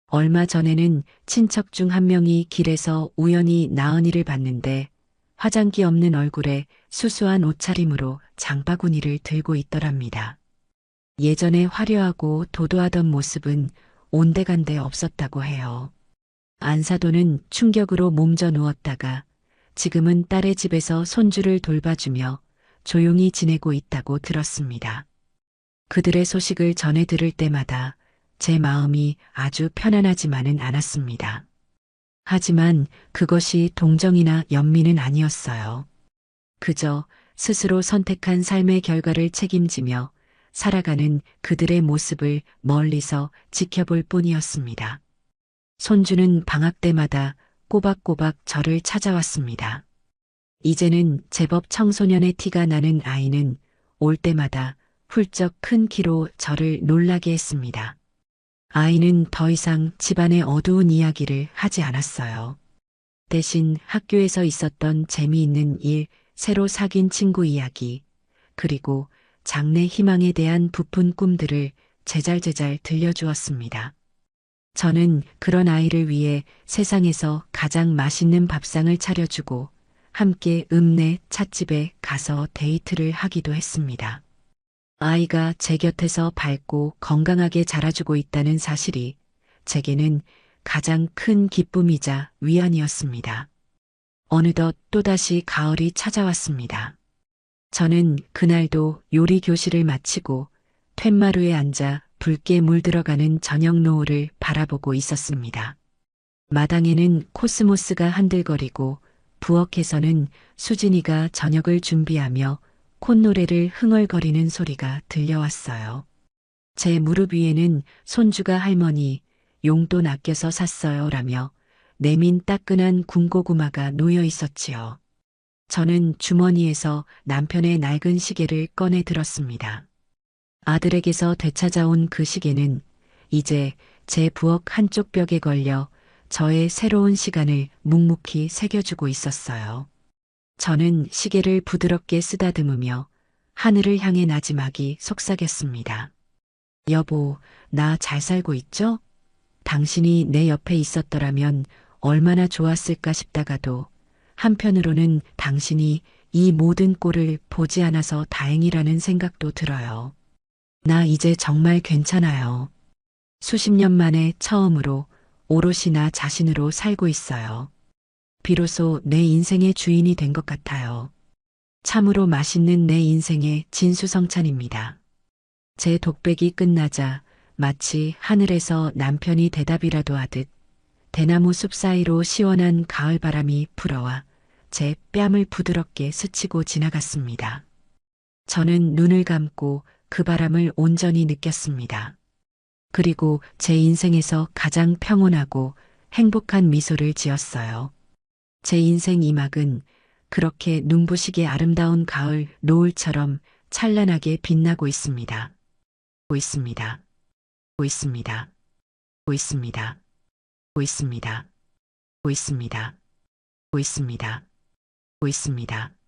얼마 전에는 친척 중 한 명이 길에서 우연히 나은이를 봤는데 화장기 없는 얼굴에 수수한 옷차림으로 장바구니를 들고 있더랍니다. 예전에 화려하고 도도하던 모습은 온데간데 없었다고 해요. 안사도는 충격으로 몸져 누웠다가 지금은 딸의 집에서 손주를 돌봐주며 조용히 지내고 있다고 들었습니다. 그들의 소식을 전해 들을 때마다 제 마음이 아주 편안하지만은 않았습니다. 하지만 그것이 동정이나 연민은 아니었어요. 그저 스스로 선택한 삶의 결과를 책임지며 살아가는 그들의 모습을 멀리서 지켜볼 뿐이었습니다. 손주는 방학 때마다 꼬박꼬박 저를 찾아왔습니다. 이제는 제법 청소년의 티가 나는 아이는 올 때마다 훌쩍 큰 키로 저를 놀라게 했습니다. 아이는 더 이상 집안의 어두운 이야기를 하지 않았어요. 대신 학교에서 있었던 재미있는 일, 새로 사귄 친구 이야기, 그리고 장래 희망에 대한 부푼 꿈들을 제잘제잘 들려주었습니다. 저는 그런 아이를 위해 세상에서 가장 맛있는 밥상을 차려주고 함께 읍내 찻집에 가서 데이트를 하기도 했습니다. 아이가 제 곁에서 밝고 건강하게 자라주고 있다는 사실이 제게는 가장 큰 기쁨이자 위안이었습니다. 어느덧 또다시 가을이 찾아왔습니다. 저는 그날도 요리 교실을 마치고 툇마루에 앉아 붉게 물들어가는 저녁 노을을 바라보고 있었습니다. 마당에는 코스모스가 한들거리고 부엌에서는 수진이가 저녁을 준비하며 콧노래를 흥얼거리는 소리가 들려왔어요. 제 무릎 위에는 손주가 할머니, 용돈 아껴서 샀어요 라며 내민 따끈한 군고구마가 놓여 있었지요. 저는 주머니에서 남편의 낡은 시계를 꺼내 들었습니다. 아들에게서 되찾아온 그 시계는 이제 제 부엌 한쪽 벽에 걸려 저의 새로운 시간을 묵묵히 새겨주고 있었어요. 저는 시계를 부드럽게 쓰다듬으며 하늘을 향해 나지막이 속삭였습니다. 여보, 나 잘 살고 있죠? 당신이 내 옆에 있었더라면 얼마나 좋았을까 싶다가도 한편으로는 당신이 이 모든 꼴을 보지 않아서 다행이라는 생각도 들어요. 나 이제 정말 괜찮아요. 수십 년 만에 처음으로 오롯이 나 자신으로 살고 있어요. 비로소 내 인생의 주인이 된 것 같아요. 참으로 맛있는 내 인생의 진수성찬입니다. 제 독백이 끝나자 마치 하늘에서 남편이 대답이라도 하듯 대나무 숲 사이로 시원한 가을 바람이 불어와 제 뺨을 부드럽게 스치고 지나갔습니다. 저는 눈을 감고 그 바람을 온전히 느꼈습니다. 그리고 제 인생에서 가장 평온하고 행복한 미소를 지었어요. 제 인생 이막은 그렇게 눈부시게 아름다운 가을 노을처럼 찬란하게 빛나고 있습니다. 고 있습니다. 고 있습니다. 고 있습니다. 고 있습니다. 고 있습니다. 고 있습니다. 고 있습니다.